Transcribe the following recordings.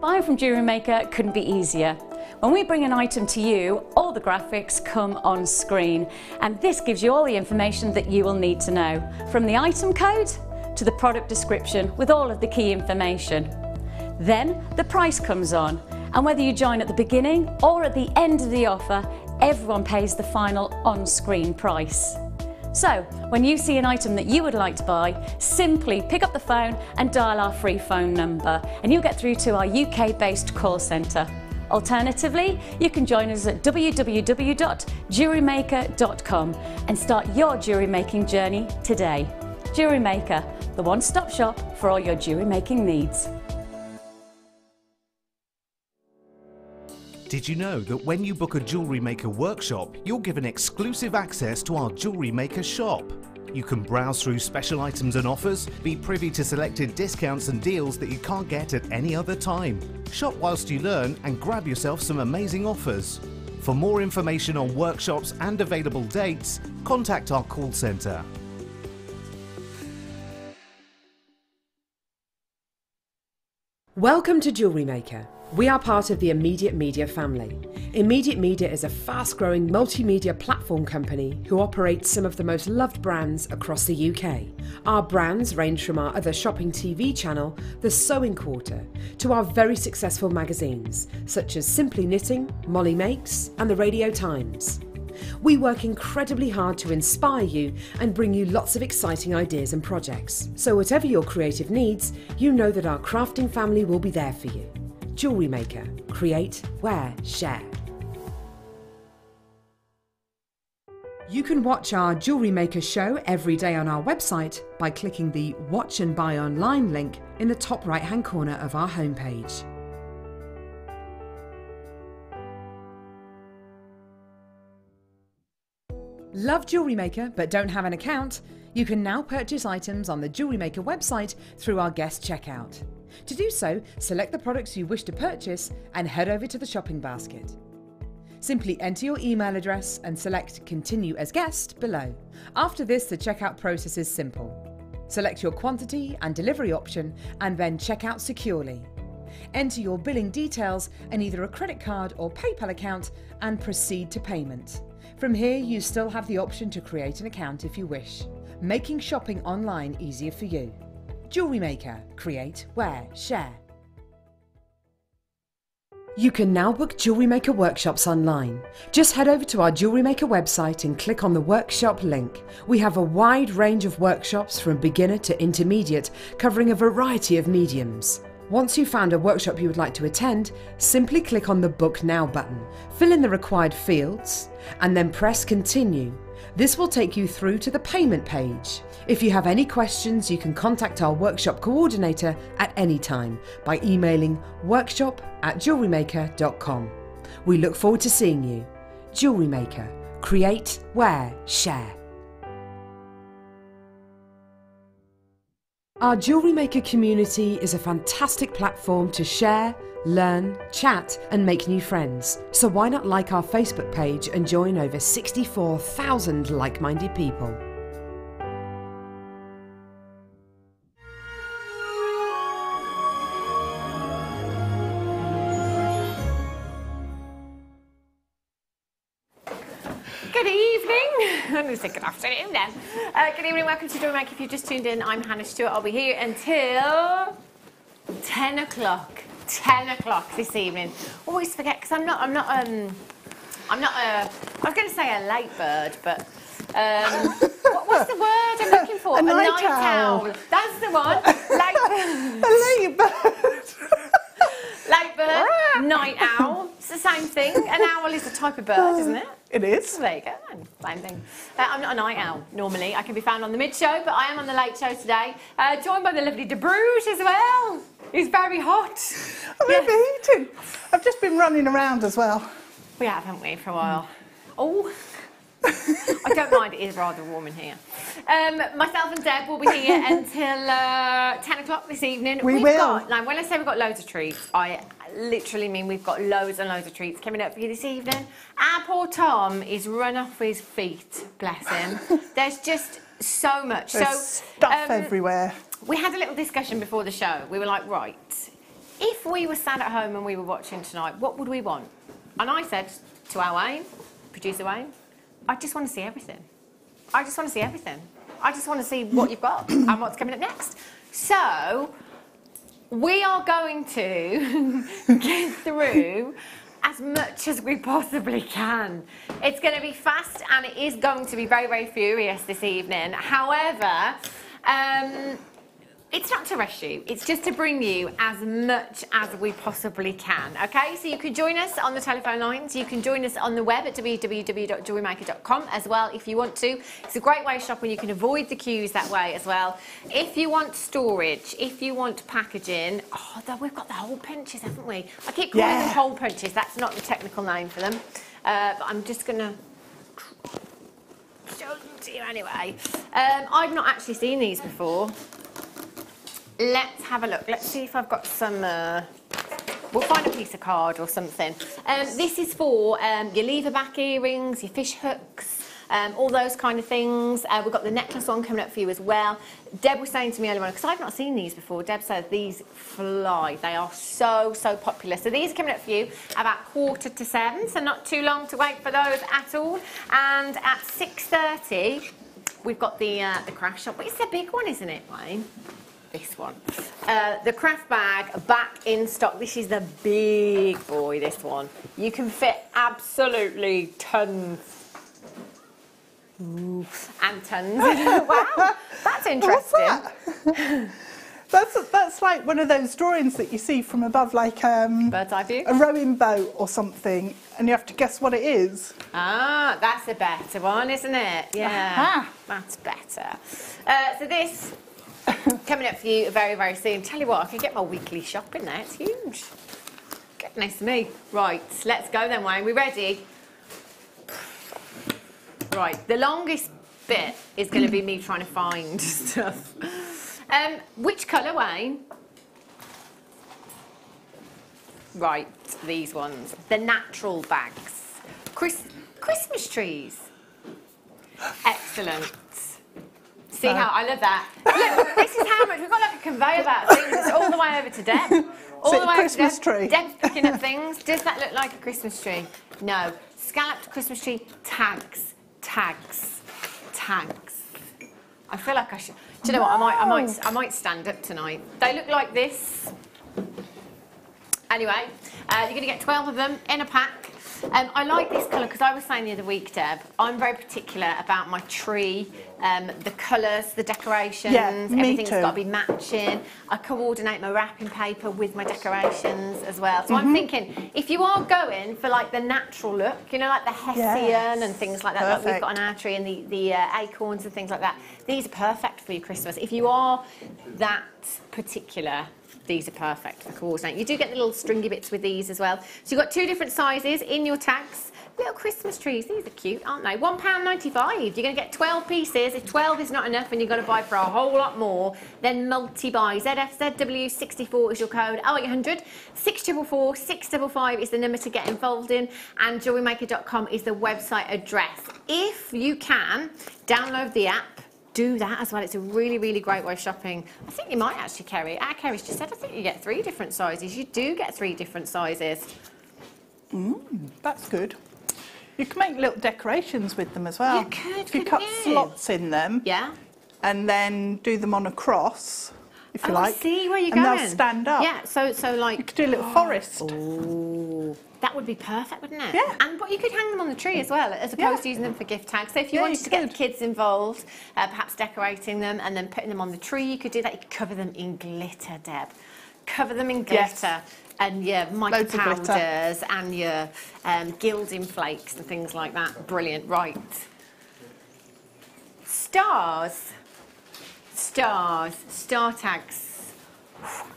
Buying from JewelleryMaker couldn't be easier. When we bring an item to you, all the graphics come on screen, and this gives you all the information that you will need to know, from the item code to the product description with all of the key information. Then the price comes on, and whether you join at the beginning or at the end of the offer, everyone pays the final on-screen price. So, when you see an item that you would like to buy, simply pick up the phone and dial our free phone number, and you'll get through to our UK-based call centre. Alternatively, you can join us at www.jewellerymaker.com and start your jewellery making journey today. JewelleryMaker, the one-stop shop for all your jewellery making needs. Did you know that when you book a JewelleryMaker workshop, you're given exclusive access to our JewelleryMaker shop? You can browse through special items and offers, be privy to selected discounts and deals that you can't get at any other time. Shop whilst you learn and grab yourself some amazing offers. For more information on workshops and available dates, contact our call centre. Welcome to JewelleryMaker. We are part of the Immediate Media family. Immediate Media is a fast-growing multimedia platform company who operates some of the most loved brands across the UK. Our brands range from our other shopping TV channel, The Sewing Quarter, to our very successful magazines, such as Simply Knitting, Molly Makes, and The Radio Times. We work incredibly hard to inspire you and bring you lots of exciting ideas and projects. So whatever your creative needs, you know that our crafting family will be there for you. JewelleryMaker. Create, wear, share. You can watch our JewelleryMaker show every day on our website by clicking the Watch and Buy Online link in the top right-hand corner of our homepage. Love JewelleryMaker but don't have an account? You can now purchase items on the JewelleryMaker website through our guest checkout. To do so, select the products you wish to purchase and head over to the shopping basket. Simply enter your email address and select Continue as Guest below. After this, the checkout process is simple. Select your quantity and delivery option and then check out securely. Enter your billing details and either a credit card or PayPal account and proceed to payment. From here, you still have the option to create an account if you wish, making shopping online easier for you. JewelleryMaker. Create, wear, share. You can now book JewelleryMaker workshops online. Just head over to our JewelleryMaker website and click on the workshop link. We have a wide range of workshops from beginner to intermediate, covering a variety of mediums. Once you've found a workshop you would like to attend, simply click on the Book Now button, fill in the required fields, and then press Continue. This will take you through to the payment page. If you have any questions, you can contact our workshop coordinator at any time by emailing workshop@jewellerymaker.com. We look forward to seeing you. JewelleryMaker. Create, wear, share. Our JewelleryMaker community is a fantastic platform to share, learn, chat and make new friends. So why not like our Facebook page and join over 64,000 like-minded people. Good evening. I'm going to say good afternoon then. Good evening, welcome to JewelleryMaker. If you've just tuned in, I'm Hannah Stuart. I'll be here until 10 o'clock. 10 o'clock this evening. Always forget because I'm not I was going to say a late bird, but what's the word I'm looking for? A night owl. That's the one. Late bird. A late bird. Late bird, night owl. It's the same thing. An owl is a type of bird, isn't it? It is. There you go, same thing. I'm not a night owl normally. I can be found on the mid show, but I am on the late show today. Joined by the lovely De Bruges as well. It's very hot. I'm overheating. I've just been running around as well. We have, haven't we, for a while? Oh, I don't mind. It is rather warm in here. Myself and Deb will be here until 10 o'clock this evening. We've will. Got, now, when I say we've got loads of treats, I literally mean we've got loads and loads of treats coming up for you this evening. Our poor Tom is run off his feet, bless him. There's just so much. There's stuff everywhere. We had a little discussion before the show. We were like, right, if we were sat at home and we were watching tonight, what would we want? And I said to our Wayne, producer Wayne, I just want to see everything. I just want to see everything. I just want to see what you've got and what's coming up next. So we are going to get through as much as we possibly can. It's going to be fast and it is going to be very, very furious this evening. However, it's not to rush you, it's just to bring you as much as we possibly can, okay? So you can join us on the telephone lines, you can join us on the web at www.jewellerymaker.com as well if you want to. It's a great way of shopping, you can avoid the queues that way as well. If you want storage, if you want packaging, we've got the hole punches, haven't we? I keep calling them hole punches, that's not the technical name for them, but I'm just gonna show them to you anyway. I've not actually seen these before. Let's have a look. Let's see if I've got some... we'll find a piece of card or something. This is for your lever back earrings, your fish hooks, all those kind of things. We've got the necklace one coming up for you as well. Deb was saying to me earlier on, because I've not seen these before, Deb said these fly. They are so, so popular. So these are coming up for you about 6:45, so not too long to wait for those at all. And at 6:30, we've got the craft shop. But it's a big one, isn't it, Wayne? This one. The craft bag back in stock. This is the big boy, this one. You can fit absolutely tons. Ooh, and tons. Wow, that's interesting. That's like one of those drawings that you see from above, like bird's eye view? a rowing boat or something, and you have to guess what it is. Ah, that's a better one, isn't it? Yeah, that's better. So this... coming up for you very, very soon. Tell you what, I can get my weekly shopping there. It's huge. Goodness me. Right, let's go then, Wayne. We ready? Right, the longest bit is going to be me trying to find stuff. Which colour, Wayne? Right, these ones. The natural bags. Christmas trees. Excellent. See how I love that. Look, this is how much we've got, like a conveyor belt of things. It's all the way over to Deb. All the way Christmas over to Deb. tree. Deb's picking up things. Does that look like a Christmas tree? No. Scalloped Christmas tree. Tags. Tags. Tags. I feel like I should. Do you know what? I might stand up tonight. They look like this. Anyway, you're going to get 12 of them in a pack. I like this colour because I was saying the other week, Deb, I'm very particular about my tree, the colours, the decorations, everything's got to be matching. I coordinate my wrapping paper with my decorations as well. So I'm thinking, if you are going for like the natural look, you know, like the hessian and things like that, like we've got on our tree, and the acorns and things like that, these are perfect for your Christmas. If you are that particular, these are perfect for coordinating. You do get the little stringy bits with these as well. So you've got 2 different sizes in your tags. Little Christmas trees, these are cute, aren't they? £1.95. You're going to get 12 pieces. If 12 is not enough and you've got to buy for a whole lot more, then multi-buy. ZFZW64 is your code. 0800 644 655 is the number to get involved in. And JewelleryMaker.com is the website address. If you can, download the app. Do that as well. It's a really, really great way of shopping. I think you might actually carry it. Our Kerry's just said, I think you get 3 different sizes. You do get 3 different sizes. That's good. You can make little decorations with them as well. You could, if you cut slots in them. Yeah. And then do them on a cross, if you like. I see where you're and going. They'll stand up. Yeah, so like... You could do a little forest. Oh, that would be perfect, wouldn't it? Yeah. But you could hang them on the tree as well, as opposed to using them for gift tags. So if you wanted to get the kids involved, perhaps decorating them and then putting them on the tree, you could do that. You could cover them in glitter, Deb. Cover them in glitter. And your mica powders and your gilding flakes and things like that. Brilliant. Right. Stars. Stars. Star tags.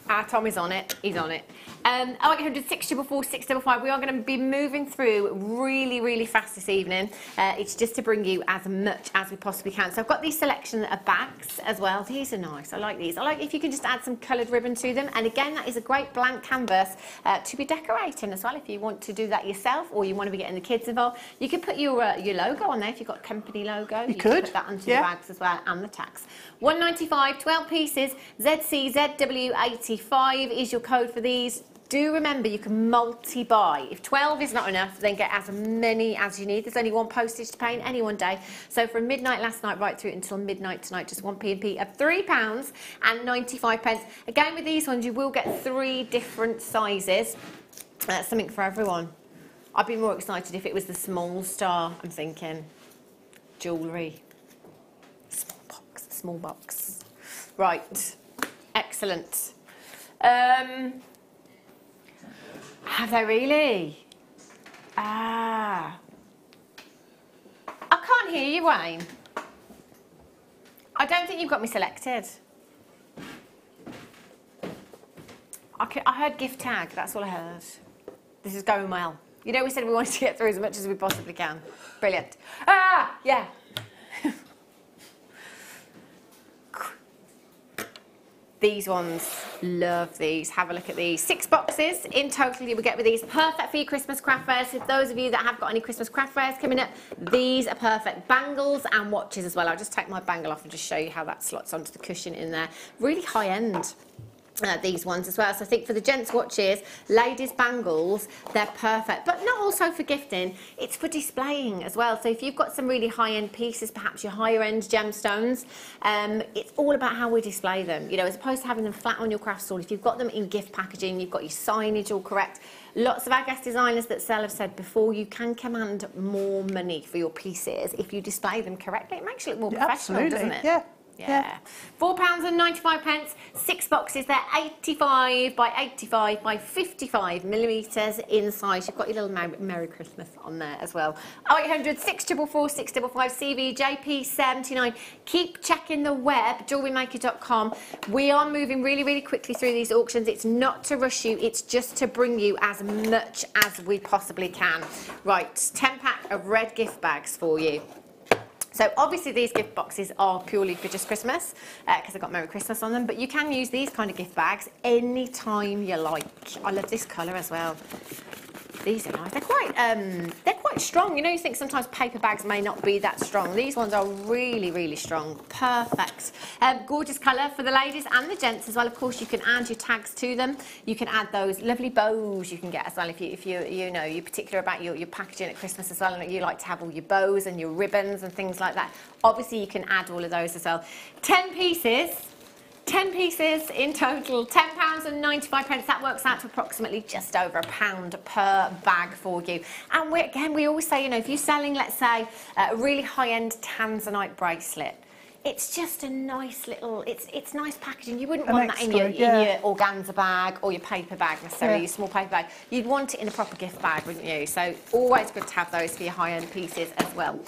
Our Tom is on it. He's on it. 0800 644 655. We are going to be moving through really, really fast this evening. It's just to bring you as much as we possibly can. So I've got these selection of bags as well. These are nice. I like these. I like if you can just add some coloured ribbon to them. And again, that is a great blank canvas to be decorating as well. If you want to do that yourself, or you want to be getting the kids involved, you could put your logo on there. If you've got a company logo, you could put that onto the bags as well, and the tax. £1.95, 12 pieces. ZCZW85 is your code for these. Do remember you can multi-buy. If 12 is not enough, then get as many as you need. There's only one postage to pay in any one day. So from midnight last night right through until midnight tonight, just 1p&p of £3.95. Again, with these ones, you will get 3 different sizes. That's something for everyone. I'd be more excited if it was the small star, I'm thinking. Jewellery. Small box. Right. Excellent. Have they really? Ah. I can't hear you, Wayne. I don't think you've got me selected. I heard gift tag, that's all I heard. This is going well. You know, we said we wanted to get through as much as we possibly can. Brilliant. Ah, yeah. These ones, love these. Have a look at these. 6 boxes in total you will get with these. Perfect for your Christmas craft fairs. For those of you that have got any Christmas craft fairs coming up, these are perfect. Bangles and watches as well. I'll just take my bangle off and just show you how that slots onto the cushion in there. Really high end. These ones as well. So I think for the gents watches, ladies bangles, they're perfect, but not also for gifting, it's for displaying as well. So if you've got some really high-end pieces, perhaps your higher end gemstones, it's all about how we display them, you know, as opposed to having them flat on your craft stall. If you've got them in gift packaging, you've got your signage all correct. Lots of our guest designers that sell have said before, you can command more money for your pieces if you display them correctly. It makes you look more professional, doesn't it? Yeah. £4.95, 6 boxes. They're 85 by 85 by 55 millimetres in size. You've got your little Merry Christmas on there as well. 0800 644 655 CVJP79. Keep checking the web, JewelleryMaker.com. We are moving really, really quickly through these auctions. It's not to rush you, it's just to bring you as much as we possibly can. Right, 10-pack of red gift bags for you. So obviously these gift boxes are purely for just Christmas, because they've got Merry Christmas on them, but you can use these kind of gift bags any time you like. I love this colour as well. These are nice. They're quite strong. You know, you think sometimes paper bags may not be that strong. These ones are really, really strong. Perfect. Gorgeous colour for the ladies and the gents as well. Of course, you can add your tags to them. You can add those lovely bows you can get as well if you know you're particular about your packaging at Christmas as well, and you like to have all your bows and your ribbons and things like that. Obviously, you can add all of those as well. 10 pieces. 10 pieces in total, £10.95. That works out to approximately just over £1 per bag for you. And we always say, you know, if you're selling, let's say, a really high-end tanzanite bracelet, it's just a nice little, it's nice packaging. You wouldn't want that in your organza bag or your paper bag necessarily, your small paper bag. You'd want it in a proper gift bag, wouldn't you? So always good to have those for your high-end pieces as well.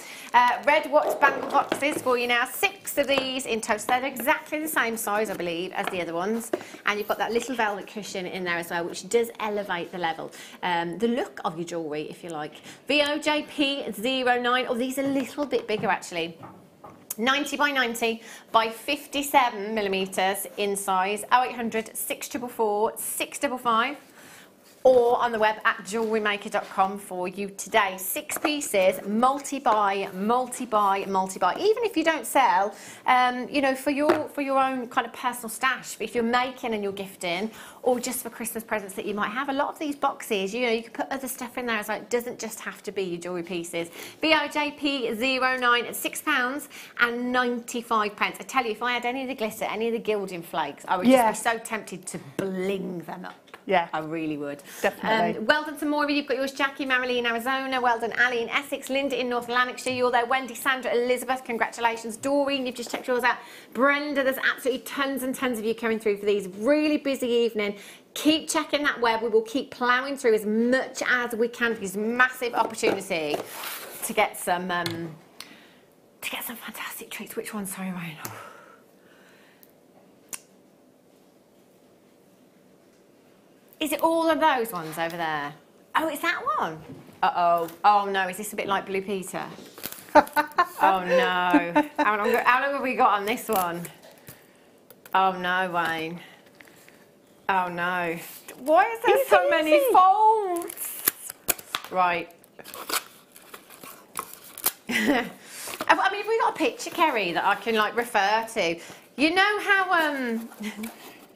Red watch bangle boxes for you now. 6 of these in total. They're exactly the same size, I believe, as the other ones. And you've got that little velvet cushion in there as well, which does elevate the level. The look of your jewellery, if you like. VOJP09. Oh, these are a little bit bigger, actually. 90 by 90 by 57 millimetres in size. 0800 644 655. Or on the web at JewelleryMaker.com for you today. 6 pieces, multi-buy, multi-buy, multi-buy. Even if you don't sell, you know, for your own kind of personal stash, if you're making and you're gifting, or just for Christmas presents that you might have, a lot of these boxes, you know, you can put other stuff in there as well. It doesn't just have to be your jewellery pieces. BOJP09 at £6.95. I tell you, if I had any of the glitter, any of the gilding flakes, I would just be so tempted to bling them up. Yeah, I really would. Definitely. Well done to more of you. You've got yours, Jackie, Marilee in Arizona. Well done, Ali in Essex. Linda in North Lanarkshire. You're there. Wendy, Sandra, Elizabeth. Congratulations. Doreen, you've just checked yours out. Brenda, there's absolutely tons and tons of you coming through for these. Really busy evening. Keep checking that web. We will keep ploughing through as much as we can for this massive opportunity to get some fantastic treats. Which one? Sorry, Ryan. Is it all of those ones over there? Oh, it's that one? Uh-oh. Oh, no, is this a bit like Blue Peter? Oh, no. How long have we got on this one? Oh, no, Wayne. Oh, no. Why is there so many folds? Right. I mean, have we got a picture, Kerry, that I can, like, refer to? You know how,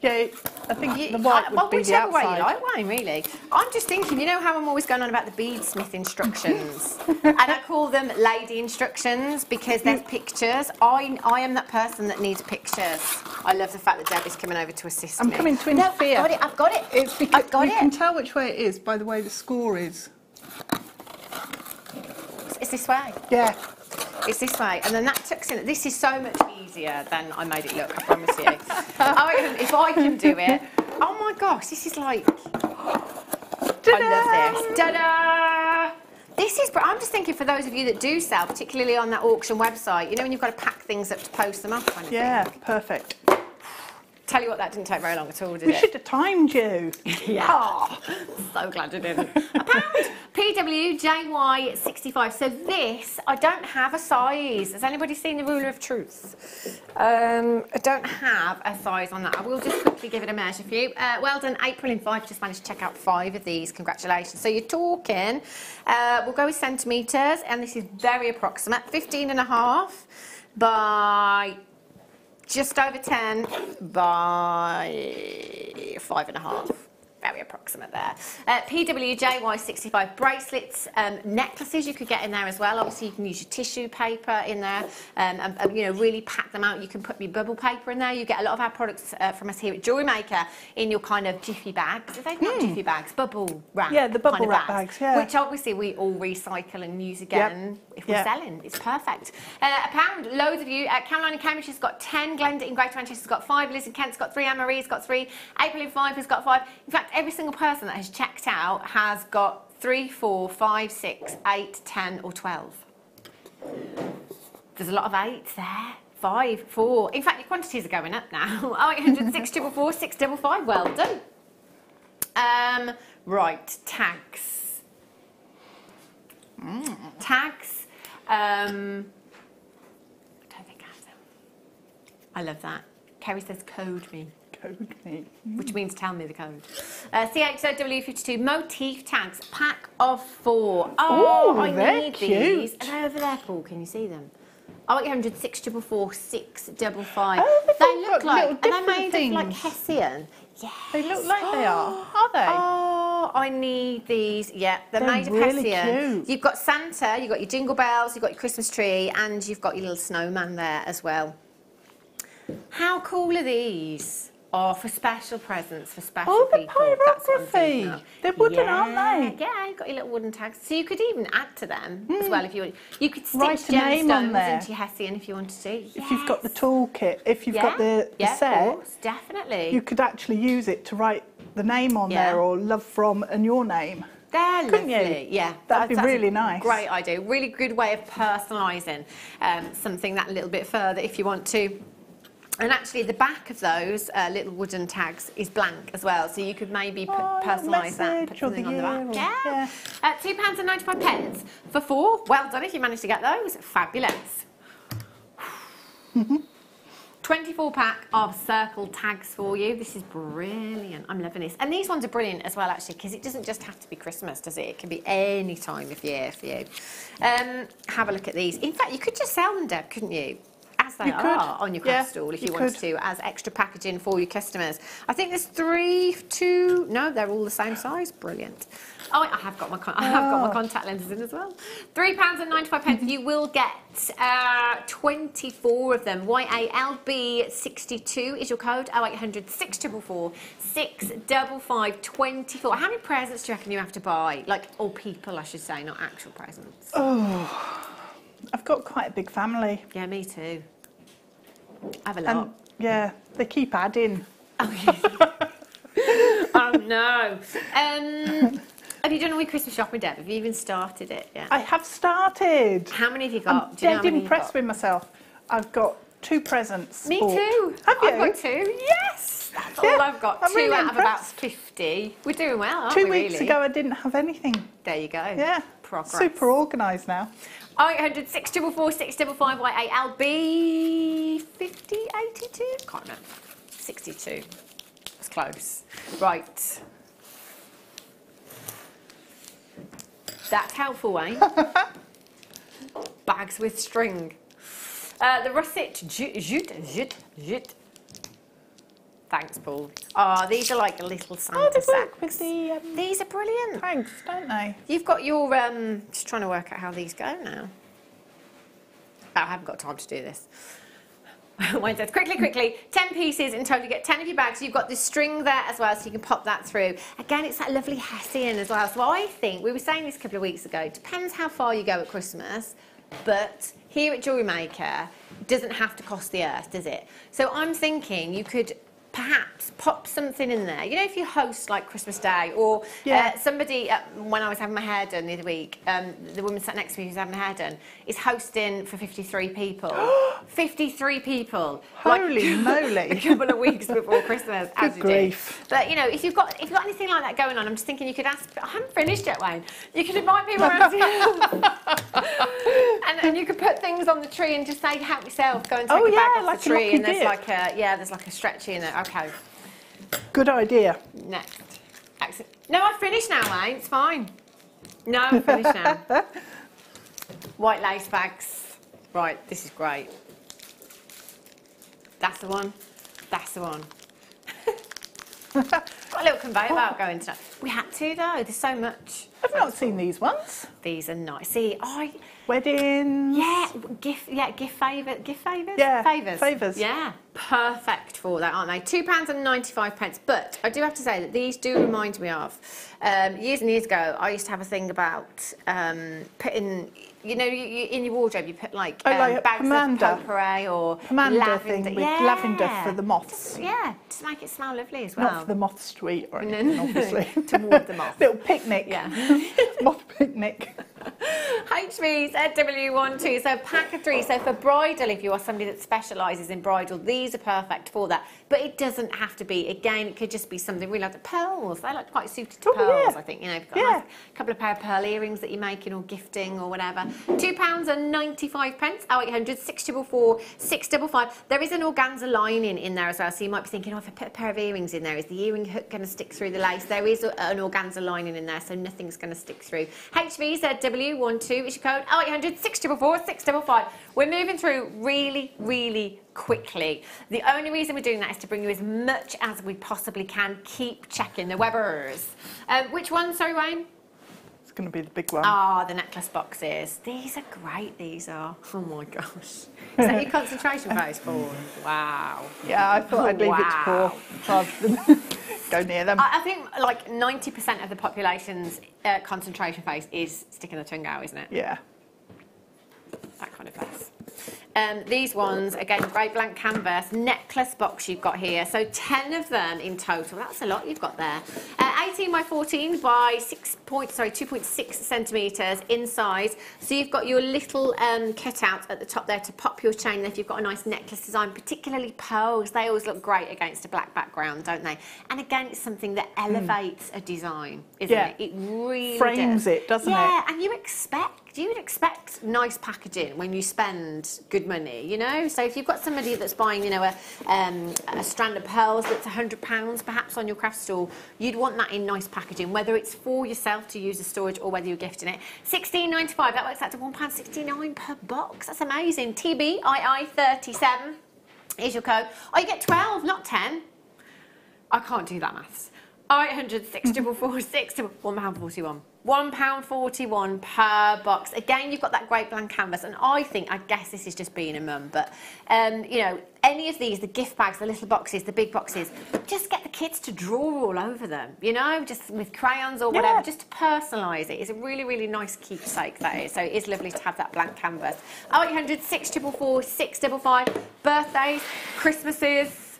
Yeah, I think the white would be the outside. Whichever way you like, Wayne, really. I'm just thinking, you know how I'm always going on about the beadsmith instructions? And I call them lady instructions because there's pictures. I am that person that needs pictures. I love the fact that Debbie's coming over to assist me. I'm coming to interfere. No, I've got it. It's because you can tell which way it is by the way the score is. It's this way. Yeah. It's this way, and then that tucks in. This is so much easier than I made it look, I promise you. If I can do it, oh my gosh, this is like, I love this. Ta-da! This is, I'm just thinking for those of you that do sell, particularly on that auction website, you know when you've got to pack things up to post them up kind of thing. Yeah, perfect. Tell you what, that didn't take very long at all, did it? We should have timed you. Yeah. Oh, so glad I didn't. A pound. PWJY65. So this, I don't have a size. Has anybody seen the ruler of truth? I don't have a size on that. I will just quickly give it a measure for you. Well done, April in 5. Just managed to check out 5 of these. Congratulations. So you're talking, we'll go with centimetres, and this is very approximate. 15.5 by just over 10 by 5.5. Very approximate there. PWJY65 bracelets, necklaces you could get in there as well. Obviously, you can use your tissue paper in there and you know, really pack them out. You can put your bubble paper in there. You get a lot of our products from us here at JewelleryMaker in your kind of jiffy bags. Are they not jiffy bags? Bubble wrap. Yeah, the bubble kind of wrap bags, yeah. Which obviously we all recycle and use again if we're selling. It's perfect. A pound, loads of you. Caroline in Cambridge has got 10. Glenda in Greater Manchester's got 5. Liz in Kent's got 3. Anne-Marie's got 3. April in 5 has got 5. In fact, every single person that has checked out has got 3, 4, 5, 6, 8, 10 or 12. There's a lot of 8s there. 5, 4. In fact, your quantities are going up now. 0800 644 655. Well done. Right, tags. Tags. I don't think I have them. I love that. Kerry says code me. Code me. Which means tell me the code. CHW52 motif tags, pack of 4. Oh, I need these. Are they over there, Paul? Can you see them? 0800 644 655. Oh, they look like, are they made of like Hessian? Yeah. They look like they are they? Oh, I need these. Yeah, they're made of really Hessian. cute. You've got Santa, you've got your jingle bells, you've got your Christmas tree, and you've got your little snowman there as well. How cool are these? Oh, for special presents, for special people. Oh, the pyrography. They're wooden, aren't they? Yeah, you've got your little wooden tags. So you could even add to them as well if you want. You could stick Write a name on gemstones there. into your Hessian if you wanted to. Yes. If you've got the toolkit, if you've got the set, of course, definitely. you could actually use it to write the name on there or love from and your name. They're Couldn't lovely. you? Yeah, That'd be really a nice. Great idea. Really good way of personalising something that little bit further if you want to. And actually, the back of those little wooden tags is blank as well, so you could maybe personalise that and put something on the back. Yeah. £2.95 for 4. Well done if you managed to get those. Fabulous. 24-pack of circle tags for you. This is brilliant. I'm loving this. And these ones are brilliant as well, actually, because it doesn't just have to be Christmas, does it? It can be any time of year for you. Have a look at these. In fact, you could just sell them, Deb, couldn't you? As they are on your craft stall, if you wanted to, as extra packaging for your customers. I think there's 3, 2. No, they're all the same size. Brilliant. Oh, I have got my contact lenses in as well. £3.95. You will get 24 of them. YALB62 is your code. 0800 644 655 24. How many presents do you reckon you have to buy? Like, or people, I should say, not actual presents. Oh, I've got quite a big family. Yeah, me too. I have a lot. Yeah, they keep adding. Oh, yeah. Oh no. Have you done all your Christmas shopping, Deb? Have you even started it yet? I have started. How many have you got? I'm dead impressed with myself. I've got 2 presents. Me too. Have you? I've got 2. Yes. That's all I've got I'm 2 really out of about impressed. 50. We're doing well, aren't 2 we, weeks really? ago, I didn't have anything. There you go. Yeah. Progress. Super organised now. 0800 644 655 8LB 50 82. Can't remember. 62. That's close. Right. That's helpful, eh? Bags with string. The russet jute. Thanks, Paul. Oh, these are like a little Santa They sack. work with the These are brilliant. tags, don't they? You've got your, just trying to work out how these go now. I haven't got time to do this. Wednesdays, quickly. 10 pieces in total. You get 10 of your bags. You've got this string there as well, so you can pop that through. Again, it's that lovely hessian as well. So I think, we were saying this a couple of weeks ago, depends how far you go at Christmas, but here at JewelleryMaker, it doesn't have to cost the earth, does it? So I'm thinking you could perhaps pop something in there. You know, if you host like Christmas Day, or somebody, when I was having my hair done the other week, the woman sat next to me who's having her hair done, is hosting for 53 people. 53 people. Holy moly. A couple of weeks before Christmas. Good grief. But you know, if you've got anything like that going on, I'm just thinking you could ask, I haven't finished yet, Wayne. You could invite people around and you could put things on the tree and just say, help yourself, go and take a bag off like the tree, a and there's dip. like a, there's like a stretchy in there. Okay. Good idea. Next. No, I've finished now, Wayne. It's fine. No, I'm finished now. White lace bags. Right, this is great. That's the one. That's the one. Got a little conveyor belt going today. We had to though. There's so much. I've not seen these ones. These are nice. See, Weddings. gift favours. Yeah, Favours. favours. Yeah, perfect for that, aren't they? £2.95. But I do have to say that these do remind me of years and years ago. I used to have a thing about putting, you know, in your wardrobe you put like like bags pomander. of potpourri or Pomander lavender. thing with lavender for the moths. Just to make it smell lovely as well. Not for the moths to eat or anything, obviously. To ward them off. Little picnic. Yeah. Moth picnic. HV ZW12, so pack of 3. So for bridal, if you are somebody that specialises in bridal, these are perfect for that. But it doesn't have to be. Again, it could just be something really like the pearls. They like quite suited to pearls, I think. You know, if you've got a nice couple of pair of pearl earrings that you're making or gifting or whatever. £2.95. 0800 644 655. There is an organza lining in there as well. So you might be thinking, oh, if I put a pair of earrings in there, is the earring hook going to stick through the lace? There is an organza lining in there, so nothing's going to stick through. HV ZW12 is your code. 0800 644 655. We're moving through really, really quickly. The only reason we're doing that is to bring you as much as we possibly can. Keep checking the Webbers. Which one, sorry, Wayne? It's going to be the big one. Ah, the necklace boxes. These are great, these are. Oh my gosh. Is that your concentration phase, Paul? Wow. Yeah, I thought I'd leave it to Paul rather than go near them. I think like 90% of the population's concentration phase is sticking the tongue out, isn't it? Yeah. That kind of face. These ones, again, great blank canvas, necklace box you've got here. So 10 of them in total. That's a lot you've got there. 18 by 14 by 2.6 centimetres in size. So you've got your little cutout at the top there to pop your chain if you've got a nice necklace design, particularly pearls. They always look great against a black background, don't they? And again, it's something that elevates a design, isn't it? It really frames does. it, doesn't it? Yeah, and you would expect nice packaging when you spend good money, you know? So if you've got somebody that's buying, you know, a strand of pearls that's £100 perhaps on your craft stall, you'd want that in nice packaging, whether it's for yourself to use as storage or whether you're gifting it. £16.95, that works out to £1.69 per box. That's amazing. TBII37 is your code. Oh, you get 12, not 10. I can't do that maths. 0800 644 £1.41. £1.41 per box. Again, you've got that great blank canvas, and I guess this is just being a mum, but you know, any of these, the gift bags, the little boxes, the big boxes, just get the kids to draw all over them, you know, just with crayons or whatever, just to personalise it. It's a really, really nice keepsake, that is. So it is lovely to have that blank canvas. 0800 644 655. Birthdays, Christmases,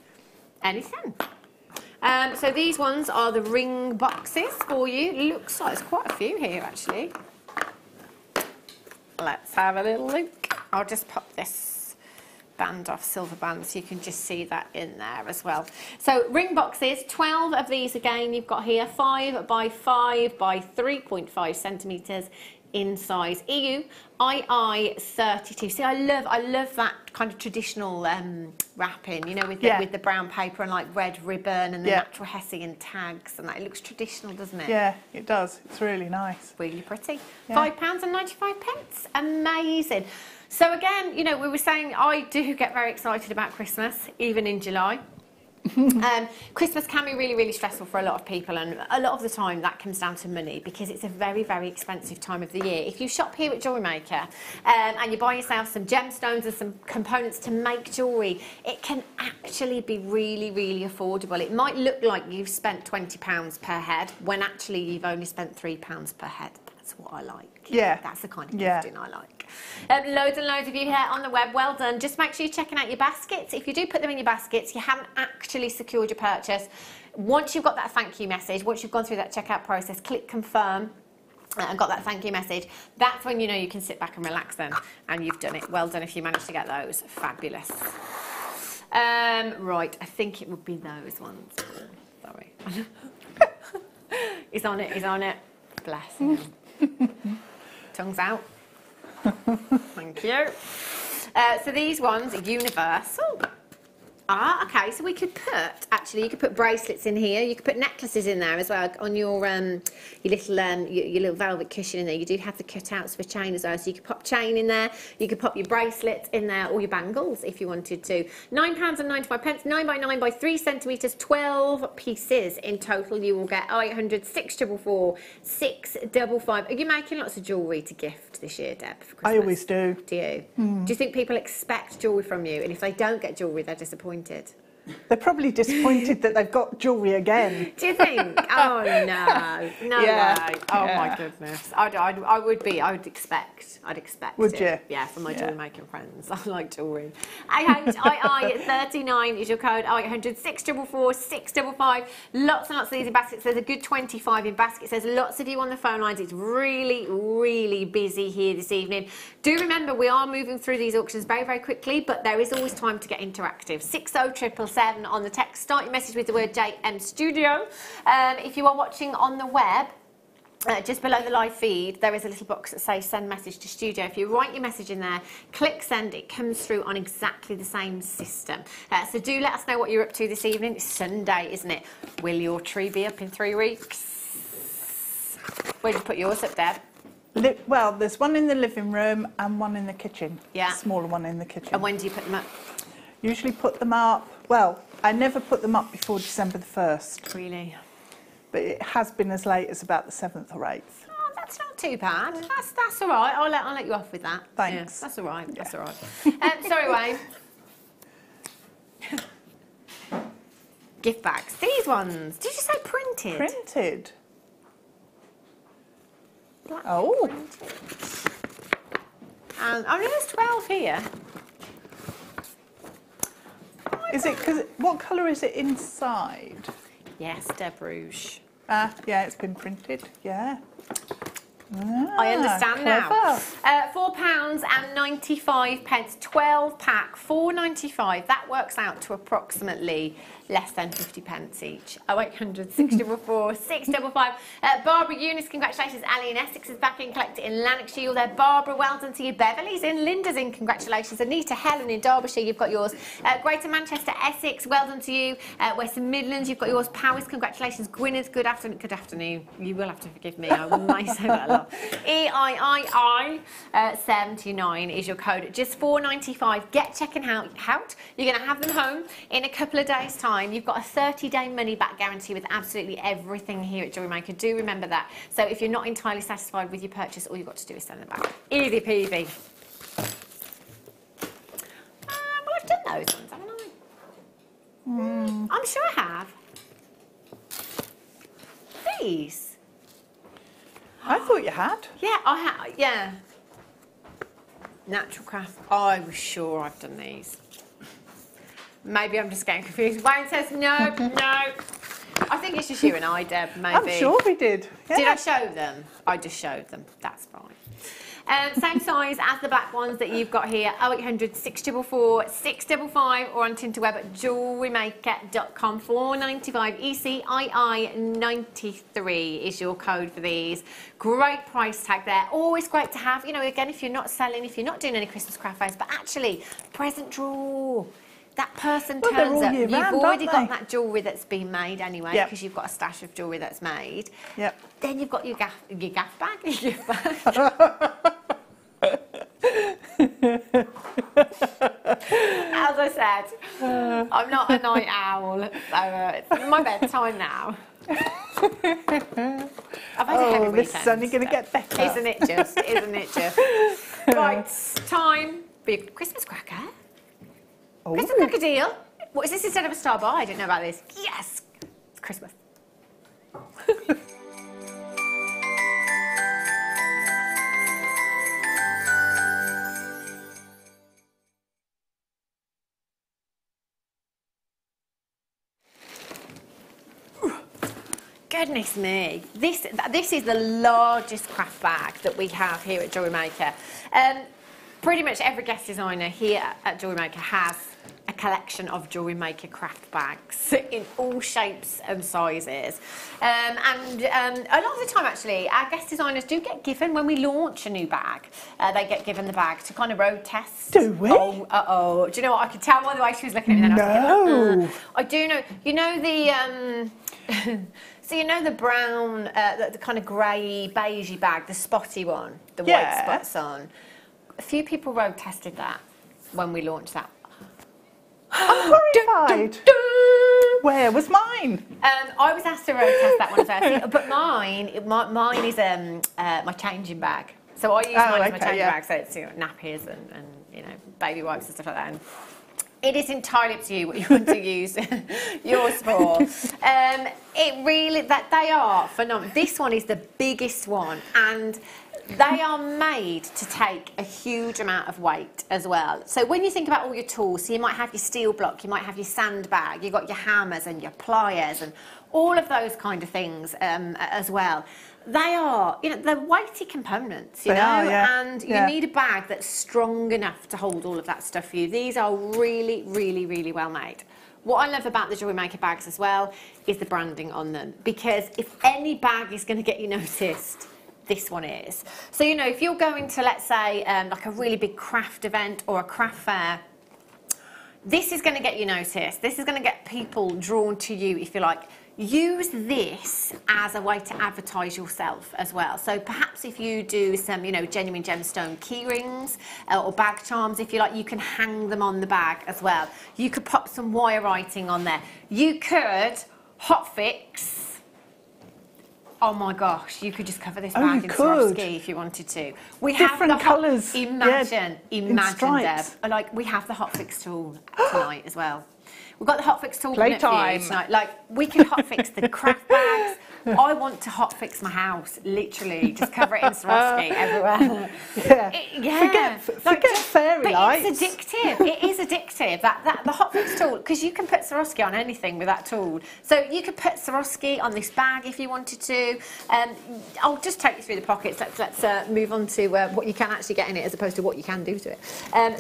anything. So these ones are the ring boxes for you. Looks like there's quite a few here, actually. Let's have a little look. I'll just pop this band off, silver band, so you can just see that in there as well. So ring boxes, 12 of these again you've got here, 5 by 5 by 3.5 centimetres in size. EU II 32. See, I love that kind of traditional wrapping, you know, with the brown paper and like red ribbon and the natural Hessian tags, and that it looks traditional, doesn't it? Yeah, it does. It's really nice. Really pretty. Yeah. £5.95. Amazing. So again, you know, we were saying I do get very excited about Christmas, even in July. Christmas can be really, really stressful for a lot of people, and a lot of the time that comes down to money, because it's a very, very expensive time of the year. If you shop here at JewelleryMaker and you buy yourself some gemstones and some components to make jewellery, it can actually be really, really affordable. It might look like you've spent £20 per head when actually you've only spent £3 per head. That's what I like. Yeah. That's the kind of gifting I like. Loads and loads of you here on the web, well done. Just make sure you're checking out your baskets. If you do put them in your baskets, you haven't actually secured your purchase. Once you've got that thank you message, once you've gone through that checkout process, click confirm and got that thank you message. That's when you know you can sit back and relax then, and you've done it. Well done if you managed to get those. Fabulous. Right, I think it would be those ones. Sorry. He's on it, he's on it. Bless him. Tongues out. Thank you. So these ones are universal. Ah, okay. So we could put, actually, you could put bracelets in here. You could put necklaces in there as well on your little velvet cushion in there. You do have the cutouts for chain as well. So you could pop chain in there. You could pop your bracelets in there, or your bangles if you wanted to. £9.95, 9 by 9 by 3 centimetres, 12 pieces in total. You will get 0800 644 655. Are you making lots of jewellery to gift this year, Deb, for Christmas? I always do. Do you? Do you think people expect jewellery from you, and if they don't get jewellery, they're disappointed? They're probably disappointed that they've got jewellery again. Do you think? Oh no, no way! Oh my goodness! I would be. I would expect. I'd expect. Would it. you? Yeah, from my jewellery making friends. I like jewellery. 800-II-39 is your code. 800 644 655. Lots and lots of these in baskets. There's a good 25 in baskets. There's lots of you on the phone lines. It's really, really busy here this evening. Do remember, we are moving through these auctions very, very quickly, but there is always time to get interactive. 60777 on the text. Start your message with the word JM Studio. If you are watching on the web, just below the live feed, there is a little box that says send message to studio. If you write your message in there, click send, it comes through on exactly the same system. So do let us know what you're up to this evening. It's Sunday, isn't it? Will your tree be up in 3 weeks? Where'd you put yours up, Deb? Well, there's one in the living room and one in the kitchen. Yeah. A smaller one in the kitchen. And when do you put them up? Usually put them up, well, I never put them up before December the 1st. Really? But it has been as late as about the 7th or 8th. Oh, that's not too bad. That's all right. I'll let you off with that. Thanks. Yeah, that's all right. That's all right. Sorry, Wayne. Gift bags. These ones. Did you say printed? Printed. Black Oh. Printed. And there's 12 here. Is it, because, what colour is it inside? Yes, Deb Rouge. Ah, yeah, it's been printed, yeah. I understand now. Clever. £4.95, 12 pack, £4.95. That works out to approximately less than 50p each. 0800 644 655. Barbara Eunice, congratulations. Ali in Essex is back in, collected in Lanarkshire. You're there, Barbara. Well done to you. Beverly's in, Linda's in, congratulations. Anita, Helen in Derbyshire, you've got yours. Greater Manchester, Essex, well done to you. Western Midlands, you've got yours. Powys, congratulations. Gwynedd, good afternoon. Good afternoon. You will have to forgive me. I might say that a lot. EIII 79 is your code. Just £4.95. Get checking out. You're going to have them home in a couple of days' time. You've got a 30-day money-back guarantee with absolutely everything here at JewelleryMaker. Do remember that. So if you're not entirely satisfied with your purchase, all you've got to do is send them back. Easy peasy. Well, I've done those ones, haven't I? I'm sure I have. These. I thought you had. Yeah, I have. Yeah. Natural craft. I was sure I've done these. Maybe I'm just getting confused. Wayne says no, no. I think it's just you and I, Deb, maybe. I'm sure we did. Yeah. Did I show them? I just showed them. That's fine. Same size as the black ones that you've got here, 0800 644 655, or on Tinterweb at JewelleryMaker.com. 495 ECII 93 is your code for these. Great price tag there. Always great to have, you know, again, if you're not selling, if you're not doing any Christmas craft fairs, but actually, present draw. That person turns up, you've already got that jewellery that's been made anyway, because you've got a stash of jewellery that's made. Yep. Then you've got your gaff bag. Your gift bag. As I said, I'm not a night owl, so it's my bedtime now. I've had a heavy weekend. This is only going to get better. Isn't it just? Isn't it just? Right, time for your Christmas cracker. Oh. Christmas cracker deal. What is this instead of a star bar? I didn't know about this. Yes, it's Christmas. Goodness me, this is the largest craft bag that we have here at JewelleryMaker. Pretty much every guest designer here at JewelleryMaker has a collection of JewelleryMaker craft bags in all shapes and sizes. And a lot of the time, actually, our guest designers do get given, when we launch a new bag, they get given the bag to kind of road test. Do we? Oh, uh-oh. Do you know what? I could tell by the way she was looking at me then. No. I do know. You know the... So you know the brown, the kind of grey, beigey bag, the spotty one, the white spots on. A few people road tested that when we launched that. I'm horrified. Where was mine? I was asked to road test that one as well, but mine is my changing bag. So I use mine as my changing bag, so it's, you know, nappies and you know, baby wipes and stuff like that. And it is entirely up to you what you want to use yours for. It really, they are phenomenal. This one is the biggest one, and they are made to take a huge amount of weight as well. So when you think about all your tools, so you might have your steel block, you might have your sandbag, you've got your hammers and your pliers and all of those kind of things as well. They are, you know, they're weighty components, you know, and you need a bag that's strong enough to hold all of that stuff for you. These are really, really, really well made. What I love about the JewelleryMaker bags as well is the branding on them, because if any bag is going to get you noticed, this one is. So, you know, if you're going to, let's say, like a really big craft event or a craft fair, this is going to get you noticed. This is going to get people drawn to you, if you like. Use this as a way to advertise yourself as well. So perhaps if you do some, you know, genuine gemstone key rings or bag charms, if you like, you can hang them on the bag as well. You could pop some wire writing on there. You could hotfix. Oh my gosh, you could just cover this bag in Swarovski if you wanted to. We have different colours. Imagine, Deb. Like, we have the hotfix tool tonight as well. We've got the hotfix tool Playtime tonight. Like, we can hotfix the craft bags. I want to hotfix my house, literally. Just cover it in Swarovski everywhere. Forget fairy lights. But it's addictive. It is addictive. The hotfix tool, because you can put Swarovski on anything with that tool. So you could put Swarovski on this bag if you wanted to. I'll just take you through the pockets. Let's move on to what you can actually get in it as opposed to what you can do to it.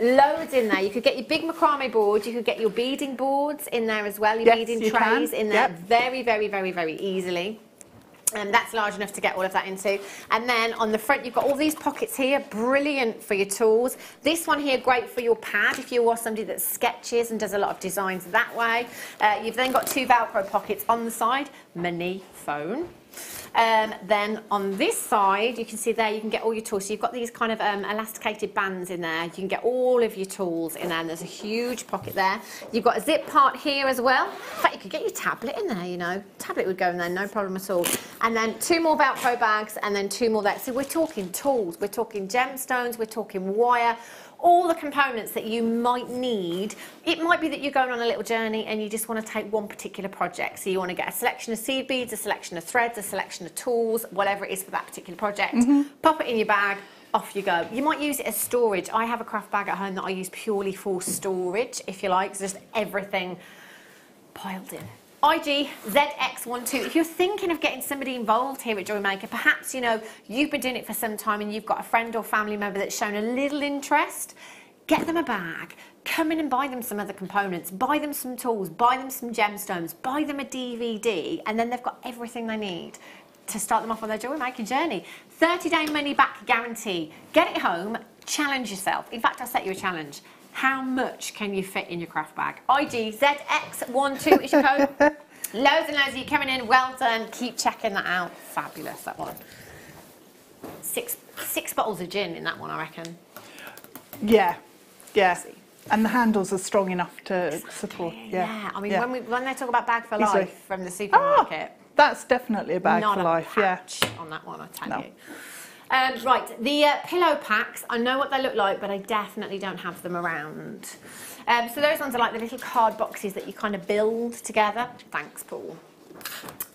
Loads in there. You could get your big macrame board. You could get your beading boards in there as well. Your beading trays in there very, very, very, very easily. That's large enough to get all of that into. And then on the front, you've got all these pockets here, brilliant for your tools. This one here, great for your pad, if you are somebody that sketches and does a lot of designs that way. You've then got two Velcro pockets on the side, mini phone. Then on this side, you can see there, you can get all your tools. So you've got these kind of elasticated bands in there. You can get all of your tools in there, and there's a huge pocket there. You've got a zip part here as well. In fact, you could get your tablet in there, you know. Tablet would go in there, no problem at all. And then two more Velcro bags, and then two more there. So we're talking tools, we're talking gemstones, we're talking wire, all the components that you might need. It might be that you're going on a little journey and you just want to take one particular project. So you want to get a selection of seed beads, a selection of threads, a selection of tools, whatever it is for that particular project. Pop it in your bag, off you go. You might use it as storage. I have a craft bag at home that I use purely for storage, if you like. It's just everything piled in. IG ZX12. If you're thinking of getting somebody involved here at JewelleryMaker, perhaps, you know, you've been doing it for some time and you've got a friend or family member that's shown a little interest, get them a bag. Come in and buy them some other components, buy them some tools, buy them some gemstones, buy them a DVD, and then they've got everything they need to start them off on their jewellery making journey. 30-day money back guarantee. Get it home, challenge yourself. In fact, I'll set you a challenge. How much can you fit in your craft bag? IG ZX12 is your code. Loads and loads of you coming in. Well done. Keep checking that out. Fabulous, that one. Six bottles of gin in that one, I reckon. Yeah, yeah. And the handles are strong enough to support. Yeah. I mean, when they talk about bag for life from the supermarket, that's definitely a bag not for a life. patch on that one, I tell you. Right, the pillow packs. I know what they look like, but I definitely don't have them around. So those ones are like the little card boxes that you kind of build together. Thanks, Paul.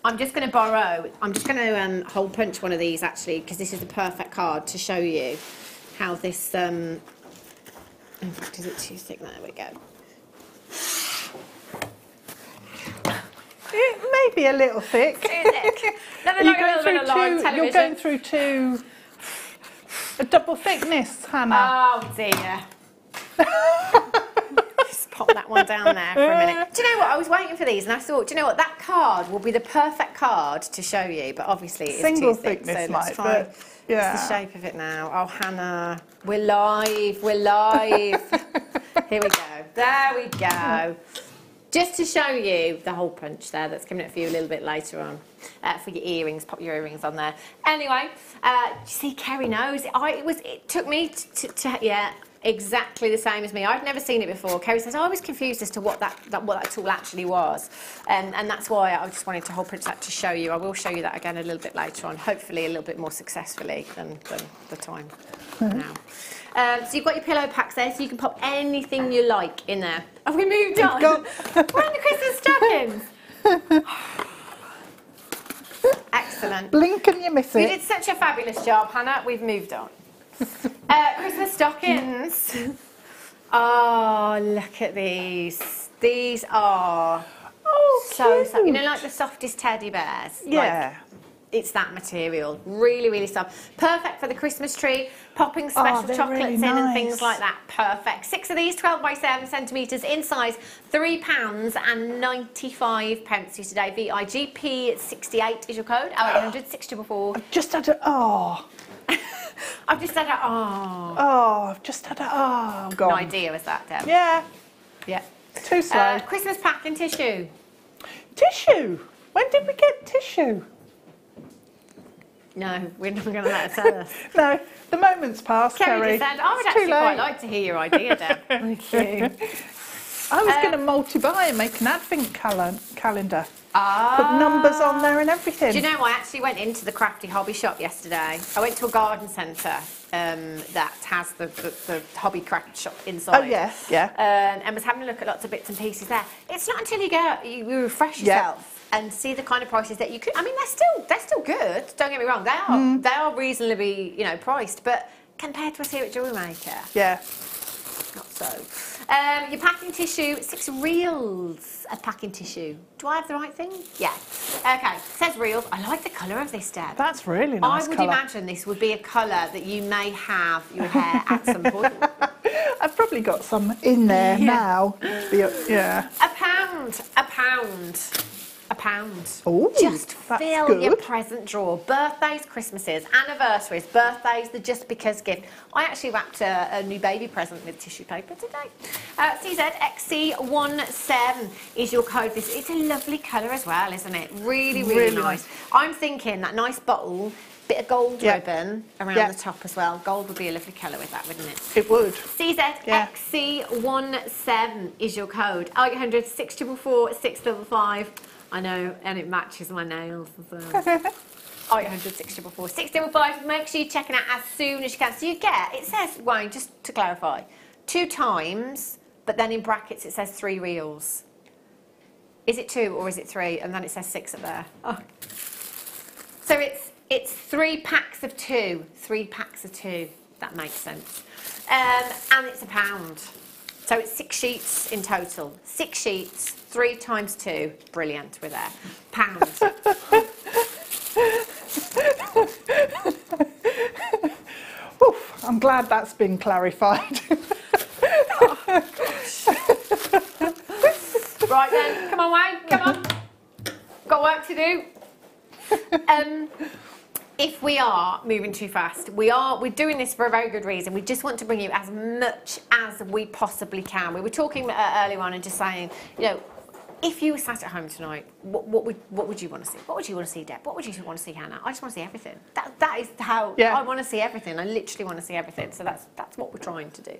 I'm just going to hole punch one of these actually, because this is the perfect card to show you how this. In fact, is it too thick? There we go. It may be a little thick. Too thick. You're going through a double thickness, Hannah. Oh dear. Just pop that one down there for a minute. Do you know what? I was waiting for these and I thought, do you know what? That card will be the perfect card to show you, but obviously it's single too thick. thickness, so let's try. but yeah. It's the shape of it now. Oh, Hannah, we're live. We're live. Here we go. There we go. Just to show you the hole punch there that's coming up for you a little bit later on for your earrings. Pop your earrings on there. Anyway, see, Kerry knows. It took me to exactly the same as me. I'd never seen it before. Kerry says, I was confused as to what that tool actually was. And that's why I just wanted to hole punch that to show you. I will show you that again a little bit later on, hopefully a little bit more successfully than the time now. So you've got your pillow packs there, so you can pop anything you like in there. Have we moved on? We're on the Christmas stockings. Excellent. Blink and you miss it. You did such a fabulous job, Hannah. We've moved on. Christmas stockings. Oh, look at these. These are so soft. You know, like the softest teddy bears? Yeah. Like, it's that material. Really, really soft. Perfect for the Christmas tree. Popping special chocolates really in and nice. things like that. Perfect. 6 of these, 12 by 7 centimetres in size. £3.95 for today. VIGP68 is your code. 0800 644. I've just had a I've just had a I've just had a No idea was that, Deb? Yeah. Yeah. Too slow. Christmas pack and tissue. Tissue. When did we get tissue? No, we're not going to let her tell us. No, the moment's passed, Kerry Kerry. just said, I would It's too actually quite late. like to hear your idea, Deb. Thank you. I was going to multi-buy and make an advent calendar. Ah. Put numbers on there and everything. Do you know, I actually went into the crafty hobby shop yesterday. I went to a garden centre that has the hobby craft shop inside. Oh, yes, yeah. And was having a look at lots of bits and pieces there. It's not until you refresh yourself and see the kind of prices that you could. I mean, they're still good. Don't get me wrong. They are reasonably, priced, but compared to us here at JewelleryMaker, Yeah. not so. Your packing tissue, 6 reels of packing tissue. Do I have the right thing? Yeah. Okay, says reels. I like the colour of this, Deb. That's really nice I would colour. imagine this would be a colour that you may have your hair at some point. I've probably got some in there now. To be, yeah. A pound. Ooh, Just that's fill your good. present drawer. Birthdays, Christmases, anniversaries, birthdays, the just because gift. I actually wrapped a new baby present with tissue paper today. CZXC17 is your code. It's a lovely colour as well, isn't it? Really, really nice. I'm thinking that nice bottle, bit of gold ribbon around the top as well. Gold would be a lovely colour with that, wouldn't it? It would. CZXC17 is your code. 0800 644 655. I know, and it matches my nails as well. 0800 644 655. Make sure you check it out as soon as you can. So you get, it says, Wayne, just to clarify, 2 times, but then in brackets it says 3 reels. Is it 2 or is it 3? And then it says 6 up there. Oh. So it's 3 packs of 2. 3 packs of 2. That makes sense. And it's £1. So it's 6 sheets in total. 6 sheets, 3 times 2. Brilliant, we're there. Pounds. Oof, I'm glad that's been clarified. Right then, come on Wayne, come on. Got work to do. If we are moving too fast, we're doing this for a very good reason. We just want to bring you as much as we possibly can. We were talking earlier on and just saying, you know, if you were sat at home tonight, what would you want to see? What would you want to see, Deb? What would you want to see, Hannah? I just want to see everything. That is how I want to see everything. I literally want to see everything. So that's what we're trying to do.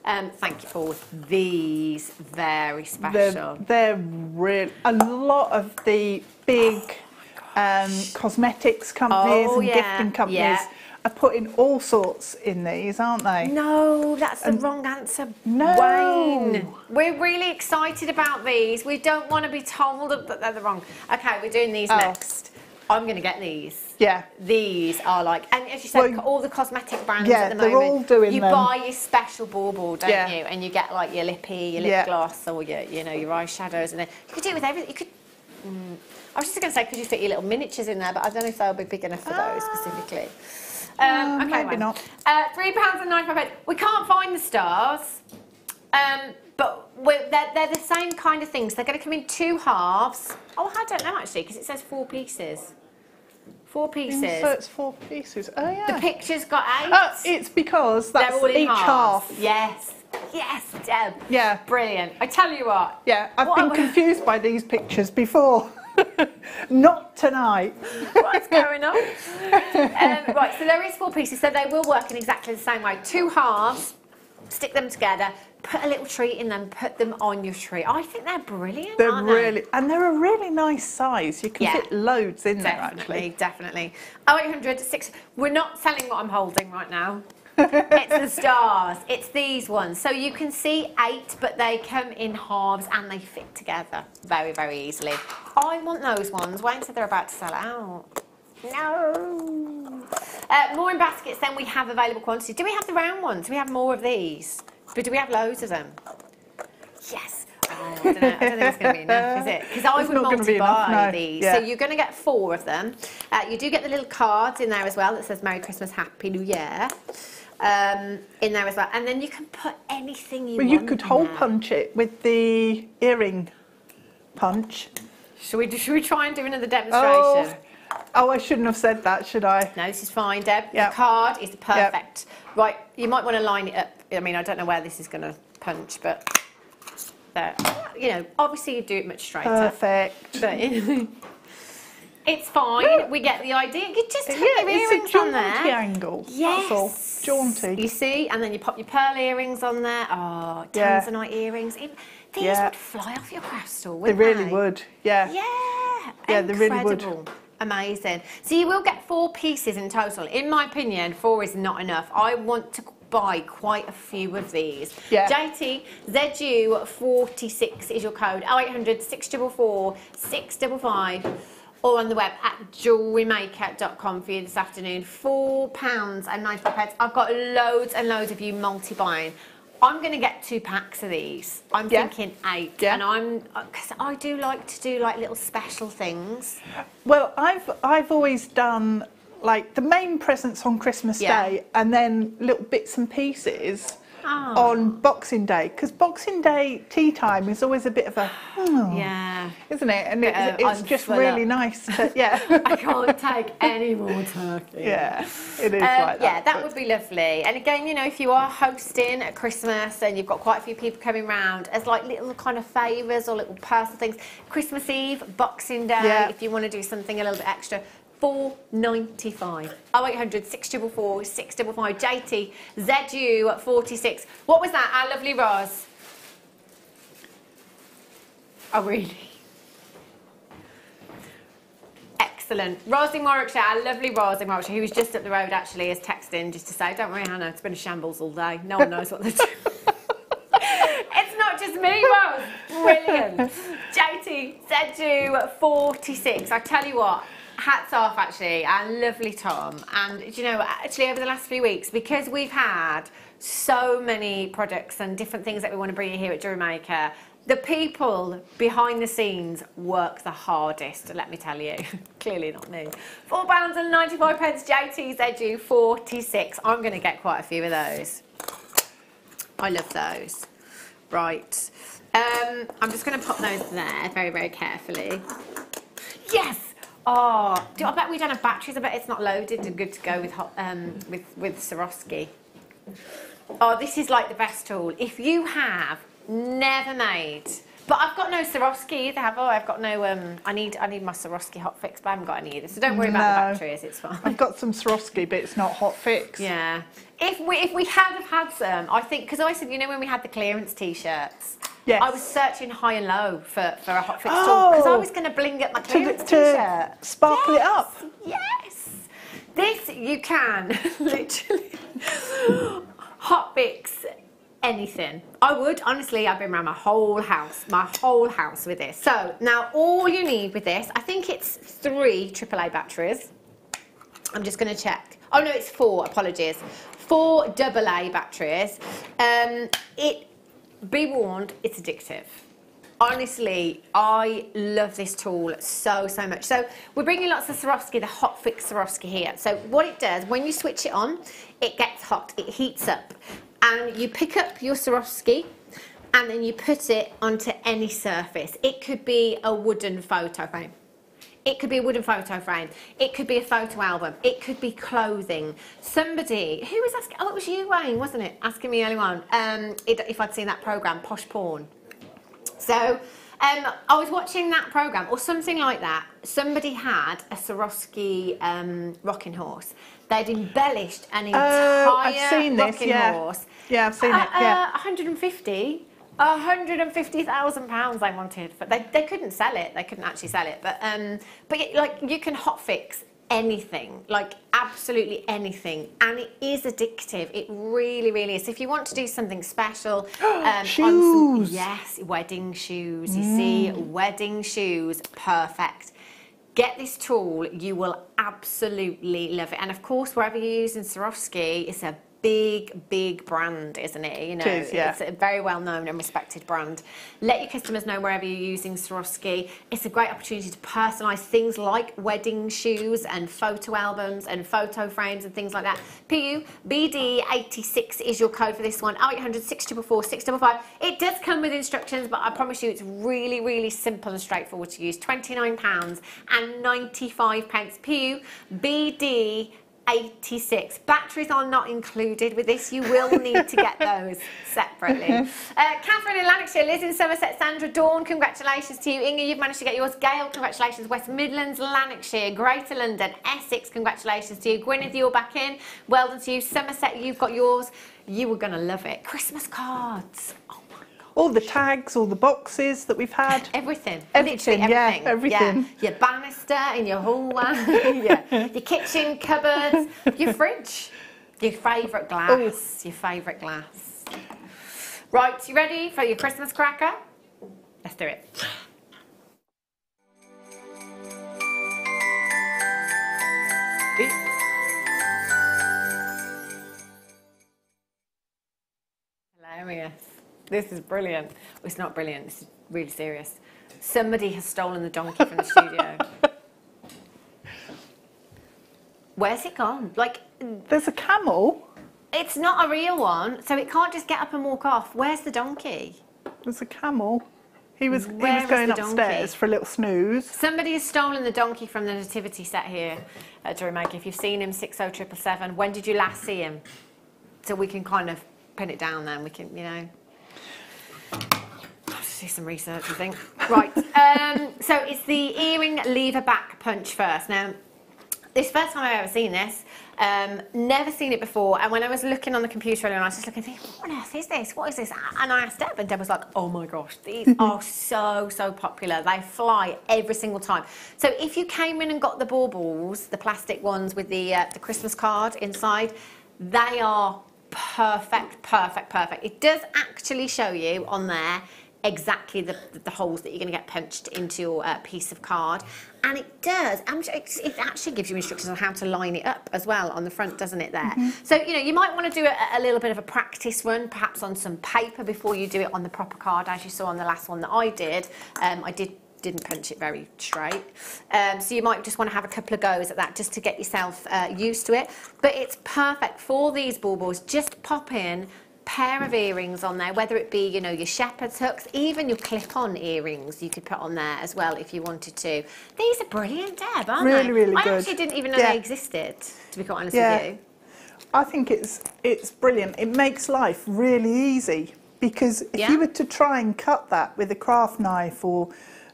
Thank you for these very special. They're really a lot of the big cosmetics companies and gifting companies are putting all sorts in these, aren't they? No, that's the wrong answer, No. Wayne. We're really excited about these. We don't want to be told that they're the wrong. Okay, we're doing these next. I'm going to get these. Yeah. These are like, and as you said, all the cosmetic brands at the moment. they're all doing you them. buy your special bauble, don't you? And you get like your lippy, your lip gloss, or your, you know, your eyeshadows, and then you could do it with everything. You could. I was just going to say, could you fit your little miniatures in there? But I don't know if they'll be big enough for those specifically. Okay, maybe not. £3.95. We can't find the stars, but they're the same kind of things. They're going to come in 2 halves. Oh, I don't know actually, because it says 4 pieces. 4 pieces. So it's 4 pieces. Oh yeah. The picture's got 8. It's because that's all in each half. Yes. Yes, Deb. Yeah. Brilliant. I tell you what. Yeah, I've been confused by these pictures before. Not tonight. What's going on? Right, so there is 4 pieces, so they will work in exactly the same way. 2 halves, stick them together, put a little treat in them, put them on your tree. I think they're brilliant, aren't they? And they're a really nice size. You can fit loads in there, actually. Definitely. 0800 6. We're not selling what I'm holding right now. It's the stars. It's these ones. So you can see 8, but they come in halves and they fit together very, very easily. I want those ones. Wayne said they're about to sell out. No. More in baskets than we have available quantity. Do we have the round ones? Do we have more of these? But do we have loads of them? Yes. Oh, I don't know. I don't think it's going to be enough, is it? Because I would multi-buy these. So you're going to get 4 of them. You do get the little cards in there as well that says Merry Christmas, Happy New Year. In there as well, and then you can put anything you want. You could hole punch it with the earring punch. Should we try and do another demonstration? Oh, I shouldn't have said that, should I? No, this is fine, Deb. The card is perfect. Right, you might want to line it up. I mean, I don't know where this is going to punch, but there. You know, obviously you do it much straighter. Perfect. But it's fine. We get the idea. You just put your earrings on there. It's a jaunty angle. Yes. That's all. Jaunty. You see, and then you pop your pearl earrings on there. Oh, tanzanite earrings. These would fly off your craft store, wouldn't they? They really would. Yeah. Yeah. Yeah, they really would. Amazing. So you will get 4 pieces in total. In my opinion, 4 is not enough. I want to buy quite a few of these. Yeah. JT ZU46 is your code. 0800 644 655. Or on the web at JewelleryMaker.com for you this afternoon. £4.95. I've got loads and loads of you multi-buying. I'm going to get 2 packs of these. I'm thinking 8. Yeah. And because I do like to do like little special things. Well, I've always done like the main presents on Christmas Day, and then little bits and pieces on Boxing Day, because Boxing Day tea time is always a bit of a isn't it? And it's just really nice to I can't take any more turkey. Yeah, it is like that. Yeah, that would be lovely. And again, you know, if you are hosting at Christmas and you've got quite a few people coming round as like little kind of favours or little personal things, Christmas Eve, Boxing Day, if you want to do something a little bit extra, £4.95. 0800 644 655. JT ZU46. What was that? Our lovely Roz. Oh, really? Excellent. Roz in Warwickshire, our lovely Roz in Warwickshire, who was just up the road actually, is texting just to say, don't worry, Hannah, it's been a shambles all day. No one knows what they're doing. It's not just me, Roz. Brilliant. JT ZU46. I tell you what, hats off actually, our lovely Tom. And you know, actually over the last few weeks, because we've had so many products and different things that we want to bring you here at JewelleryMaker. The people behind the scenes work the hardest, let me tell you. Clearly not me. £4.95, JT's Edu 46. I'm going to get quite a few of those. I love those. Right. I'm just going to pop those there very, very carefully. Yes! Oh, I bet we don't have batteries. I bet it's not loaded and good to go with with Swarovski. Oh, this is like the best tool. If you have never made, but I've got no Swarovski either, have I? I've got no. I need my Swarovski hot fix, but I haven't got any either. So don't worry about the batteries. It's fine. I've got some Swarovski, but it's not hot fix. Yeah. If we had have had some, I think, because I said, you know, when we had the clearance T-shirts. Yes. I was searching high and low for a hot fix tool because I was going to bling up my clearance T-shirt. Sparkle it up. Yes. This you can literally hot fix anything. I would, honestly, I've been around my whole house with this. So now all you need with this, I think it's 3 AAA batteries. I'm just going to check. Oh no, it's 4, apologies. 4 AA batteries. Be warned, it's addictive. Honestly, I love this tool so much. So we're bringing lots of Swarovski, the hot fix Swarovski here. So what it does, when you switch it on, it gets hot, it heats up. And you pick up your Swarovski and then you put it onto any surface. It could be a wooden photo frame. It could be a wooden photo frame. It could be a photo album. It could be clothing. Somebody, who was asking, oh, it was you, Wayne, wasn't it? Asking me earlier on if I'd seen that programme, Posh Porn. So I was watching that programme or something like that. Somebody had a Swarovski rocking horse. They'd embellished an entire rocking horse. Yeah, I've seen it, yeah. 150,000 pounds they wanted, but they couldn't sell it. They couldn't actually sell it. But like you can hot fix anything, like absolutely anything, and it is addictive. It really, really is. If you want to do something special, shoes. Yes, wedding shoes. You see, wedding shoes, perfect. Get this tool, you will absolutely love it. And of course, wherever you're using Swarovski, it's a big brand, isn't it? You know, it is, yeah. It's a very well known and respected brand. Let your customers know wherever you're using Swarovski. It's a great opportunity to personalise things like wedding shoes and photo albums and photo frames and things like that. PUBD86 is your code for this one. 0800 644 655. It does come with instructions, but I promise you it's really, really simple and straightforward to use. £29.95. PUBD86. Batteries are not included with this. You will need to get those separately. Catherine in Lanarkshire, Liz in Somerset, Sandra, Dawn, congratulations to you. Inga, you've managed to get yours. Gail, congratulations. West Midlands, Lanarkshire, Greater London, Essex, congratulations to you. Gwyneth, you're back in. Well done to you. Somerset, you've got yours. You were going to love it. Christmas cards. Oh my God. All the tags, all the boxes that we've had. Everything. Everything, yeah, everything. Yeah. Your banister in your hallway, yeah. Your kitchen cupboards, your fridge, your favourite glass, your favourite glass. Right, you ready for your Christmas cracker? Let's do it. Hilarious. This is brilliant. Well, it's not brilliant. This is really serious. Somebody has stolen the donkey from the studio. Where's it gone? Like, there's a camel. It's not a real one, so it can't just get up and walk off. Where's the donkey? There's a camel. He was going upstairs for a little snooze. Somebody has stolen the donkey from the nativity set here at JewelleryMaker. If you've seen him, 60777. When did you last see him? So we can kind of pin it down then. We can, you know. I'll just do some research, I think. Right, so it's the earring lever back punch first. Now, this first time I've ever seen this, never seen it before, and when I was looking on the computer and I was just looking, thinking, what on earth is this? What is this? And I asked Deb, and Deb was like, oh my gosh, these are so popular. They fly every single time. So if you came in and got the baubles, the plastic ones with the Christmas card inside, they are perfect. It does actually show you on there exactly the holes that you're going to get punched into your piece of card. And it does, it actually gives you instructions on how to line it up as well on the front, doesn't it there? So, you know, you might want to do a little bit of a practice run, perhaps on some paper before you do it on the proper card, as you saw on the last one that I did. I didn't punch it very straight. So you might just want to have a couple of goes at that just to get yourself used to it. But it's perfect for these baubles. Just pop in pair of earrings on there, whether it be, you know, your shepherd's hooks, even your clip-on earrings you could put on there as well if you wanted to. These are brilliant, Deb, aren't they? Really I good. actually didn't even know they existed, to be quite honest with you. I think it's brilliant. It makes life really easy, because if you were to try and cut that with a craft knife or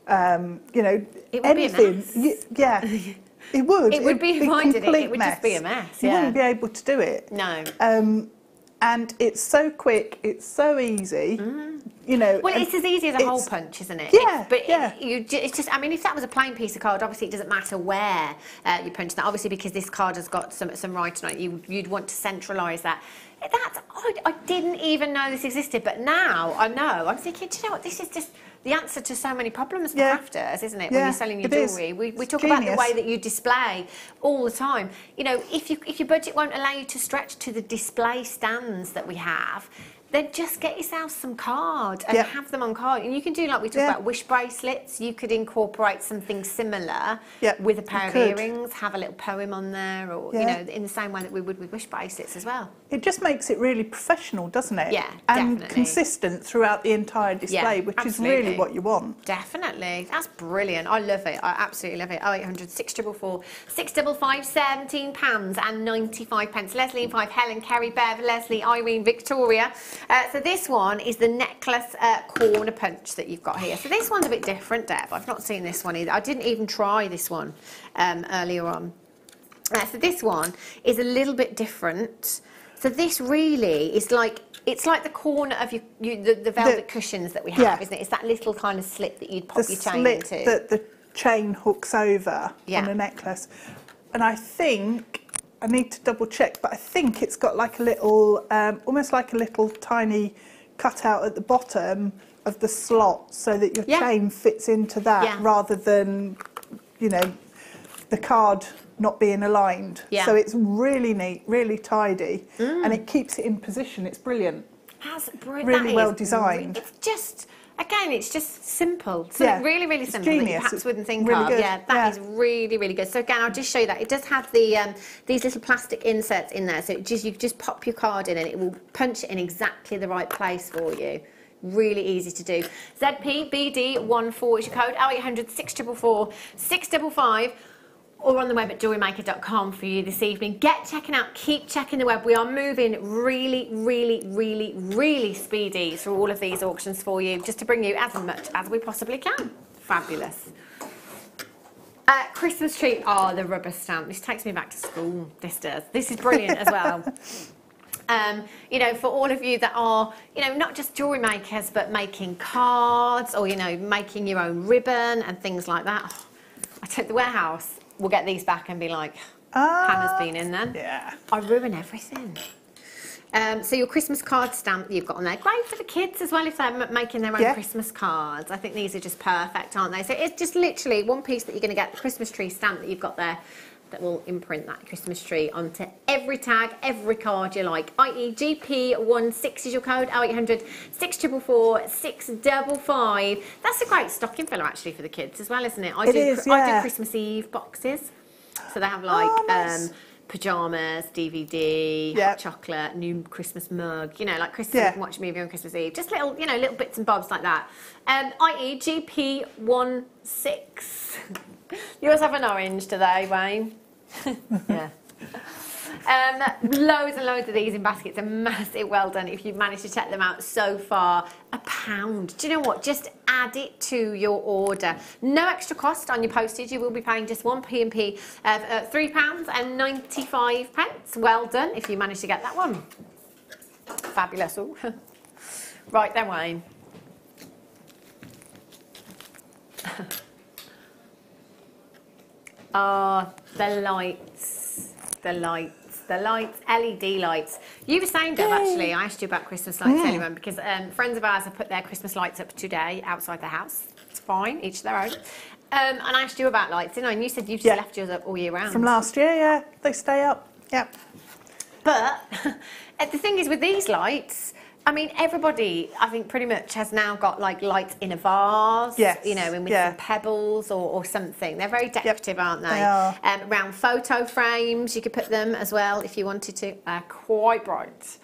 you know, it would anything, be a mess. It would. It would be, if I did it would just be a mess. You wouldn't be able to do it. No. And it's so quick, it's so easy, you know. Well, it's as easy as a hole punch, isn't it? Yeah, it's just, I mean, if that was a plain piece of card, obviously it doesn't matter where you punch that. Obviously, because this card has got some writing on it, you'd want to centralise that. I didn't even know this existed, but now I know. I'm thinking, do you know what, this is just the answer to so many problems for crafters, isn't it, when you're selling your jewellery? We talk about the way that you display all the time. You know, if your budget won't allow you to stretch to the display stands that we have, then just get yourself some cards and have them on card. And you can do, like we talked about, wish bracelets. You could incorporate something similar with a pair of earrings, have a little poem on there, or, you know, in the same way that we would with wish bracelets as well. It just makes it really professional, doesn't it? Yeah, and definitely. Consistent throughout the entire display, which is really what you want. Definitely. That's brilliant. I love it. I absolutely love it. 0800 644 655 £17 and 95 pence. Leslie in 5, Helen, Kerry, Bev, Leslie, Irene, Victoria. So this one is the necklace corner punch that you've got here. So this one's a bit different, Deb. I've not seen this one either. I didn't even try this one earlier on. So this one is a little bit different. So this really is like, it's like the corner of the velvet cushions that we have, isn't it? It's that little kind of slit that you'd pop your chain into. That the chain hooks over on a necklace. And I think, I need to double check, but I think it's got like a little, almost like a little tiny cutout at the bottom of the slot, so that your chain fits into that rather than, you know, the card not being aligned. So it's really neat, really tidy, and it keeps it in position. It's brilliant. That's brilliant. Really well designed. It's just, again, it's just simple. So really, really simple. Genius. That you perhaps wouldn't think really of. Good. That is really, really good. So again, I'll just show you that. It does have the these little plastic inserts in there. So you just pop your card in and it will punch it in exactly the right place for you. Really easy to do. ZPBD14 is your code. 0800 644 655. Or on the web at JewelleryMaker.com for you this evening. Get checking out, keep checking the web. We are moving really, really, really, really speedy through all of these auctions for you, just to bring you as much as we possibly can. Fabulous. Christmas tree, the rubber stamp. This takes me back to school, this does. This is brilliant as well. You know, for all of you that are, you know, not just jewellery makers, but making cards, or, you know, making your own ribbon and things like that. I took the warehouse. We'll get these back and be like, Hannah's been in then. Yeah. I ruin everything. So your Christmas card stamp that you've got on there, great for the kids as well if they're making their own Christmas cards. I think these are just perfect, aren't they? So it's just literally one piece that you're going to get, the Christmas tree stamp that you've got there, that will imprint that Christmas tree onto every tag, every card you like, i.e. GP16 is your code, 0800 644 655. That's a great stocking filler actually for the kids as well, isn't it? I do Christmas Eve boxes. So they have like pyjamas, DVD, hot chocolate, new Christmas mug, you know, like Christmas, you can watch a movie on Christmas Eve. Just little, you know, little bits and bobs like that. i.e. GP16. Yours have an orange today, Wayne. Yeah. Loads and loads of these in baskets. A massive well done if you've managed to check them out so far. £1. Do you know what? Just add it to your order. No extra cost on your postage. You will be paying just 1p&p of £3.95. Well done if you managed to get that one. Fabulous. Ooh. Right then, Wayne. The lights. The lights. the lights, LED lights. You were saying, Deb, actually, I asked you about Christmas lights earlier, because friends of ours have put their Christmas lights up today outside their house. It's fine, each their own. And I asked you about lights, didn't I? And you said you've just left yours up all year round. From last year, yeah. They stay up, yeah. But the thing is with these lights, I mean, everybody, I think, pretty much has now got like lights in a vase, you know, and with some pebbles or something. They're very decorative, aren't they? They are. Around photo frames, you could put them as well if you wanted to. Quite bright.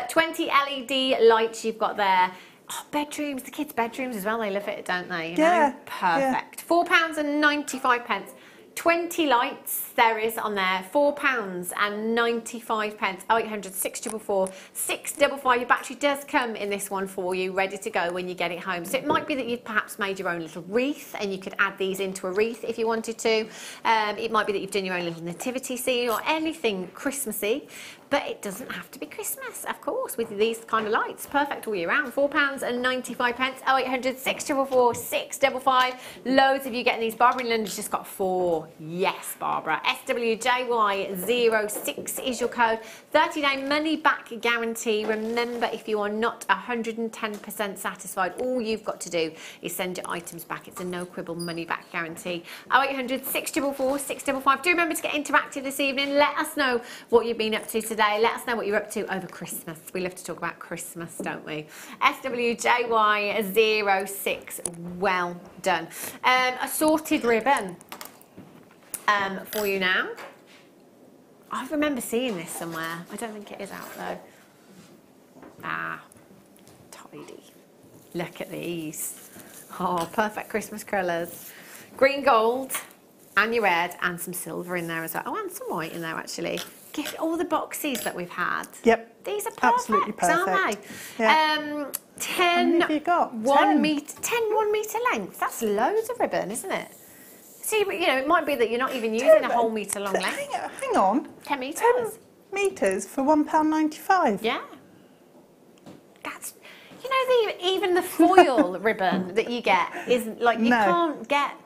20 LED lights you've got there. Oh, bedrooms, the kids' bedrooms as well. They love it, don't they? You know? Perfect. £4.95. 20 lights there is on there, £4.95. 0800 644 655. Your battery does come in this one for you, ready to go when you get it home. So it might be that you've perhaps made your own little wreath and you could add these into a wreath if you wanted to. It might be that you've done your own little nativity scene or anything Christmassy. But it doesn't have to be Christmas, of course, with these kind of lights. Perfect all year round. £4.95. 0800 644 655. Loads of you getting these. Barbara in London's just got 4. Yes, Barbara. SWJY06 is your code. 30-day money back guarantee. Remember, if you are not 110% satisfied, all you've got to do is send your items back. It's a no quibble money back guarantee. 0800 644 655. Do remember to get interactive this evening. Let us know what you've been up to today. Let us know what you're up to over Christmas. We love to talk about Christmas, don't we? SWJY06. Well done. Assorted ribbon for you now. I remember seeing this somewhere. I don't think it is out though. Tidy. Look at these. Oh, perfect Christmas colours. Green, gold, and your red, and some silver in there as well. Oh, and some white in there actually. All the boxes that we've had. Yep. These are perfect, absolutely perfect. Aren't they? Yeah. 10 have you got? 1 metre, 10 1 metre length. That's loads of ribbon, isn't it? See, you know, it might be that you're not even using a whole metre long length. Hang on. 10 metres. 10 metres for £1.95. Yeah. That's, you know, even the foil ribbon that you get isn't like, you can't get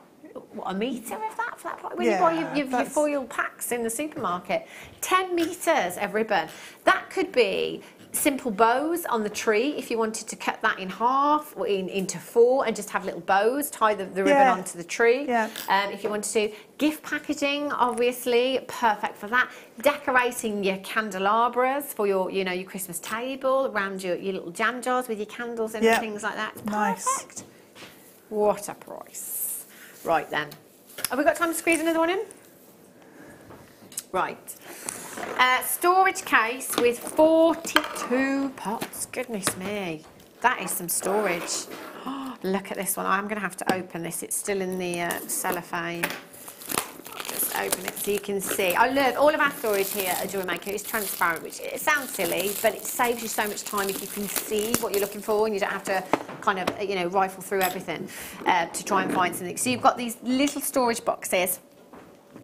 a metre of that for that price. When you buy your foil packs in the supermarket, 10 metres of ribbon. That could be simple bows on the tree if you wanted to cut that in half or into 4 and just have little bows, tie the ribbon onto the tree. If you wanted to. Gift packaging, obviously, perfect for that. Decorating your candelabras for your, you know, your Christmas table, around your little jam jars with your candles and things like that. It's perfect. What a price. Right then. Have we got time to squeeze another one in? Right. Storage case with 42 pots. Goodness me. That is some storage. Oh, look at this one. I'm going to have to open this. It's still in the cellophane. Just open it so you can see. I love all of our storage here at JewelleryMaker. It's transparent, which it sounds silly, but it saves you so much time if you can see what you're looking for and you don't have to kind of, you know, rifle through everything to try and find something. So you've got these little storage boxes.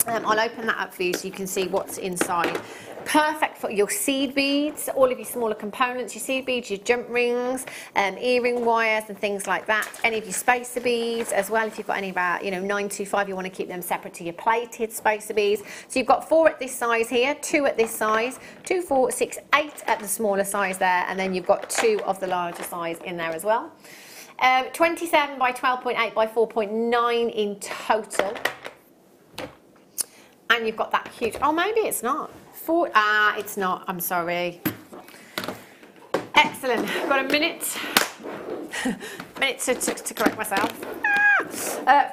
I'll open that up for you so you can see what's inside. Perfect for your seed beads, all of your smaller components, your seed beads, your jump rings, earring wires and things like that. Any of your spacer beads as well. If you've got any of our, you know, 925, you want to keep them separate to your plated spacer beads. So you've got 4 at this size here, 2 at this size, 2, 4, 6, 8 at the smaller size there, and then you've got 2 of the larger size in there as well. 27 by 12.8 by 4.9 in total. And you've got that huge, oh maybe it's not. It's not, I'm sorry. Excellent, I've got a minute to correct myself.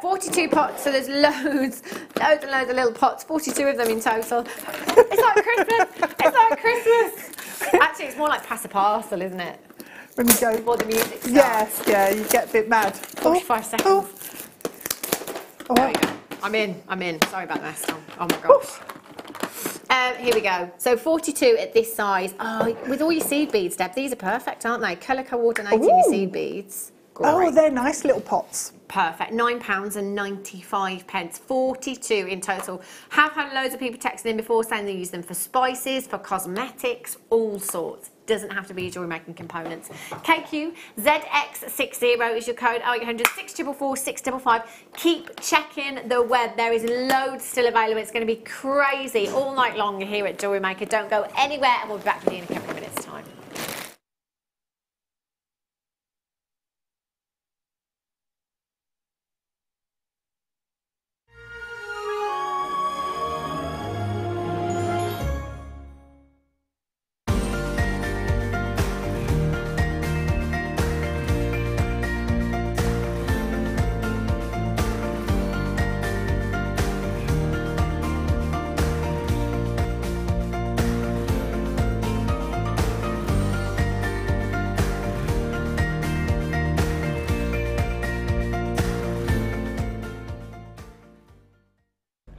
42 pots, so there's loads and loads of little pots, 42 of them in total. It's like Christmas, it's like Christmas. Actually, it's more like pass a parcel, isn't it? When you go, before the music starts. Yes, yeah, you get a bit mad. 45 seconds. There we go. I'm in. Sorry about that, Tom. Oh my gosh. Here we go. So 42 at this size. Oh, with all your seed beads, Deb, these are perfect, aren't they? Colour coordinating your seed beads. Great. Oh, they're nice little pots. Perfect. £9.95. 42 in total. Have had loads of people texting in before saying they use them for spices, for cosmetics, all sorts. Doesn't have to be your jewellery making components. KQZX60 is your code. 0800 644 655. Keep checking the web. There is loads still available. It's going to be crazy all night long here at Jewellery Maker. Don't go anywhere, and we'll be back with you in a couple of minutes' time.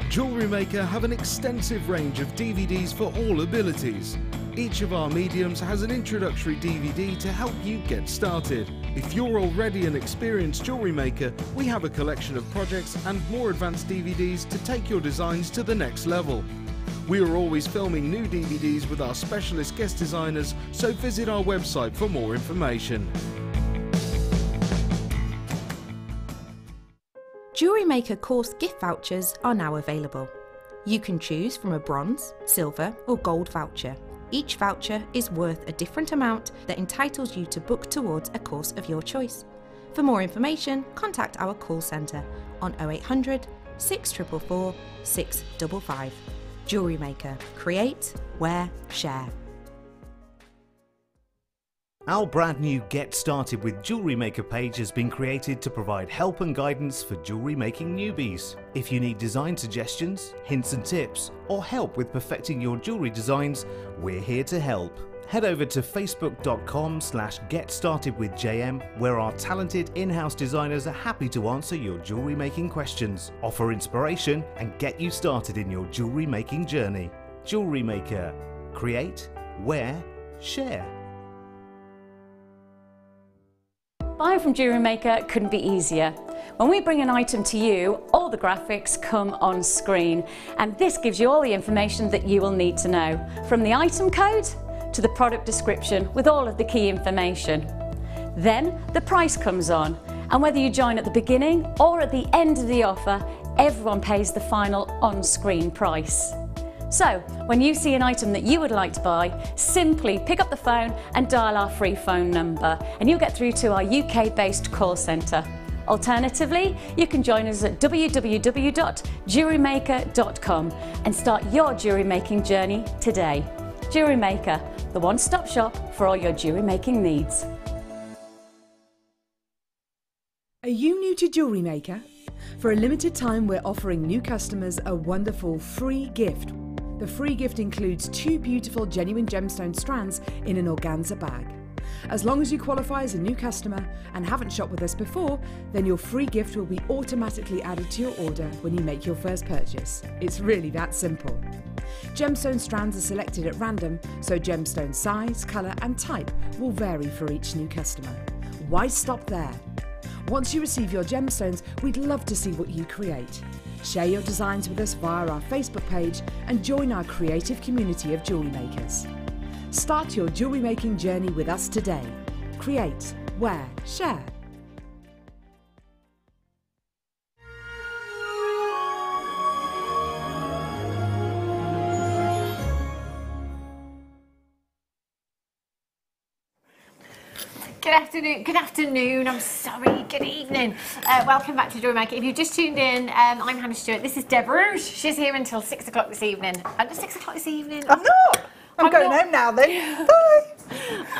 Jewellery Maker have an extensive range of DVDs for all abilities. Each of our mediums has an introductory DVD to help you get started. If you're already an experienced jewellery maker, we have a collection of projects and more advanced DVDs to take your designs to the next level. We are always filming new DVDs with our specialist guest designers, so visit our website for more information. Jewellery Maker course gift vouchers are now available. You can choose from a bronze, silver or gold voucher. Each voucher is worth a different amount that entitles you to book towards a course of your choice. For more information, contact our call centre on 0800 644 655. Jewellery Maker. Create, wear, share. Our brand new Get Started with Jewellery Maker page has been created to provide help and guidance for jewellery making newbies. If you need design suggestions, hints and tips, or help with perfecting your jewellery designs, we're here to help. Head over to facebook.com/getstartedwithjm, where our talented in-house designers are happy to answer your jewellery making questions, offer inspiration, and get you started in your jewellery making journey. Jewellery Maker. Create, wear, share. Buying from Jewellery Maker couldn't be easier. When we bring an item to you, all the graphics come on screen, and this gives you all the information that you will need to know, from the item code to the product description with all of the key information. Then the price comes on, and whether you join at the beginning or at the end of the offer, everyone pays the final on-screen price. So, when you see an item that you would like to buy, simply pick up the phone and dial our free phone number, and you'll get through to our UK-based call centre. Alternatively, you can join us at www.jewellerymaker.com and start your jewellery making journey today. Jewellery Maker, the one-stop shop for all your jewellery making needs. Are you new to Jewellery Maker? For a limited time, we're offering new customers a wonderful free gift. The free gift includes 2 beautiful genuine gemstone strands in an organza bag. As long as you qualify as a new customer and haven't shopped with us before, then your free gift will be automatically added to your order when you make your first purchase. It's really that simple. Gemstone strands are selected at random, so gemstone size, colour and type will vary for each new customer. Why stop there? Once you receive your gemstones, we'd love to see what you create. Share your designs with us via our Facebook page and join our creative community of jewellery makers. Start your jewellery making journey with us today. Create, wear, share. Good afternoon, I'm sorry, good evening. Welcome back to Jewellery Maker. If you've just tuned in, I'm Hannah Stuart, this is Deb Rudge. She's here until 6 o'clock this evening. 6 o'clock this evening? I'm not. I'm going home now then. Bye.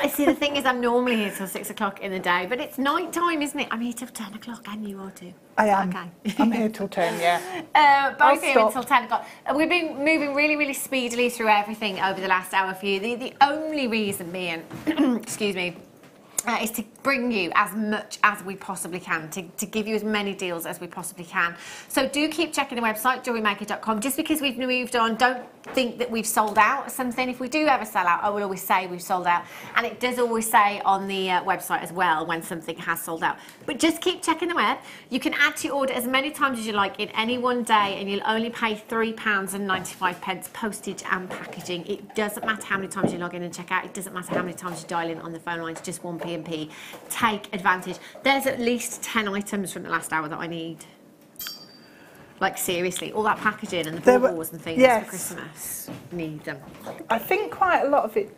I see, the thing is, I'm normally here till 6 o'clock in the day, but it's night time, isn't it? I'm here till 10 o'clock, and you are too. I am. Okay. I'm here till 10, yeah. Both here until 10 o'clock. We've been moving really, really speedily through everything over the last hour for you. The only reason me and, excuse me, is to bring you as much as we possibly can, to give you as many deals as we possibly can. So do keep checking the website, JewelleryMaker.com. Just because we've moved on, don't think that we've sold out or something. If we do ever sell out, I will always say we've sold out. And it does always say on the website as well when something has sold out. But just keep checking the web. You can add to your order as many times as you like in any one day, and you'll only pay £3.95 postage and packaging. It doesn't matter how many times you log in and check out. It doesn't matter how many times you dial in on the phone line. It's just 1p. Take advantage. There's at least 10 items from the last hour that I need. Like seriously, all that packaging and the baubles and things for Christmas. Need them. I think quite a lot of it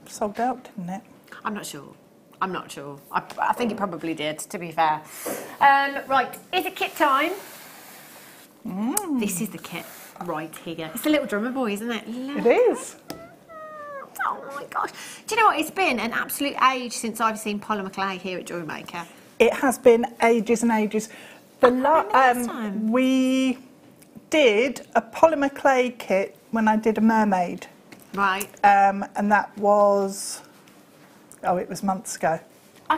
sold out, didn't it? I'm not sure. I'm not sure. I think it probably did, to be fair. Right, is it kit time? This is the kit right here. It's a little drummer boy, isn't it? It is. Oh my gosh. Do you know what? It's been an absolute age since I've seen polymer clay here at JewelleryMaker. It has been ages and ages. Last time. We did a polymer clay kit when I did a mermaid. Right. And that was, it was months ago. I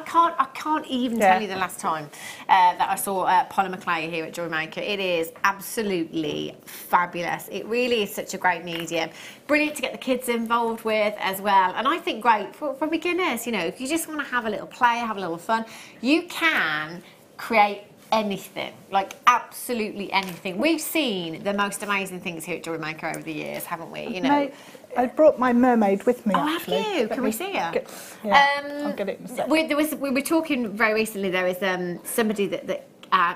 can't even tell you the last time that I saw polymer clay here at JewelleryMaker. It is absolutely fabulous. It really is such a great medium. Brilliant to get the kids involved with as well. And I think great for beginners, you know, if you just want to have a little play, have a little fun, you can create anything, like absolutely anything. We've seen the most amazing things here at JewelleryMaker over the years, haven't we? You know. Mate, I brought my mermaid with me. Oh, actually. have you? Can we see her? I'll get it in a sec. We were talking very recently. There is somebody that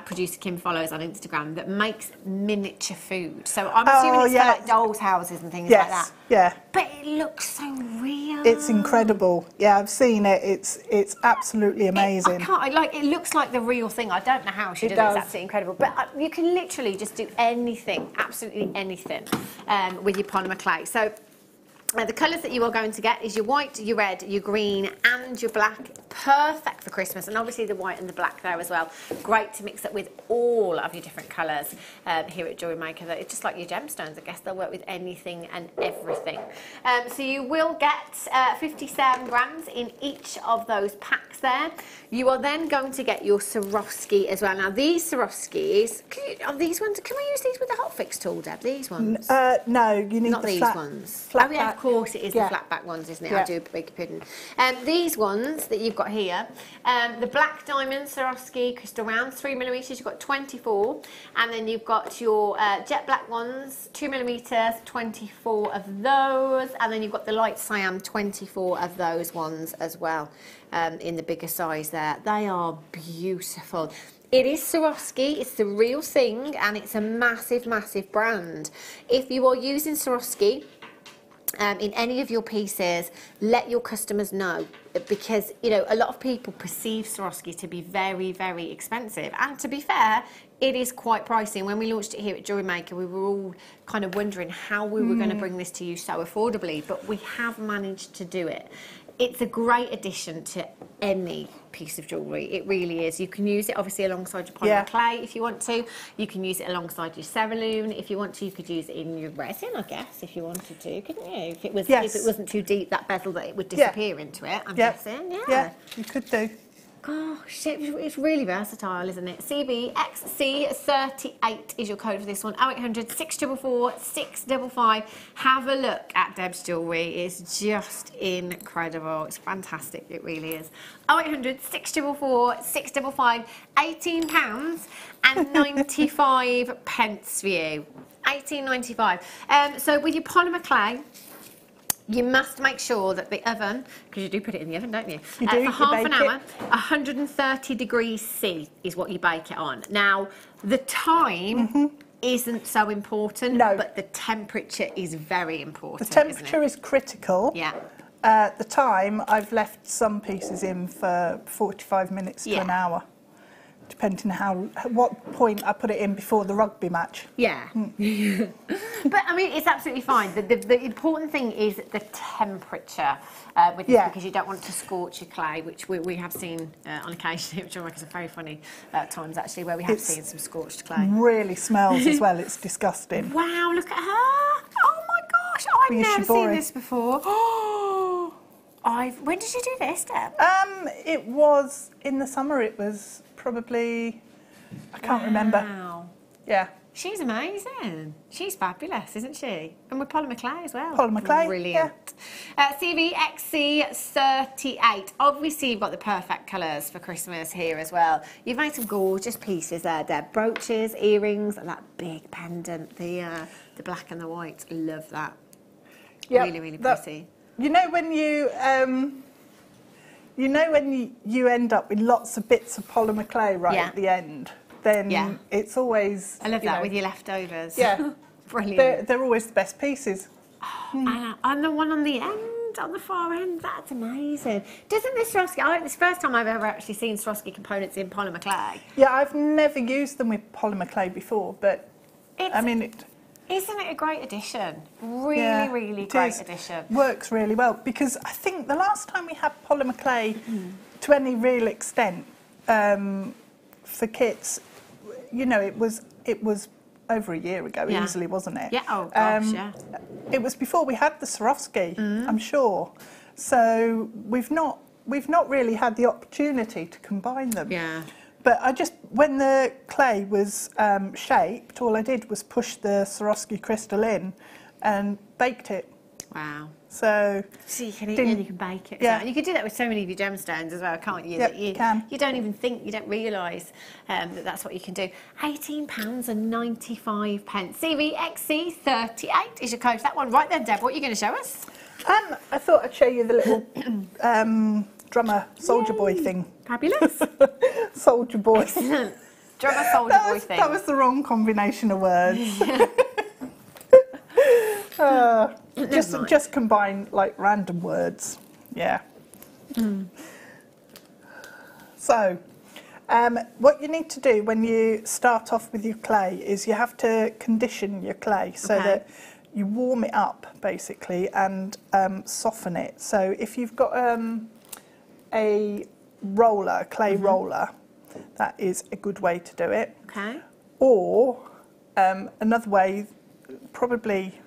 producer Kim follows on Instagram that makes miniature food. So I'm assuming it's for like dolls' houses and things like that. Yeah. But it looks so real. It's incredible. Yeah, I've seen it. It's absolutely amazing. It looks like the real thing. I don't know how she does it. It's absolutely incredible. But you can literally just do anything, absolutely anything, with your polymer clay. So the colours that you are going to get is your white, your red, your green and your black. Perfect for Christmas, and obviously the white and the black there as well. Great to mix it with all of your different colours here at JewelleryMaker. It's just like your gemstones, I guess. They'll work with anything and everything. So you will get 57 grams in each of those packs there. You are then going to get your Swarovski as well. Now these Swarovskis, are these ones, can we use these with the hot fix tool, Deb, these ones? No, you need not the these flat, ones. Flat oh yeah, of course it is the flat back ones, isn't it? Yeah. I do beg your pardon. These ones that you've got here, the black diamond Swarovski crystal rounds, 3mm, you've got 24, and then you've got your jet black ones, 2mm, 24 of those, and then you've got the light cyan, 24 of those ones as well, in the bigger size there. They are beautiful. It is Swarovski, it's the real thing, and it's a massive, massive brand. If you are using Swarovski in any of your pieces, let your customers know, because you know a lot of people perceive Swarovski to be very, very expensive, and to be fair, it is quite pricey. And when we launched it here at JewelleryMaker, we were all kind of wondering how we were going to bring this to you so affordably, but we have managed to do it. It's a great addition to any piece of jewellery. It really is. You can use it obviously alongside your polymer clay if you want to. You can use it alongside your cerulean if you want to. You could use it in your resin, I guess, if you wanted to, couldn't you? If it wasn't too deep, that bezel, that it would disappear into it, I'm guessing. Yeah, you could do. Gosh, it's really versatile, isn't it? CBXC38 is your code for this one. 0800 644 655. Have a look at Deb's jewellery. It's just incredible. It's fantastic. It really is. 0800 644 655. £18.95 for you. £18.95. So with your polymer clay, you must make sure that the oven, because you do put it in the oven, don't you? You do, for half an hour, it. 130 degrees C is what you bake it on. Now, the time isn't so important, but the temperature is very important. The temperature is critical. Yeah. The time, I've left some pieces in for 45 minutes to an hour, depending on what point I put it in before the rugby match. Yeah. But, I mean, it's absolutely fine. The important thing is the temperature with this, because you don't want to scorch your clay, which we have seen on occasion, which are very funny times, actually, where we have seen some scorched clay. Really smells as well. It's disgusting. Wow, look at her. Oh, my gosh. I've never seen this before. When did you do this, Deb? It was in the summer. It was probably, I can't remember. Wow. Yeah. She's amazing. She's fabulous, isn't she? And with polymer clay as well. Polymer clay, Brilliant. CVXC38. Obviously, you've got the perfect colours for Christmas here as well. You've made some gorgeous pieces there, Deb. Brooches, earrings, and that big pendant, the black and the white. Love that. Yep, Really, really pretty. You know when you you end up with lots of bits of polymer clay right at the end, then it's always. I love that with your leftovers. Yeah, brilliant. They're always the best pieces. And the one on the end, on the far end, that's amazing. Doesn't this Swarovski? It's the first time I've ever actually seen Swarovski components in polymer clay. Yeah, I've never used them with polymer clay before, but I mean Isn't it a great addition? Really, really great addition. Works really well, because I think the last time we had polymer clay to any real extent for kits, you know, it was over a year ago easily, wasn't it? Yeah, oh gosh, yeah. It was before we had the Swarovski, I'm sure. So we've not really had the opportunity to combine them. Yeah. But when the clay was shaped, all I did was push the Swarovski crystal in and baked it. Wow. So you can eat it and you can bake it. Yeah. And you can do that with so many of your gemstones as well, can't you? Yep, you can. You don't even think, you don't realise that that's what you can do. £18.95. CVXC38 is your code. That one right there, Deb. What are you going to show us? I thought I'd show you the little drummer soldier boy thing. Fabulous. Soldier boy. Excellent. Drummer soldier boy thing. That was the wrong combination of words. Just combine like random words. Yeah. So, what you need to do when you start off with your clay is you have to condition your clay so that you warm it up basically and soften it. So if you've got a roller, clay roller, that is a good way to do it. Okay. Or another way, probably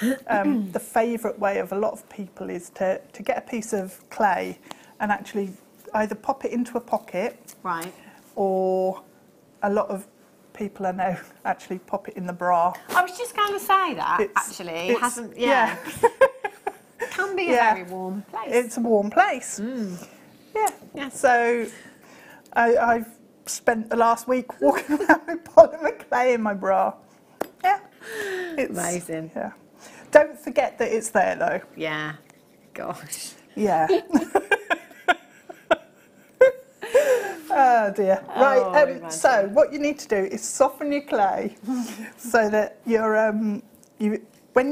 the favourite way of a lot of people is to get a piece of clay and actually either pop it into a pocket, right, or a lot of people I know actually pop it in the bra. I was just going to say that it hasn't. Yeah. It can be a very warm place. It's a warm place. Yeah. So I've spent the last week walking around with polymer clay in my bra. Yeah. It's amazing. Yeah. Don't forget that it's there though. Yeah. Gosh. Yeah. Oh dear. Right. So what you need to do is soften your clay so that when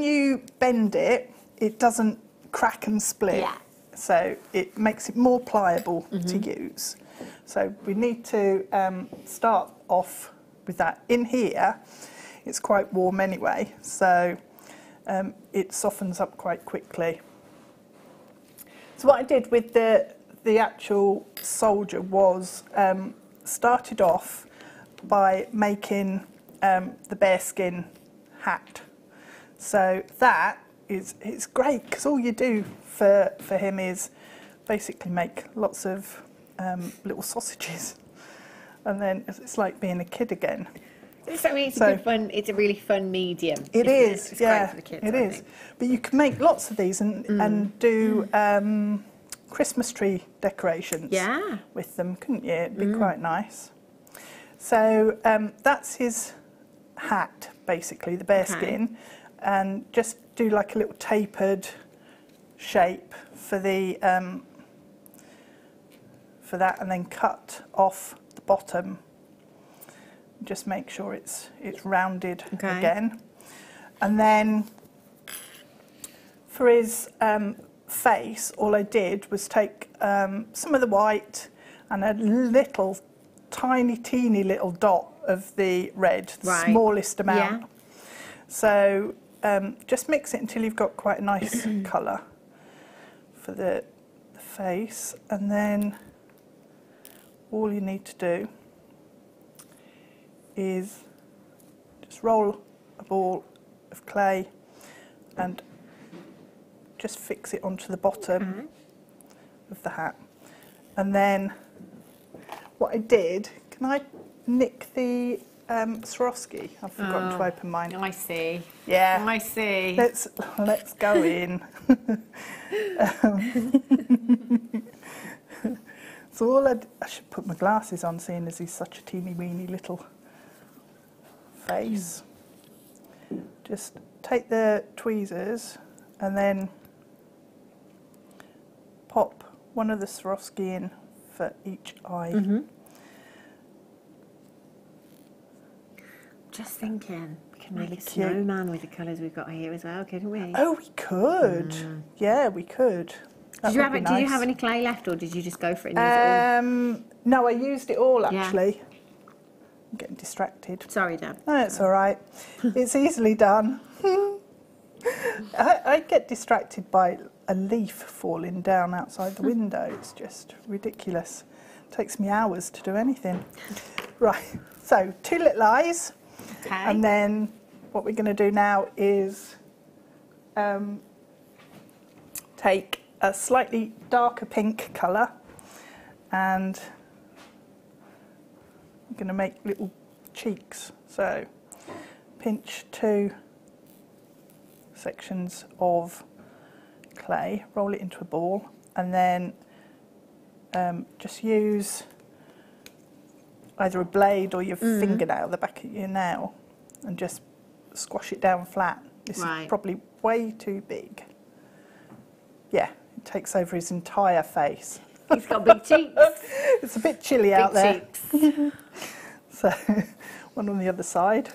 you bend it, it doesn't crack and split. Yeah. So it makes it more pliable to use. So we need to start off with that. In here, it's quite warm anyway, so it softens up quite quickly. So what I did with the actual soldier was started off by making the bearskin hat. So that it's great because all you do for him is basically make lots of little sausages, and then it's like being a kid again. I mean, it's a good fun. It's a really fun medium. It is, It's yeah, great for the kids, it I is. think. But you can make lots of these and do Christmas tree decorations with them, couldn't you? It'd be quite nice. So that's his hat, basically, the bearskin, and just do like a little tapered shape for the for that, and then cut off the bottom. Just make sure it's rounded again, and then for his face, all I did was take some of the white and a little tiny, teeny little dot of the red, the smallest amount. So just mix it until you've got quite a nice colour for the face, and then all you need to do is just roll a ball of clay and just fix it onto the bottom of the hat. And then what I did, can I nick the Swarovski? I've forgotten to open mine. I see. Yeah. I see. Let's go in. So all I should put my glasses on, seeing as he's such a teeny weeny little face. Just take the tweezers and then pop one of the Swarovski in for each eye. Just thinking, we can make a snowman with the colours we've got here as well, couldn't we? Oh, we could. Yeah, we could. Did you have any clay left, or did you just go for it and use it all? No, I used it all actually. Yeah. I'm getting distracted. Sorry, Deb. No, it's all right. It's easily done. I get distracted by a leaf falling down outside the window. It's just ridiculous. It takes me hours to do anything. Right, so 2 little eyes. Okay. And then what we're going to do now is take a slightly darker pink colour, and I'm going to make little cheeks. So pinch 2 sections of clay, roll it into a ball, and then just use either a blade or your fingernail, the back of your nail, and just squash it down flat. This is probably way too big. Yeah, it takes over his entire face. He's got big cheeks. It's a bit chilly out there. Big cheeks. So, one on the other side.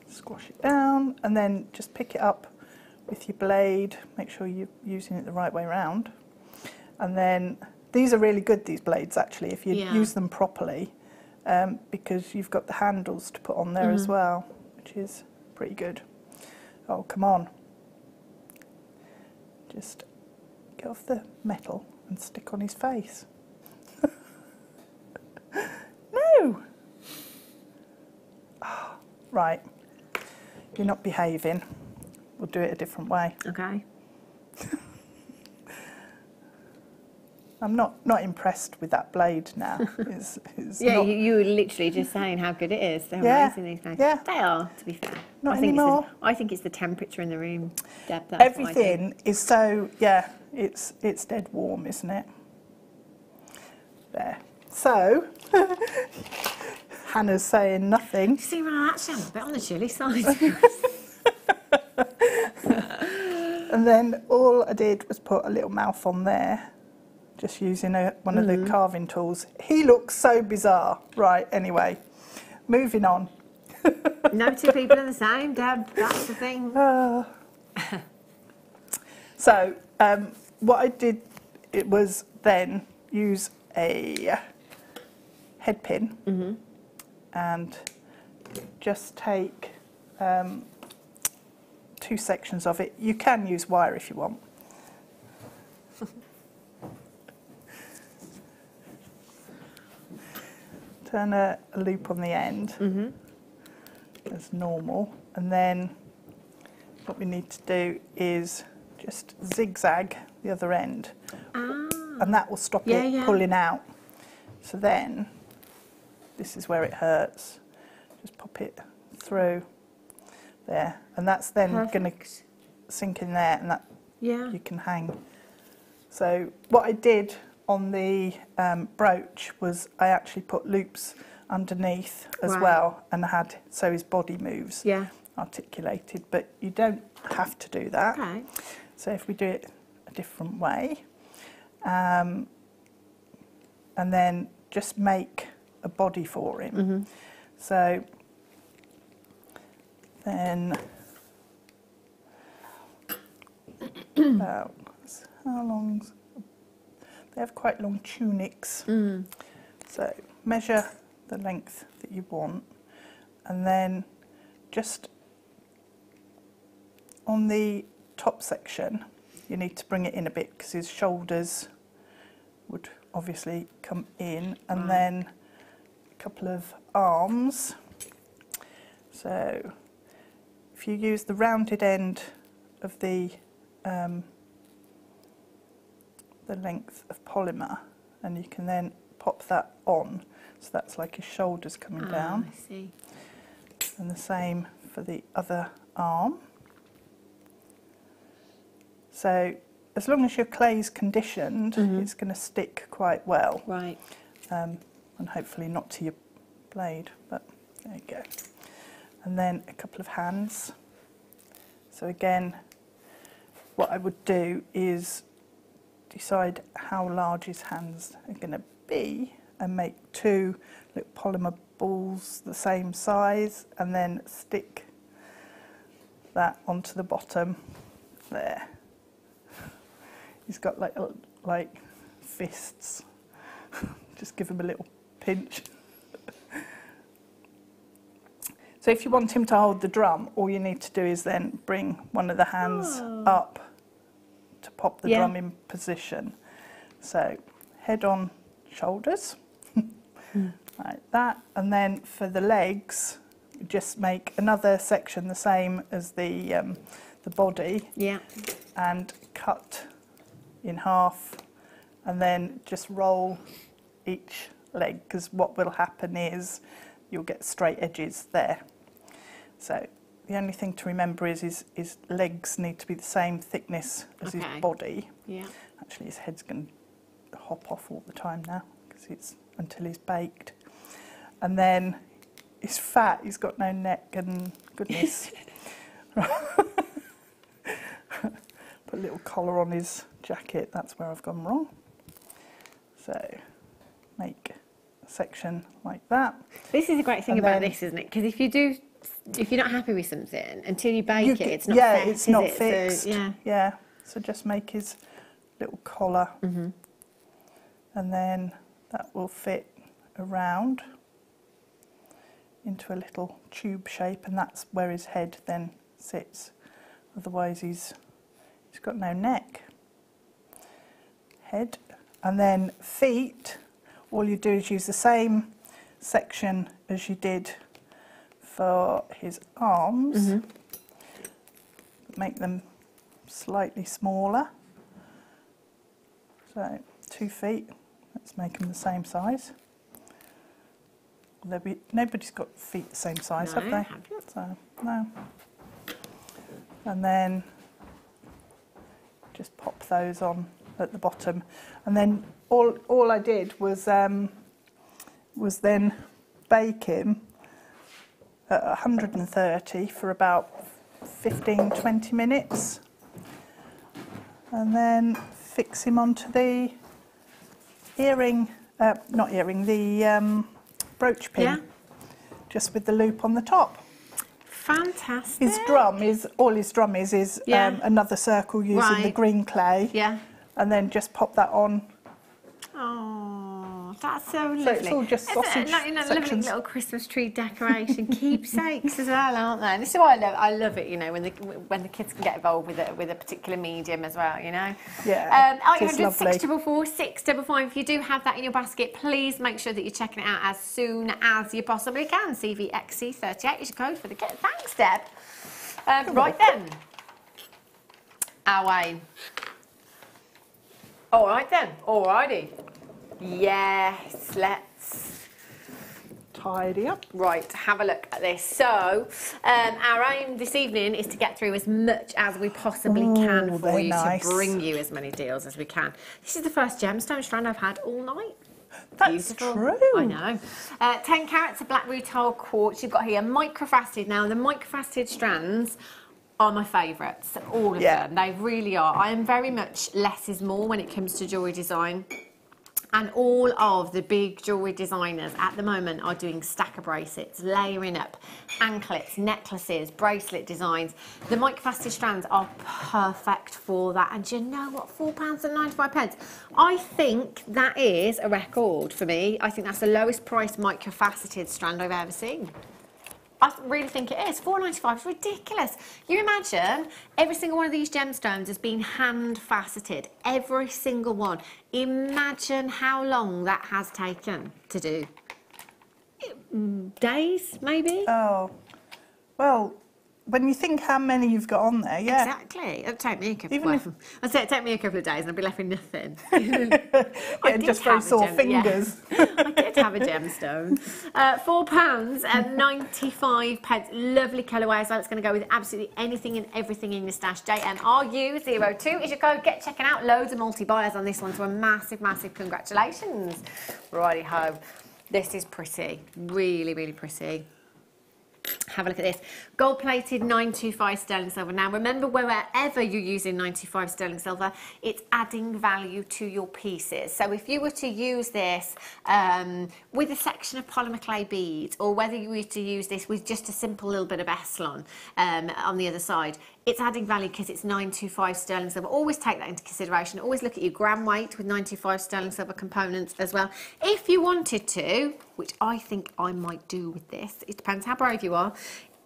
Squash it down, and then just pick it up with your blade. Make sure you're using it the right way around. And then, these are really good, these blades, actually, if you use them properly, because you've got the handles to put on there as well, which is pretty good. Oh, come on. Just get off the metal and stick on his face. No! Oh, right. You're not behaving. We'll do it a different way. Okay. I'm not impressed with that blade now. It's yeah, you were literally just saying how good it is. They're amazing, these guys. Yeah. They are, to be fair. Not anymore. I think it's the temperature in the room, Deb. Everything is so, yeah, it's dead warm, isn't it? There. So, Hannah's saying nothing. See, well, actually, I'm a bit on the chilly side. And then all I did was put a little mouth on there, just using one of the carving tools. He looks so bizarre. Right, anyway, moving on. No 2 people are the same, Deb. That's the thing. So, what I did, it was then use a head pin and just take 2 sections of it. You can use wire if you want. Turn a loop on the end as normal, and then what we need to do is just zigzag the other end, and that will stop it pulling out. So then this is where it hurts. Just pop it through there, and that's then going to sink in there, and that you can hang. So what I did on the brooch was I actually put loops underneath as well, and had so his body moves articulated, but you don't have to do that. Okay. So if we do it a different way, and then just make a body for him. So then about how long's they have quite long tunics, so measure the length that you want, and then just on the top section you need to bring it in a bit because his shoulders would obviously come in, and then a couple of arms. So if you use the rounded end of the length of polymer, and you can then pop that on. So that's like his shoulders coming down. I see. And the same for the other arm. So as long as your clay's conditioned, it's going to stick quite well. Right. And hopefully not to your blade, but there you go. And then a couple of hands. So again, what I would do is decide how large his hands are going to be and make 2 little polymer balls the same size, and then stick that onto the bottom there. He's got like fists. Just give him a little pinch. So if you want him to hold the drum, all you need to do is then bring one of the hands up to pop the drum in position. So head on, shoulders, like that. And then for the legs, just make another section the same as the body. Yeah. And cut in half, and then just roll each leg, because what will happen is you'll get straight edges there. So the only thing to remember is his legs need to be the same thickness as his body. Yeah. Actually, his head's going to hop off all the time now, because it's until he's baked. And then he's fat, he's got no neck, and goodness. Put a little collar on his jacket, that's where I've gone wrong. So make a section like that. This is the great thing about this, isn't it? Because if you're not happy with something, until you bake it, it's not set, it's not fixed. So, so just make his little collar, and then that will fit around into a little tube shape, and that's where his head then sits. Otherwise he's got no neck. Head. And then feet, all you do is use the same section as you did for his arms. Make them slightly smaller. So 2 feet, let's make them the same size. Nobody's got feet the same size, have they? So, no. And then just pop those on at the bottom, and then all I did was then bake him at 130 for about 15-20 minutes, and then fix him onto the brooch pin, just with the loop on the top. Fantastic. His drum is another circle using the green clay. Yeah. And then just pop that on. Oh, that's so lovely. So it's all just sausage sections. Lovely little Christmas tree decoration, keepsakes as well, aren't they? And this is why I love it. You know, when the kids can get involved with a particular medium as well. You know. Yeah. 800 644 655. If you do have that in your basket, please make sure that you're checking it out as soon as you possibly can. CVXC38 is your code for the kit. Thanks, Deb. Right then. Away. All right then, alrighty. Yes, let's tidy up. Right, have a look at this. So, our aim this evening is to get through as much as we possibly can for you, to bring you as many deals as we can. This is the first gemstone strand I've had all night. That's true. I know. 10 carats of black rutile quartz. You've got here microfaceted. Now, the microfaceted strands are my favourites, all of them. They really are. I am very much less is more when it comes to jewellery design. And all of the big jewellery designers at the moment are doing stacker bracelets, layering up anklets, necklaces, bracelet designs. The microfaceted strands are perfect for that. And do you know what? £4.95. I think that is a record for me. I think that's the lowest priced microfaceted strand I've ever seen. I really think it is. £4.95 is ridiculous. You imagine every single one of these gemstones has been hand faceted. Every single one. Imagine how long that has taken to do. Days, maybe? Oh, well, when you think how many you've got on there, yeah. Exactly. It'll take me a couple. Even if I'd say it'd take me a couple of days, and I'd be left with nothing. yeah, just very sore fingers. Yeah. I did have a gemstone. £4.95. Lovely colourway as well. It's going to go with absolutely anything and everything in your stash. JMRU02 is your code. Get checking out. Loads of multi-buyers on this one, so a massive, massive congratulations. Righty ho. This is pretty. Really, really pretty. Have a look at this. Gold-plated 925 sterling silver. Now, remember, wherever you're using 925 sterling silver, it's adding value to your pieces. So if you were to use this with a section of polymer clay beads, or whether you were to use this with just a simple little bit of Eslon on the other side, it's adding value because it's 925 sterling silver. Always take that into consideration. Always look at your gram weight with 925 sterling silver components as well. If you wanted to, which I think I might do with this, it depends how brave you are,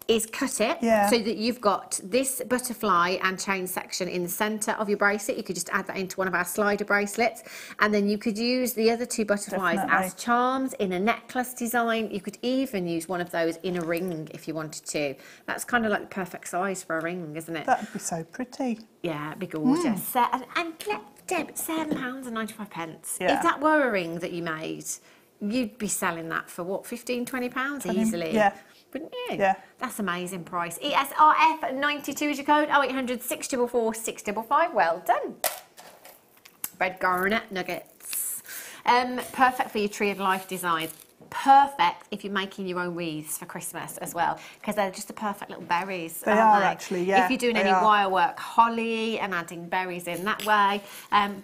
is cut it so that you've got this butterfly and chain section in the centre of your bracelet. You could just add that into one of our slider bracelets, and then you could use the other two butterflies as charms in a necklace design. You could even use one of those in a ring if you wanted to. That's kind of like the perfect size for a ring, isn't it? That'd be so pretty. Yeah, it'd be gorgeous. And Deb, £7.95. Yeah. If that were a ring that you made, you'd be selling that for what, £15-20 easily? Yeah. Wouldn't you? Yeah. That's amazing price. ESRF92 is your code. 0800 644 655. Well done. Red garnet nuggets. Perfect for your tree of life design. Perfect if you're making your own wreaths for Christmas as well, because they're just the perfect little berries. They are actually, yeah. If you're doing any wire work, holly and adding berries in that way.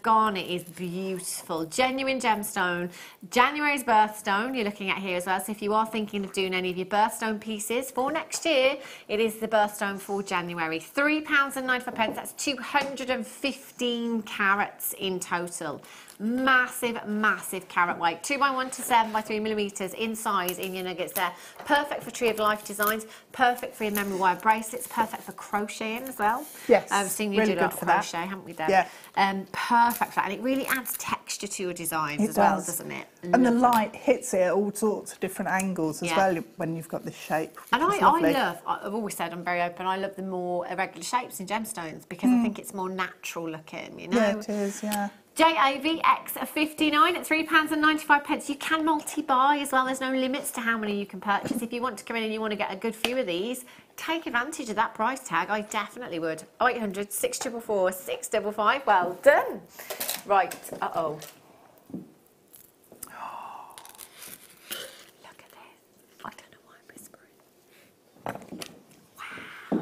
Garnet is beautiful. Genuine gemstone. January's birthstone you're looking at here as well. So if you are thinking of doing any of your birthstone pieces for next year, it is the birthstone for January. £3.95. That's 215 carats in total. Massive, massive carat weight. 2x1 to 7x3mm in size in your nuggets there. Perfect for tree of life designs. Perfect for your memory wire bracelets. Perfect for crocheting as well. Yes. I've seen you do a lot of crochet, haven't we, Deb? Yeah. Perfect for that. And it really adds texture to your designs as well, doesn't it? And the light hits it at all sorts of different angles as well when you've got this shape. And I've always said I'm very open, I love the more irregular shapes in gemstones because I think it's more natural looking, you know? Yeah, it is, yeah. JAVX59 at £3.95. You can multi-buy as well. There's no limits to how many you can purchase. If you want to come in and you want to get a good few of these, take advantage of that price tag. I definitely would. 0800 644 655. Well done. Right. Uh-oh. Look at this. I don't know why I'm whispering.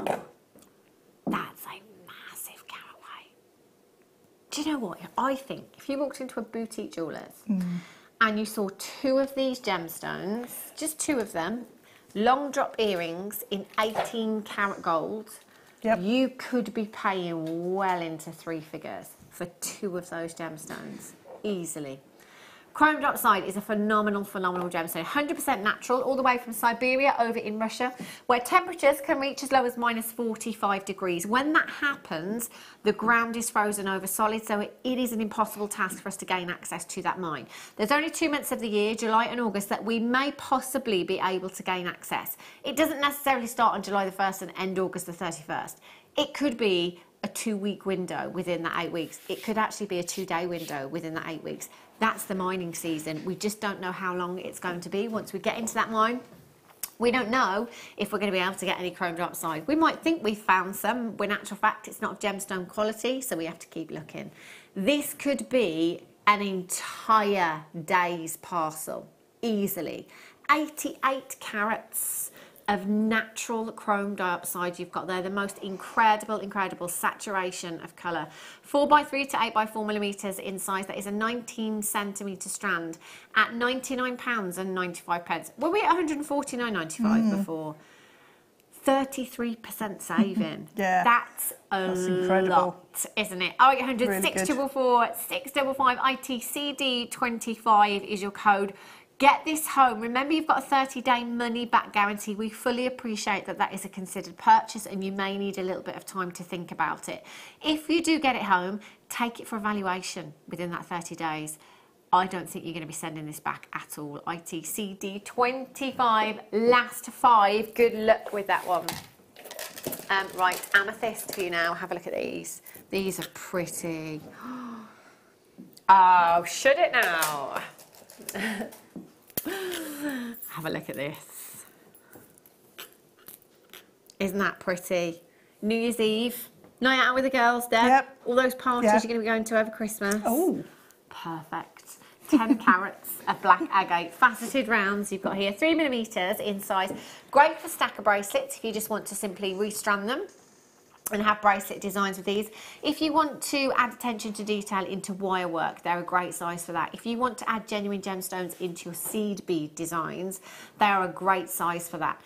Wow. That's a massive carat weight. Do you know what? I think if you walked into a boutique jeweller's and you saw two of these gemstones, just two of them, long drop earrings in 18 karat gold, you could be paying well into 3 figures for two of those gemstones, easily. Chromed oxide is a phenomenal, phenomenal gemstone. 100% natural, all the way from Siberia over in Russia, where temperatures can reach as low as minus 45 degrees. When that happens, the ground is frozen over solid, so it is an impossible task for us to gain access to that mine. There's only 2 months of the year, July and August, that we may possibly be able to gain access. It doesn't necessarily start on July the 1st and end August the 31st. It could be a 2-week window within that 8 weeks. It could actually be a 2-day window within that 8 weeks. That's the mining season. We just don't know how long it's going to be once we get into that mine. We don't know if we're going to be able to get any chromed oxide. We might think we've found some, when in actual fact it's not of gemstone quality, so we have to keep looking. This could be an entire day's parcel, easily. 88 carats of natural chrome dioxide you've got there, the most incredible saturation of colour. 4x3 to 8x4mm in size. That is a 19cm strand at £99.95. Were we at £149.95 before? 33% saving. Yeah. That's incredible, lot, isn't it? 0800 644 655 ITCD25 is your code. Get this home. Remember, you've got a 30-day money-back guarantee. We fully appreciate that that is a considered purchase and you may need a little bit of time to think about it. If you do get it home, take it for evaluation within that 30 days. I don't think you're going to be sending this back at all. ITCD25, last 5. Good luck with that one. Right, amethyst for you now. Have a look at these. These are pretty. Oh, should it now? Have a look at this. Isn't that pretty? New Year's Eve, night out with the girls, Deb. Yep. All those parties Yep. you're going to be going to over Christmas. Oh. Perfect. 10 carats of black agate, faceted rounds you've got here, 3mm in size. Great for stacker bracelets if you just want to simply restrand them and have bracelet designs with these. If you want to add attention to detail into wire work, they're a great size for that. If you want to add genuine gemstones into your seed bead designs, they are a great size for that.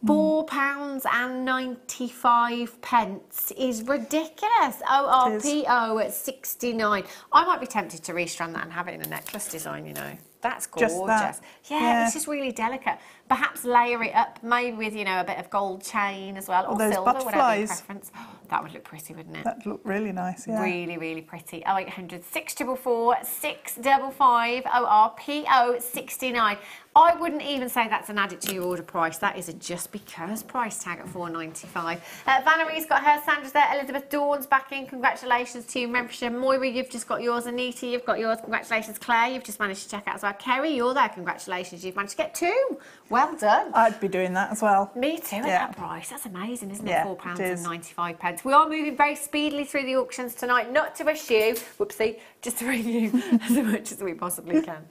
£4.95 is ridiculous. ORPO at 69. I might be tempted to restrand that and have it in a necklace design, you know. That's gorgeous. Just that. Yeah, it's just really delicate. Perhaps layer it up, maybe with, you know, a bit of gold chain as well, or those silver, whatever your butterflies. preference. That would look pretty, wouldn't it? That'd look really nice, yeah. Really, really pretty. 0800 644 655 ORPO 69. I wouldn't even say that's an added to your order price. That is a just because price tag at $4.95. Valerie's got her, Sandra's there, Elizabeth Dawn's back in. Congratulations to you, membership. Moira, you've just got yours. Anita, you've got yours. Congratulations. Claire, you've just managed to check out as well. Kerry, you're there. Congratulations. You've managed to get 2. Well done. I'd be doing that as well. Me too, at that price. That's amazing, isn't it? Yeah, £4.95. We are moving very speedily through the auctions tonight. Not to rush you, whoopsie, just to bring you as much as we possibly can.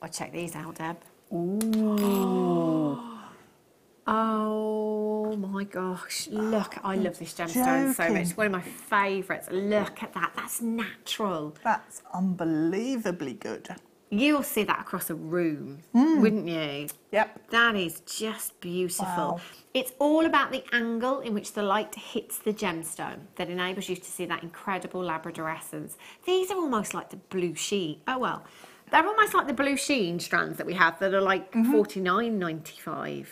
I'll check these out, Deb. Ooh. Oh my gosh, look, I love this gemstone so much. It's one of my favourites. Look at that, that's natural. That's unbelievably good. You'll see that across a room, wouldn't you? Yep. That is just beautiful. Wow. It's all about the angle in which the light hits the gemstone that enables you to see that incredible labradorescence. These are almost like the blue sheen. Oh, well, they're almost like the blue sheen strands that we have that are like $49.95.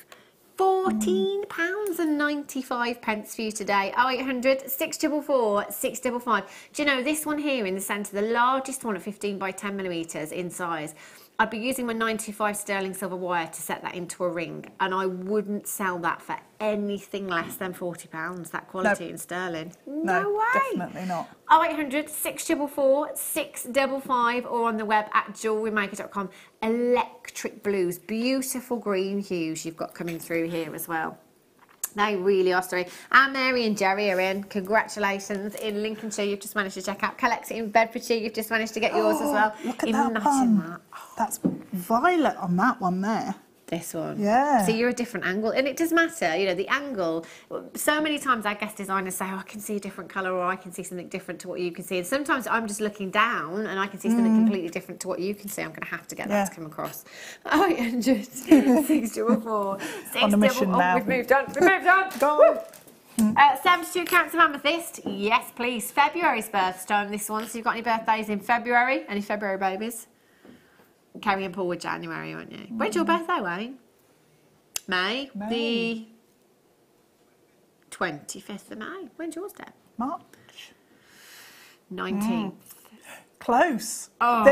£14.95 for you today. 0800 644 655. Do you know this one here in the centre, the largest one at 15 by 10mm in size? I'd be using my 95 sterling silver wire to set that into a ring, and I wouldn't sell that for anything less than £40, that quality in sterling. No way. Definitely not. 0800 644 655 or on the web at JewelleryMaker.com. Electric blues, beautiful green hues you've got coming through here as well. They really are stunning. And Mary and Jerry are in. Congratulations. In Lincolnshire, you've just managed to check out. Collect it in Bedfordshire, you've just managed to get yours as well. Look at Even that matching one. that. That's violet on that one there. This one. Yeah. So you're a different angle. And it does matter, you know, the angle. So many times our guest designers say, oh, I can see a different colour, or I can see something different to what you can see. And sometimes I'm just looking down and I can see something completely different to what you can see. I'm going to have to get that to come across. 0800 644 On a mission now. We've moved on. We've moved on. Go on. 72 carats of amethyst. Yes, please. February's birthstone, this one. So you've got any birthdays in February? Any February babies? Carrie and Paul were January, weren't you? When's your birthday, Wayne? May. The 25th of May. When's yours, Deb? March. 19th. Close. Oh.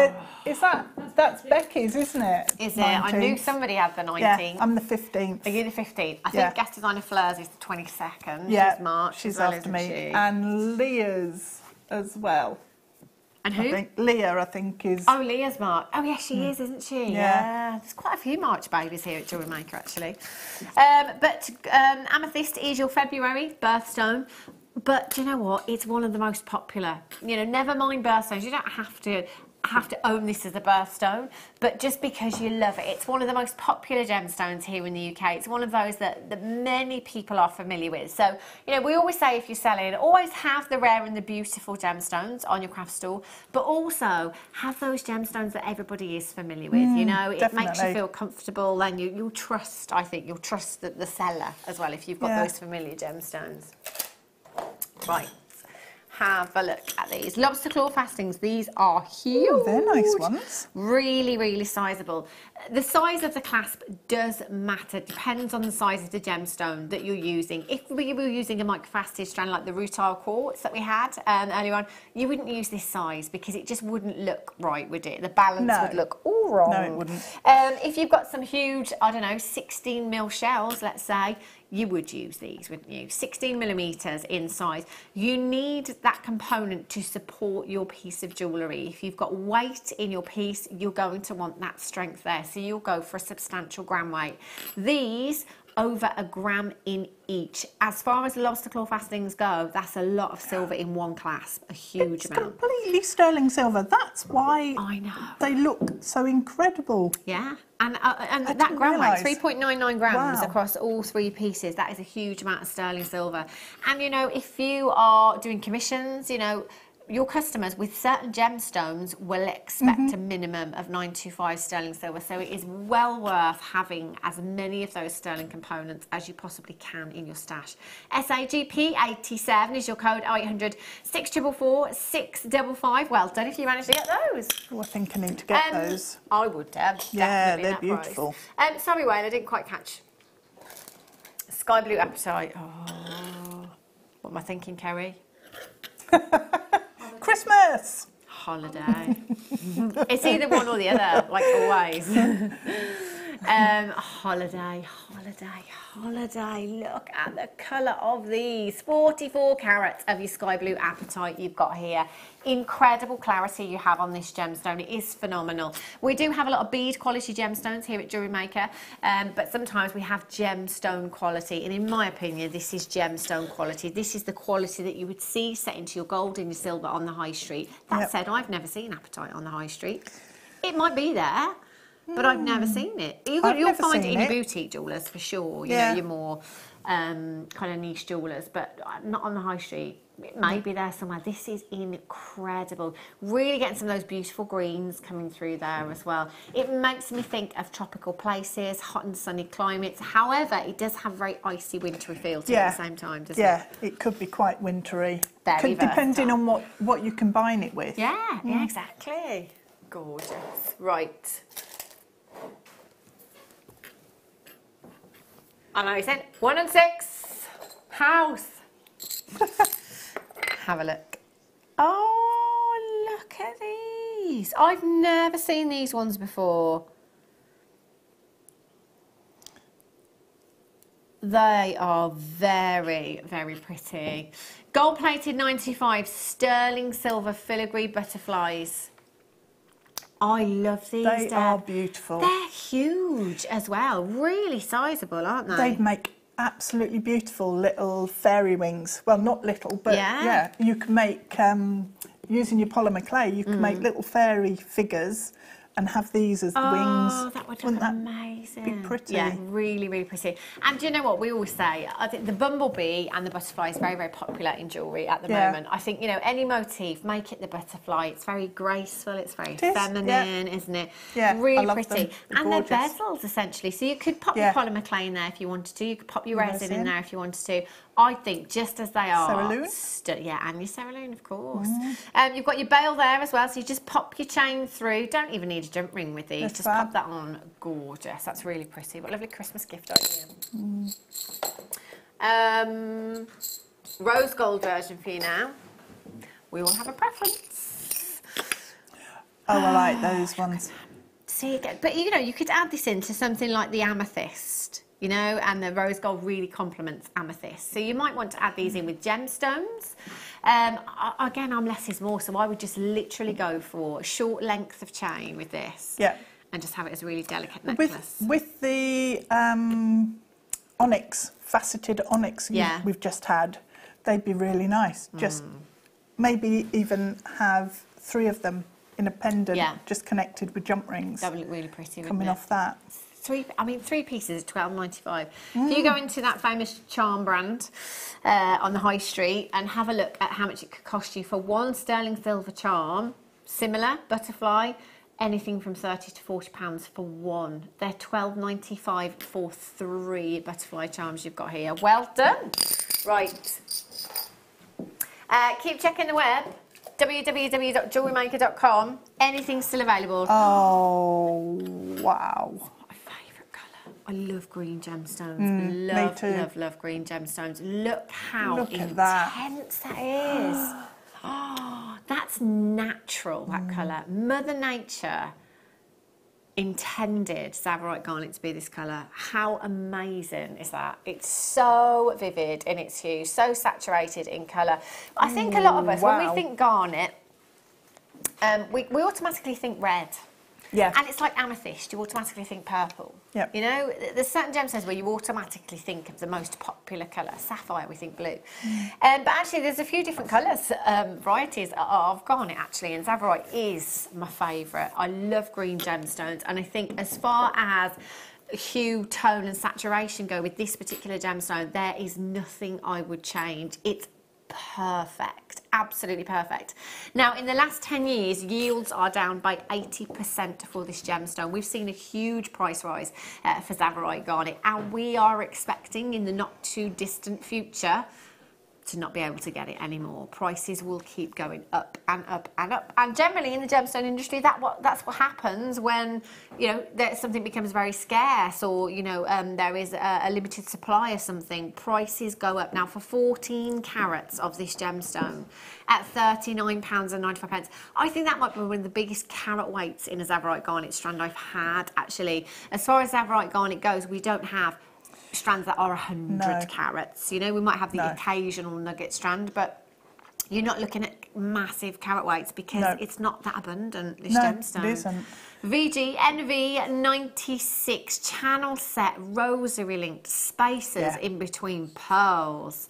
That's Becky's, isn't it? Is it? I knew somebody had the 19th. Yeah, I'm the 15th. Are you the 15th? I think guest designer Fleur's is the 22nd. Yeah, She's March. she's as well, after isn't me. she? And Leah's as well. And who? Leah, I think, is... Oh, Leah's March. Oh, yes, she is, isn't she? Yeah. There's quite a few March babies here at JewelleryMaker, actually. But amethyst is your February birthstone. But do you know what? It's one of the most popular. You know, never mind birthstones. You don't have to own this as a birthstone, but just because you love it. It's one of the most popular gemstones here in the UK. It's one of those that many people are familiar with. So, you know, we always say if you're selling, always have the rare and the beautiful gemstones on your craft store, but also have those gemstones that everybody is familiar with. You know, it makes you feel comfortable, and you'll trust, I think, you'll trust the seller as well if you've got those familiar gemstones. Right. Have a look at these. Lobster claw fastings. These are huge. Ooh, they're nice ones. Really, really sizable. The size of the clasp does matter. Depends on the size of the gemstone that you're using. If we were using a microfaceted strand like the rutile quartz that we had earlier on, you wouldn't use this size because it just wouldn't look right, would it? The balance would look all wrong. No, it wouldn't. If you've got some huge, I don't know, 16mm shells, let's say, you would use these, wouldn't you? 16mm in size. You need that component to support your piece of jewellery. If you've got weight in your piece, you're going to want that strength there. So you'll go for a substantial gram weight. These, over a gram in each. As far as lobster claw fastenings go, that's a lot of silver in one clasp, a huge amount. Completely sterling silver. That's why I know they look so incredible. Yeah, and that gram weight, 3.99 grams across all 3 pieces. That is a huge amount of sterling silver. And you know, if you are doing commissions, you know, your customers with certain gemstones will expect a minimum of 925 sterling silver, so it is well worth having as many of those sterling components as you possibly can in your stash. SAGP 87 is your code, 0800 644 655. Well done if you managed to get those. Oh, I think I need to get those. I would, Deb. Yeah, Definitely they're that beautiful. Price. Sorry, Wayne, I didn't quite catch. Sky blue apatite. Oh, what am I thinking, Kerry? Christmas! Holiday. It's either one or the other, like always. Holiday. Look at the colour of these. 44 carats of your sky blue apatite you've got here. Incredible clarity you have on this gemstone. It is phenomenal. We do have a lot of bead quality gemstones here at JewelleryMaker, but sometimes we have gemstone quality, and in my opinion, this is gemstone quality. This is the quality that you would see set into your gold and your silver on the high street. That said, I've never seen apatite on the high street. It might be there, but I've never seen it. You'll find it in your boutique jewellers for sure. You know, your more kind of niche jewellers, but not on the high street. It may be there somewhere. This is incredible. Really getting some of those beautiful greens coming through there as well. It makes me think of tropical places, hot and sunny climates. However, it does have a very icy, wintry feel to it at the same time, doesn't it? Yeah, it could be quite wintry. Very depending on what you combine it with. Yeah, yeah, exactly. Gorgeous. Right. I know you said 1 and 6 house. Have a look. Oh, look at these. I've never seen these ones before. They are very, very pretty. Gold plated 95 sterling silver filigree butterflies. I love these. They are beautiful. They're huge as well. Really sizable, aren't they? They'd make absolutely beautiful little fairy wings. Well, not little, but yeah, you can make, using your polymer clay, you can make little fairy figures and have these as the wings. Oh, that would look amazing. Be pretty. Yeah, really, really pretty. And do you know what we always say? I think the bumblebee and the butterfly is very, very popular in jewellery at the moment. I think, you know, any motif, make it the butterfly. It's very graceful, it's very feminine, isn't it? Yeah, really I love pretty. them. They're And gorgeous. they're bezels, essentially. So you could pop your polymer clay in there if you wanted to. You could pop your resin in there if you wanted to. I think just as they are. Cerulean? Yeah, and your cerulean, of course. You've got your bail there as well, so you just pop your chain through. Don't even need a jump ring with these. Just pop that on. Gorgeous. That's really pretty. What a lovely Christmas gift idea. Rose gold version for you now. We will have a preference. Oh, I like those ones. See, but you know, you could add this into something like the amethyst. You know, and the rose gold really complements amethyst. So you might want to add these in with gemstones. Again, I'm less is more, so I would just literally go for a short length of chain with this. Yeah. And just have it as a really delicate necklace. With the onyx, faceted onyx we've just had, they'd be really nice. Just maybe even have 3 of them in a pendant, just connected with jump rings. That would look really pretty, coming off that. 3 pieces at £12.95. If you go into that famous charm brand on the high street and have a look at how much it could cost you for 1 sterling silver charm, similar butterfly, anything from £30 to £40 for 1. They're £12.95 for 3 butterfly charms you've got here. Well done. Right. Keep checking the web. www.jewellerymaker.com. Anything's still available. Oh, wow. I love green gemstones. Love green gemstones. Look how intense that is. Oh, that's natural, that colour. Mother Nature intended Tsavorite garnet to be this colour. How amazing is that? It's so vivid in its hue, so saturated in colour. I think a lot of us, when we think garnet, we automatically think red. Yeah. And it's like amethyst, you automatically think purple. Yep. You know, there's certain gemstones where you automatically think of the most popular colour. Sapphire, we think blue. But actually, there's a few different colours, varieties of garnet, actually, and Tsavorite is my favourite. I love green gemstones, and I think as far as hue, tone and saturation go with this particular gemstone, there is nothing I would change. It's perfect, absolutely perfect. Now, in the last 10 years, yields are down by 80% for this gemstone. We've seen a huge price rise for Tsavorite garnet, and we are expecting in the not too distant future to not be able to get it anymore. Prices will keep going up and up and up. And generally in the gemstone industry, that's what happens when, you know, something becomes very scarce, or, you know, there is a limited supply of something. Prices go up. Now, for 14 carats of this gemstone at £39.95, I think that might be one of the biggest carat weights in a Tsavorite garnet strand I've had, actually. As far as Tsavorite garnet goes, we don't have strands that are 100 carats. You know, we might have the occasional nugget strand, but you're not looking at massive carat weights because it's not that abundant, this gemstone. It isn't. VG NV96 channel set rosary linked spacers in between pearls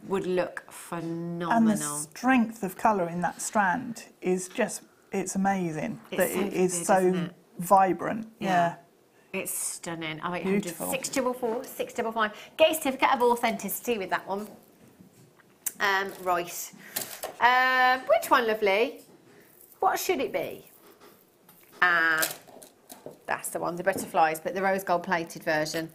would look phenomenal. And the strength of colour in that strand is just, it's amazing. That it is so vibrant. Yeah. It's stunning. 0800 644 655. Get a certificate of authenticity with that one. Right. Which one, lovely? What should it be? That's the one, the butterflies, but the rose gold plated version.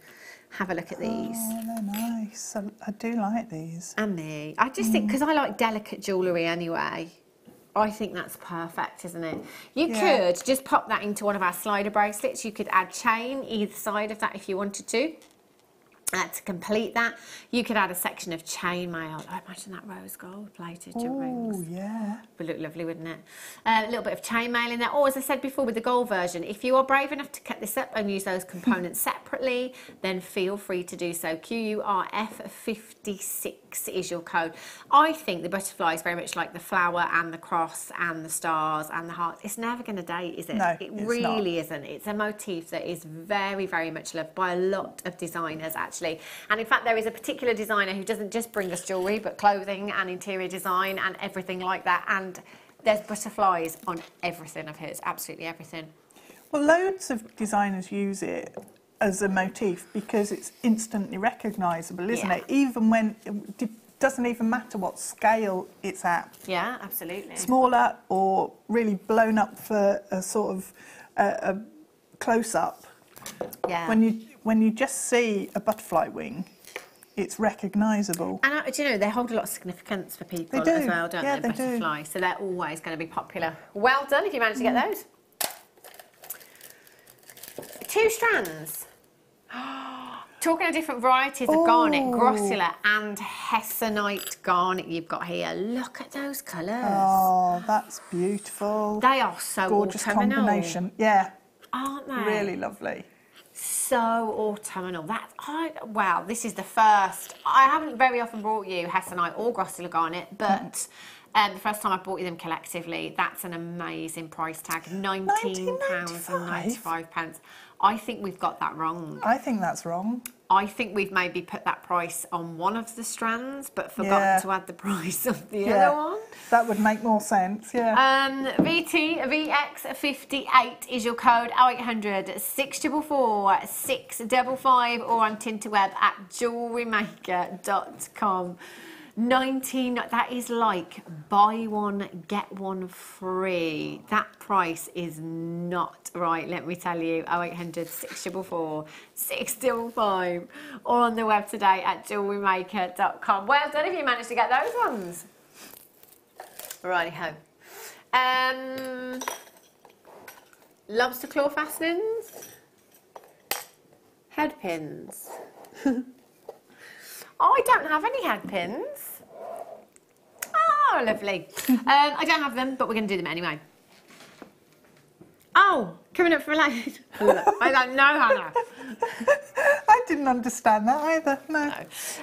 Have a look at these. Oh, they're nice. I do like these. And me. I just think, because I like delicate jewellery anyway, I think that's perfect, isn't it? You could just pop that into one of our slider bracelets. You could add chain either side of that if you wanted to complete that. You could add a section of chainmail. I imagine that rose gold plated rings. Oh, yeah. Would look lovely, wouldn't it? A little bit of chainmail in there. Or, as I said before, with the gold version, if you are brave enough to cut this up and use those components separately, then feel free to do so. QURF56 is your code. I think the butterfly is very much like the flower and the cross and the stars and the hearts. It's never going to date, is it? No, it really isn't. It's a motif that is very, very much loved by a lot of designers, actually. And in fact, there is a particular designer who doesn't just bring us jewellery, but clothing and interior design and everything like that. And there's butterflies on everything of his, absolutely everything. Well, loads of designers use it as a motif because it's instantly recognisable, isn't it? Even when it doesn't even matter what scale it's at. Yeah, absolutely. Smaller or really blown up for a sort of a close-up. Yeah. When you just see a butterfly wing, it's recognisable. And do you know, they hold a lot of significance for people as well, don't they? Butterflies. So they're always going to be popular. Well done if you managed to get those. 2 strands. Talking of different varieties of garnet, Grossular and Hessonite garnet you've got here. Look at those colours. Oh, that's beautiful. They are so gorgeous autumnal. Combination. Yeah. Aren't they? Really lovely. So autumnal. Wow, this is the first. I haven't very often brought you Hessonite or Grossular garnet, but the first time I brought you them collectively, that's an amazing price tag. £19.95. I think we've got that wrong. I think that's wrong. I think we've maybe put that price on one of the strands, but forgotten to add the price of the other one. That would make more sense, VTVX58 is your code, 0800 644 655, or on Tinterweb at JewelleryMaker.com. 19, that is like buy one get one free. That price is not right, let me tell you. 0800 644 655, or on the web today at JewelleryMaker.com. Well done if you managed to get those ones. Righty-ho. Lobster claw fastenings, head pins. I don't have any head pins. Oh, lovely. I don't have them, but we're going to do them anyway. Oh, Coming up for later. I don't know, Hannah. I didn't understand that either, no.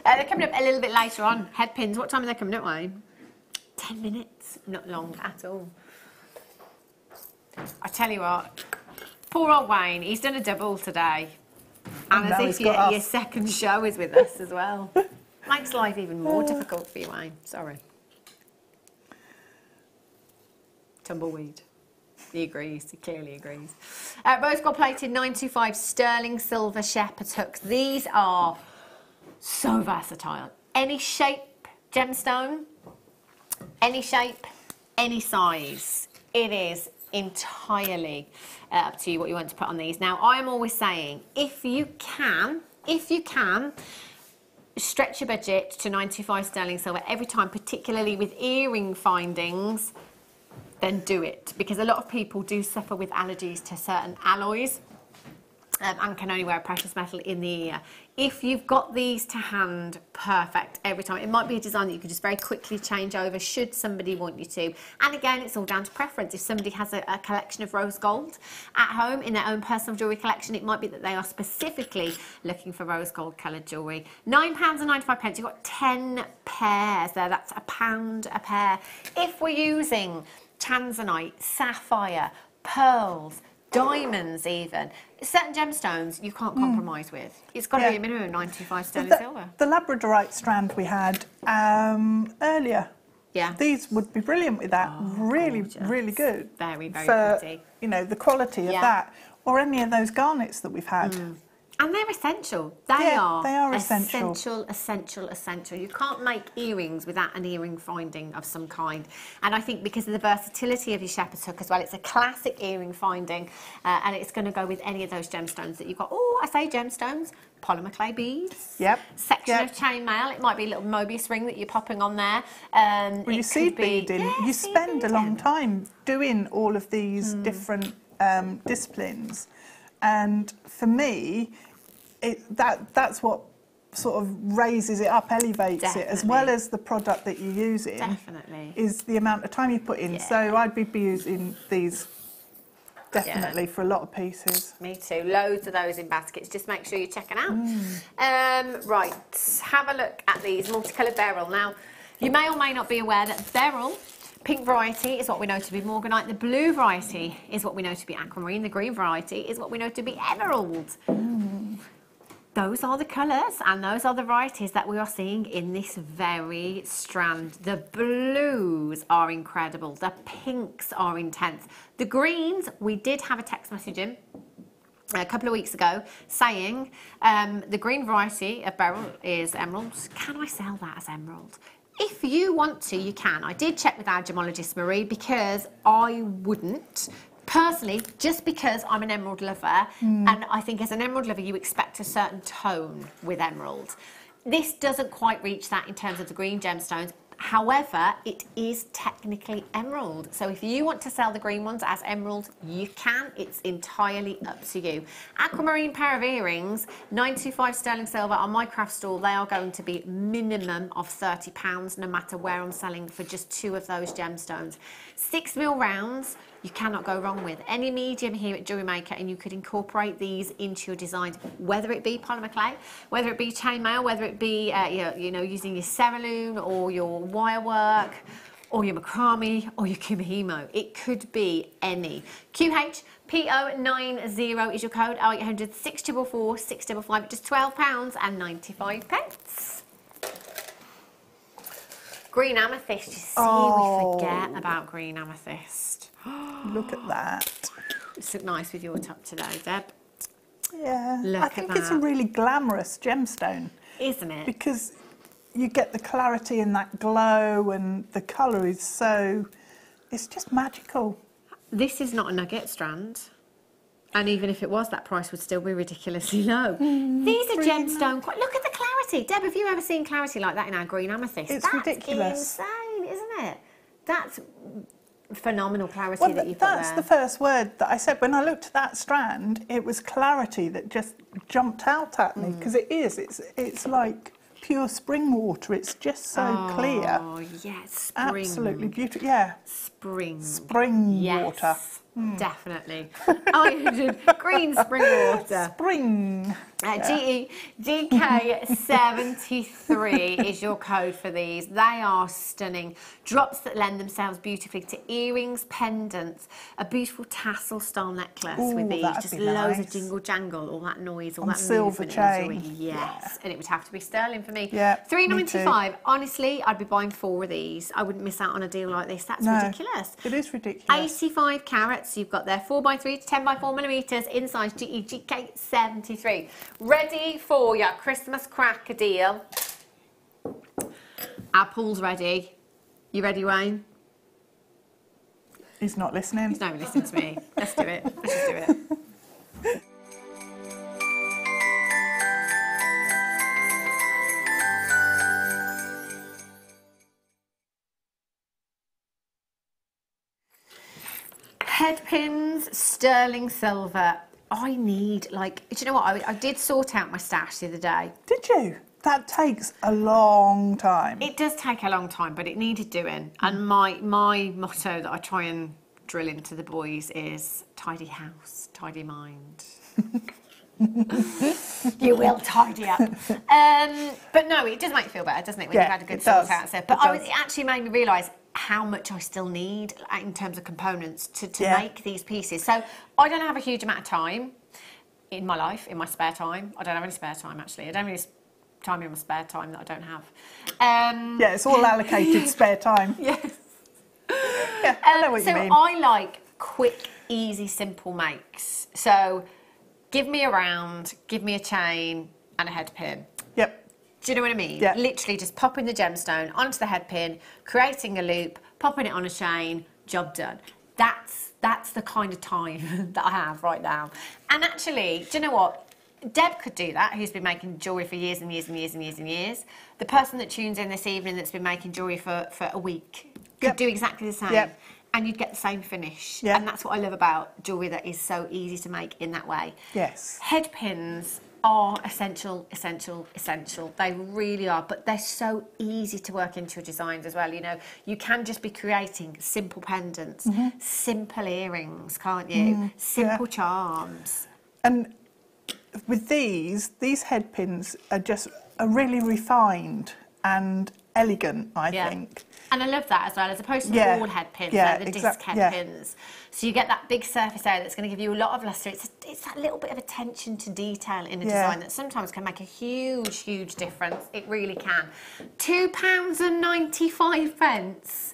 They're coming up a little bit later on. Head pins, what time are they coming up, Wayne? 10 minutes, not long at all. I tell you what, poor old Wayne, he's done a double today. And as if your second show is with us as well. Makes life even more difficult for you, Wayne. Sorry. Tumbleweed. He agrees, he clearly agrees. Rose gold plated 925 sterling silver shepherd hooks. These are so versatile. Any shape gemstone, any shape, any size. It is entirely up to you what you want to put on these. Now, I'm always saying, if you can, stretch your budget to 95 sterling silver every time, particularly with earring findings, then do it, because a lot of people do suffer with allergies to certain alloys and can only wear a precious metal in the ear. If you've got these to hand, perfect every time. It might be a design that you could just very quickly change over should somebody want you to. And again, it's all down to preference. If somebody has a collection of rose gold at home in their own personal jewellery collection, it might be that they are specifically looking for rose gold coloured jewellery. £9.95, you've got 10 pairs there. That's £1 a pair. If we're using tanzanite, sapphire, pearls, diamonds even, certain gemstones you can't compromise with. It's got to be a minimum of 95 sterling silver. The labradorite strand we had earlier, these would be brilliant with that. Really, gorgeous. Really good. Very, very for, pretty. You know, the quality of that, or any of those garnets that we've had. And they're essential. They are essential. Essential. You can't make earrings without an earring finding of some kind. And I think because of the versatility of your shepherd's hook as well, it's a classic earring finding, and it's going to go with any of those gemstones that you've got. Oh, I say gemstones. Polymer clay beads. Section of chainmail. It might be a little Mobius ring that you're popping on there. Well, you seed beading. You spend a long time doing all of these different disciplines. And for me, that's what sort of raises it up, elevates it, as well as the product that you're using. Definitely. Is the amount of time you put in. So I'd be using these definitely for a lot of pieces. Me too. Loads of those in baskets. Just make sure you're checking out. Right, have a look at these multicoloured beryl. Now, you may or may not be aware that beryl, pink variety, is what we know to be morganite. The blue variety is what we know to be aquamarine. The green variety is what we know to be emerald. Those are the colours and those are the varieties that we are seeing in this very strand. The blues are incredible. The pinks are intense. The greens, we did have a text message in a couple of weeks ago saying the green variety of beryl is emerald. Can I sell that as emerald? If you want to, you can. I did check with our gemologist Marie because I wouldn't. Personally, just because I'm an emerald lover, and I think as an emerald lover you expect a certain tone with emerald. This doesn't quite reach that in terms of the green gemstones. However, it is technically emerald. So if you want to sell the green ones as emerald, you can. It's entirely up to you. Aquamarine pair of earrings, 925 sterling silver on my craft stall. They are going to be minimum of £30, no matter where I'm selling for just 2 of those gemstones. 6mm rounds, you cannot go wrong with. Any medium here at JewelleryMaker, and you could incorporate these into your designs, whether it be polymer clay, whether it be chainmail, whether it be you know, using your cerulean or your wire work or your macrame or your kumihimo. It could be any. QHPO90 is your code. 0800 644 655, just £12.95. Green amethyst, you see, we forget about green amethyst. Look at that. It's look nice with your top today, Deb. Yeah, Look I think it's a really glamorous gemstone. Isn't it? Because you get the clarity and that glow, and the colour is so, it's just magical. This is not a nugget strand. And even if it was, that price would still be ridiculously low. These are gemstone. Look at the clarity. Deb, have you ever seen clarity like that in our green amethyst? It's ridiculous. Insane, isn't it? That's phenomenal clarity that you've got there. That's the first word that I said. When I looked at that strand, it was clarity that just jumped out at me, because it is. It's like pure spring water. It's just so clear. Oh, yes, spring. Absolutely beautiful. Yeah. Spring. Spring water. Definitely. Oh, green spring water. Spring. GK73 is your code for these. They are stunning. Drops that lend themselves beautifully to earrings, pendants, a beautiful tassel style necklace with these. Just loads of jingle jangle, all that noise, all that silver chain. Yes, yeah. And it would have to be sterling for me. Yeah, $3.95. Honestly, I'd be buying 4 of these. I wouldn't miss out on a deal like this. That's ridiculous. It is ridiculous. 85 carats. You've got there 4x3 to 10x4 millimeters in size GK73. Ready for your Christmas cracker deal. Our pool's ready. You ready, Wayne? He's not listening. He's not even listening to me. Let's do it. Let's just do it. Head pins, sterling silver. I need, like, do you know what? I did sort out my stash the other day. Did you? That takes a long time. It does take a long time, but it needed doing. And my motto that I try and drill into the boys is tidy house, tidy mind. You will tidy up. But no, it does make you feel better, doesn't it, when you've had a good sort out stuff. But it actually made me realise how much I still need in terms of components to make these pieces. So I don't have a huge amount of time in my life, in my spare time. I don't have any spare time, actually. I don't have any time in my spare time that I don't have. Yeah, it's all allocated spare time. Yes. Yeah, I know what you mean. So I like quick, easy, simple makes. So give me a round, give me a chain and a head pin. Yep. Do you know what I mean? Yeah. Literally just popping the gemstone onto the head pin, creating a loop, popping it on a chain, job done. That's the kind of time that I have right now. And actually, do you know what? Deb could do that, who's been making jewellery for years and years and years and years and years. The person that tunes in this evening that's been making jewellery for a week could do exactly the same. Yep. And you'd get the same finish. Yep. And that's what I love about jewellery that is so easy to make in that way. Yes. Head pins are essential. They really are, but they're so easy to work into your designs as well. You know, you can just be creating simple pendants, simple earrings, can't you? Simple charms. And with these head pins are really refined and elegant, I think. And I love that as well, as opposed to the ball head pins, like the disc head pins. So you get that big surface area that's going to give you a lot of lustre. It's that little bit of attention to detail in a design that sometimes can make a huge, huge difference. It really can. £2.95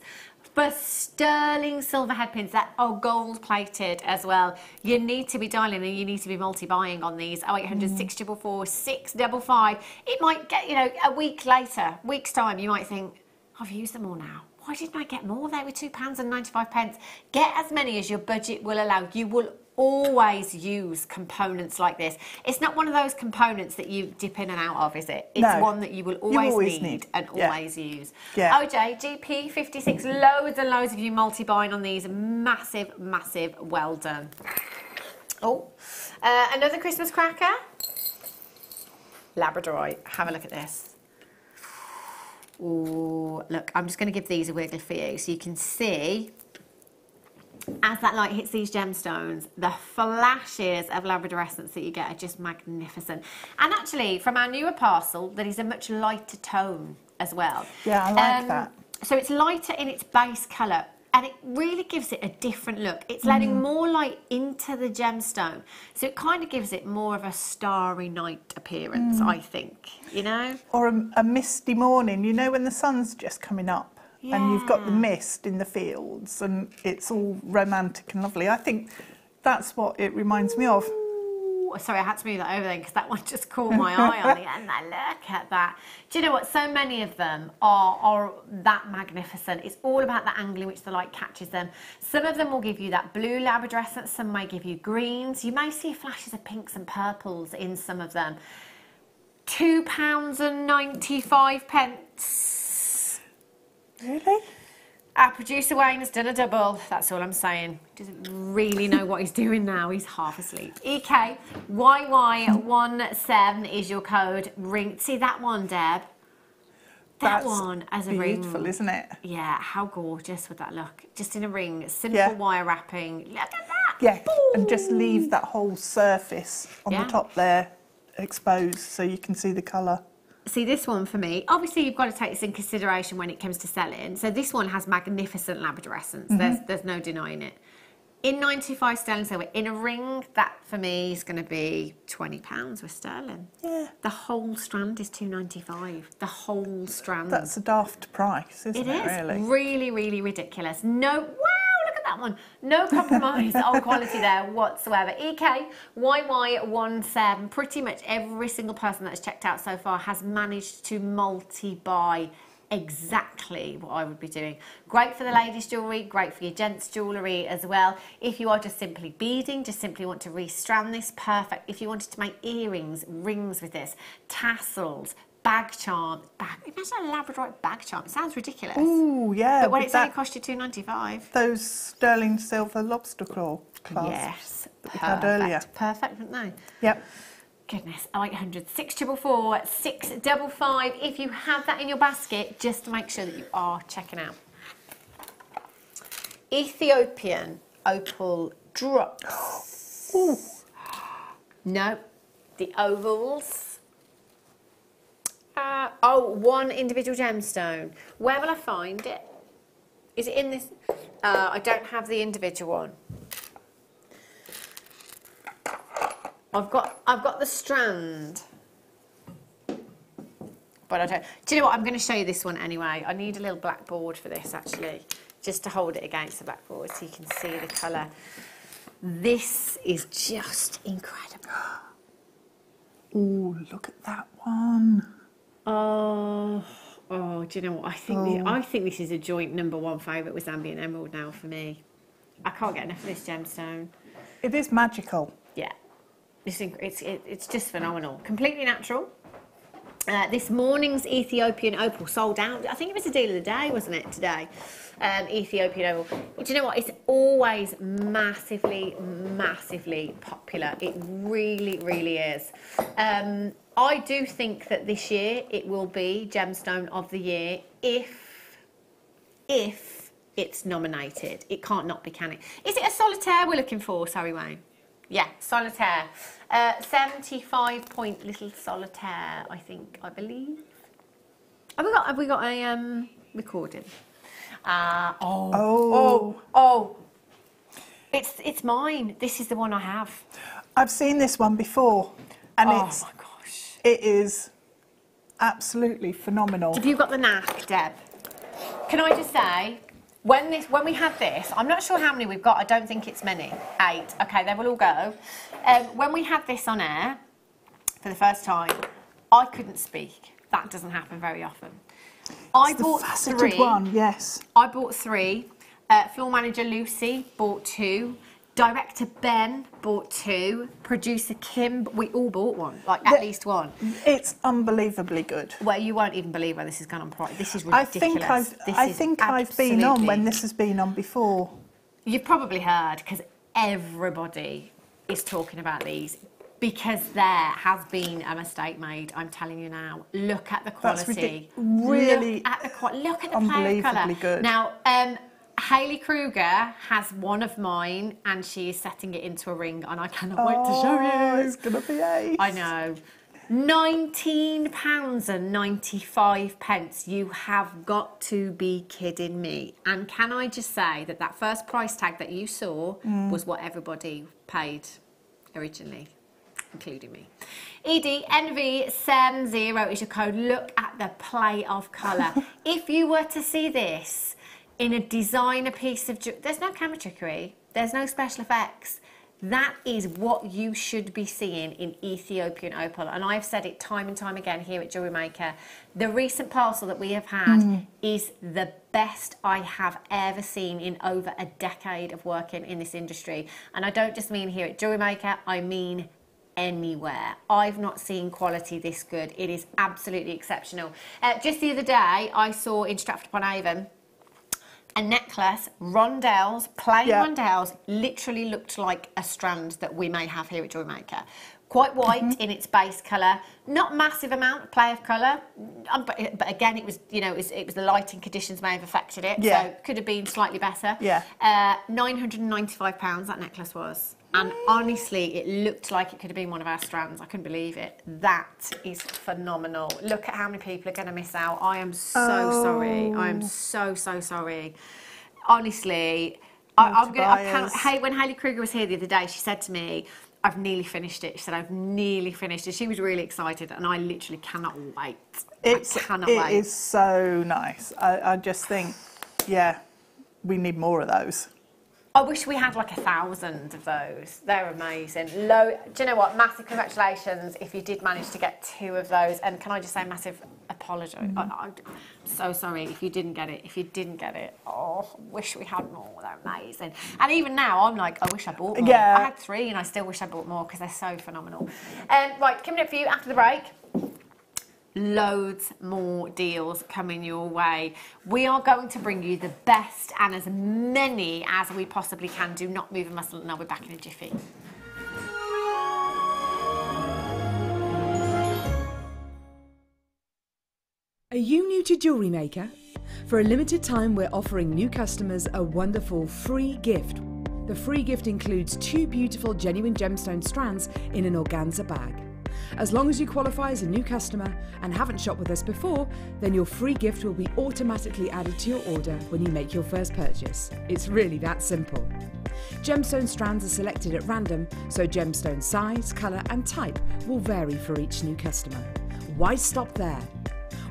for sterling silver head pins that are gold plated as well. You need to be dialing and you need to be multi-buying on these. 0800 644 655. It might get, you know, a week later, week's time, you might think, I've used them all now. Why didn't I get more? They were £2.95. Get as many as your budget will allow. You will always use components like this. It's not one of those components that you dip in and out of, is it? It's one that you will always need and always use. OJ, GP56, loads and loads of you multi-buying on these. Massive, massive, well done. Oh, another Christmas cracker. Labradorite. Have a look at this. Oh, look, I'm just going to give these a wiggle for you so you can see, as that light hits these gemstones, the flashes of labradorescence that you get are just magnificent. And actually, from our newer parcel, that is a much lighter tone as well. Yeah, I like that. So it's lighter in its base colour, and it really gives it a different look. It's letting more light into the gemstone. So it kind of gives it more of a starry night appearance, I think, you know? Or a misty morning, you know, when the sun's just coming up and you've got the mist in the fields and it's all romantic and lovely. I think that's what it reminds me of. Sorry, I had to move that over then because that one just caught my eye on the end. Look at that. Do you know what? So many of them are that magnificent. It's all about the angle in which the light catches them. Some of them will give you that blue labradorescence. Some may give you greens. You may see flashes of pinks and purples in some of them. £2.95. Really? Our producer Wayne has done a double. That's all I'm saying. He doesn't really know what he's doing now. He's half asleep. EK YY17 is your code. Ring. See that one, Deb? That one as a ring. Beautiful, isn't it? Yeah, how gorgeous would that look? Just in a ring, simple wire wrapping. Look at that. Yeah, and just leave that whole surface on the top there exposed so you can see the colour. See, this one for me, obviously you've got to take this in consideration when it comes to selling. So this one has magnificent labradoressence. There's no denying it. In 95 sterling silver, in a ring, that for me is going to be £20 with sterling. Yeah. The whole strand is £2.95. The whole strand. That's a daft price, isn't it? It is. Really? Really, really ridiculous. No, wow, look at that one. No compromise on quality there whatsoever. EK, YY17, pretty much every single person that's checked out so far has managed to multi-buy exactly what I would be doing. Great for the ladies' jewellery, great for your gents' jewellery as well. If you are just simply beading, just simply want to restrand this, perfect. If you wanted to make earrings, rings with this, tassels, bag charm, imagine a Labradorite bag charm. It sounds ridiculous. Ooh, yeah. But when it's only cost you £2.95. Those sterling silver lobster claw clasps that we had earlier. Perfect, didn't they? Yep. Goodness, 0800 644 655. If you have that in your basket, just to make sure that you are checking out. Ethiopian opal drops. Ooh. No, the ovals. One individual gemstone. Where will I find it? Is it in this? I don't have the individual one. I've got the strand, but I don't. Do you know what? I'm going to show you this one anyway. I need a little blackboard for this actually, just to hold it against the blackboard so you can see the colour. This is just incredible. Ooh, look at that one. Oh, do you know what? I think this is a joint #1 favourite with Zambian Emerald now for me. I can't get enough of this gemstone. It is magical. Yeah. It's just phenomenal. Completely natural. This morning's Ethiopian opal sold out. I think it was a deal of the day, wasn't it, today? Ethiopian opal. Do you know what? It's always massively, massively popular. It really, really is. I do think that this year it will be Gemstone of the Year if it's nominated. It can't not be, can it? Is it a solitaire we're looking for, Sorry Wayne? Yeah, solitaire. 75-point little solitaire, I believe. Have we got a recording? It's mine. This is the one I have. I've seen this one before, and my gosh, it is absolutely phenomenal. Have you got the knack, Deb? Can I just say, when we had this, I'm not sure how many we've got. I don't think it's many. 8. Okay, they will all go. When we had this on air for the first time, I couldn't speak. That doesn't happen very often. I bought 3. One, yes. I bought 3. Floor manager Lucy bought 2. Director Ben bought 2. Producer Kim, we all bought one, at least one. It's unbelievably good. Well, you won't even believe where this has gone on price. This is ridiculous. I think I've been on when this has been on before. You've probably heard, because everybody is talking about these. Because there has been a mistake made, I'm telling you now. Look at the quality. That's really look at the play of colour. Good. Now, Hayley Kruger has one of mine, and she is setting it into a ring, and I cannot wait to show you. It's going to be ace. I know. £19.95. You have got to be kidding me. And can I just say that first price tag that you saw was what everybody paid originally, including me. EDNV70 is your code. Look at the play of colour. If you were to see this in a designer piece of jewellery, there's no camera trickery, there's no special effects. That is what you should be seeing in Ethiopian opal. And I've said it time and time again here at Jewellery Maker. The recent parcel that we have had is the best I have ever seen in over a decade of working in this industry. And I don't just mean here at Jewellery Maker, I mean anywhere. I've not seen quality this good. It is absolutely exceptional. Just the other day, I saw in Stratford-upon-Avon a necklace, rondelles, plain rondelles, literally looked like a strand that we may have here at Jewellery Maker. Quite white in its base colour, not massive amount of play of colour, but again, it was, you know, it was the lighting conditions may have affected it, so could have been slightly better. Yeah. £995 that necklace was, and honestly, it looked like it could have been one of our strands. I couldn't believe it. That is phenomenal. Look at how many people are going to miss out. I am so sorry. I am so sorry. Honestly, I cannot. Hey, when Hayley Kruger was here the other day, she said to me, I've nearly finished it. She said, I've nearly finished it. She was really excited, and I literally cannot wait. It is so nice. I just think, yeah, we need more of those. I wish we had like 1,000 of those. They're amazing. Do you know what? Massive congratulations if you did manage to get 2 of those. And can I just say massive apology? I'm so sorry if you didn't get it. Oh, I wish we had more. They're amazing. And even now, I'm like, I wish I bought more. Yeah. I had 3 and I still wish I bought more because they're so phenomenal. Right, coming up for you after the break. Loads more deals coming your way. We are going to bring you the best and as many as we possibly can. Do not move a muscle, and I'll be back in a jiffy. Are you new to JewelleryMaker? For a limited time, we're offering new customers a wonderful free gift. The free gift includes 2 beautiful genuine gemstone strands in an organza bag. As long as you qualify as a new customer and haven't shopped with us before, then your free gift will be automatically added to your order when you make your first purchase. It's really that simple. Gemstone strands are selected at random, so gemstone size, colour and type will vary for each new customer. Why stop there?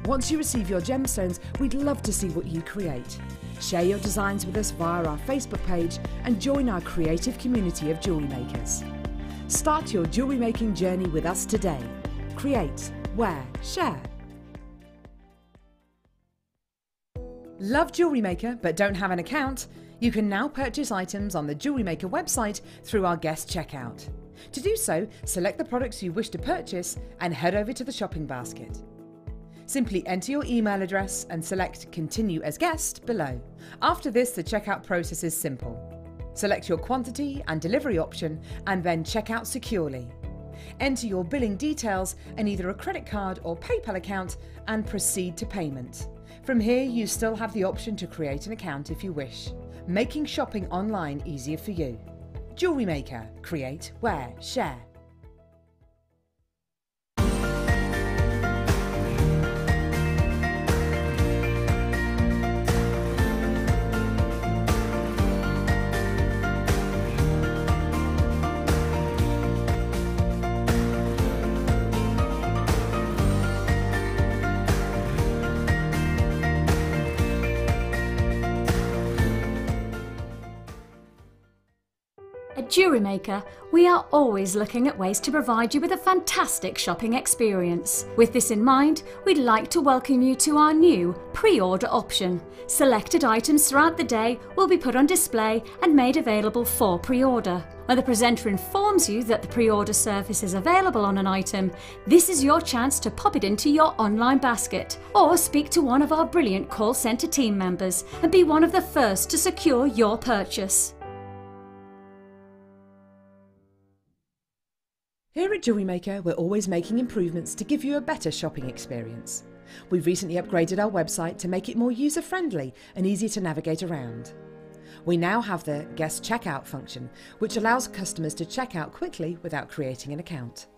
Once you receive your gemstones, we'd love to see what you create. Share your designs with us via our Facebook page and join our creative community of jewellery makers. Start your jewellery making journey with us today. Create, wear, share. Love JewelleryMaker but don't have an account? You can now purchase items on the JewelleryMaker website through our guest checkout. To do so, select the products you wish to purchase and head over to the shopping basket. Simply enter your email address and select Continue as Guest below. After this, the checkout process is simple. Select your quantity and delivery option and then check out securely. Enter your billing details and either a credit card or PayPal account and proceed to payment. From here, you still have the option to create an account if you wish, making shopping online easier for you. JewelleryMaker. Create, wear, share. At JewelleryMaker, we are always looking at ways to provide you with a fantastic shopping experience. With this in mind, we'd like to welcome you to our new pre-order option. Selected items throughout the day will be put on display and made available for pre-order. When the presenter informs you that the pre-order service is available on an item, this is your chance to pop it into your online basket or speak to one of our brilliant call centre team members and be one of the first to secure your purchase. Here at JewelleryMaker, we're always making improvements to give you a better shopping experience. We've recently upgraded our website to make it more user-friendly and easier to navigate around. We now have the guest checkout function, which allows customers to check out quickly without creating an account.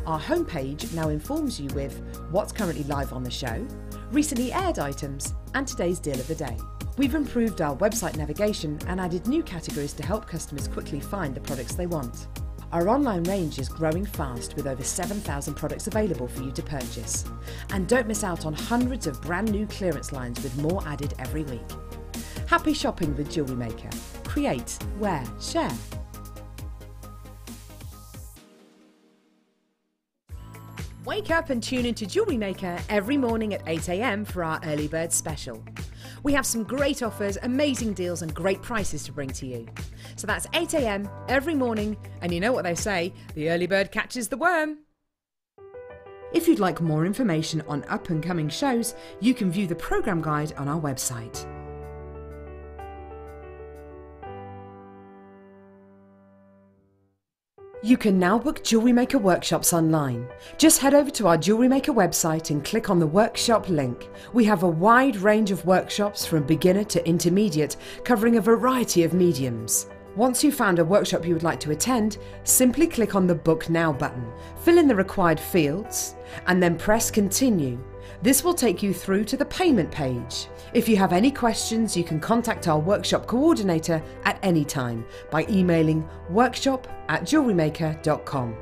Our homepage now informs you with what's currently live on the show, recently aired items, and today's deal of the day. We've improved our website navigation and added new categories to help customers quickly find the products they want. Our online range is growing fast with over 7,000 products available for you to purchase. And don't miss out on hundreds of brand new clearance lines with more added every week. Happy shopping with JewelleryMaker. Create, wear, share. Wake up and tune into JewelleryMaker every morning at 8 AM for our early bird special. We have some great offers, amazing deals and great prices to bring to you. So that's 8 AM every morning, and you know what they say, the early bird catches the worm. If you'd like more information on up and coming shows, you can view the programme guide on our website. You can now book Jewellery Maker workshops online. Just head over to our Jewellery Maker website and click on the workshop link. We have a wide range of workshops from beginner to intermediate, covering a variety of mediums. Once you've found a workshop you would like to attend, simply click on the Book Now button, fill in the required fields, and then press Continue. This will take you through to the payment page. If you have any questions, you can contact our workshop coordinator at any time by emailing workshop@jewellerymaker.com.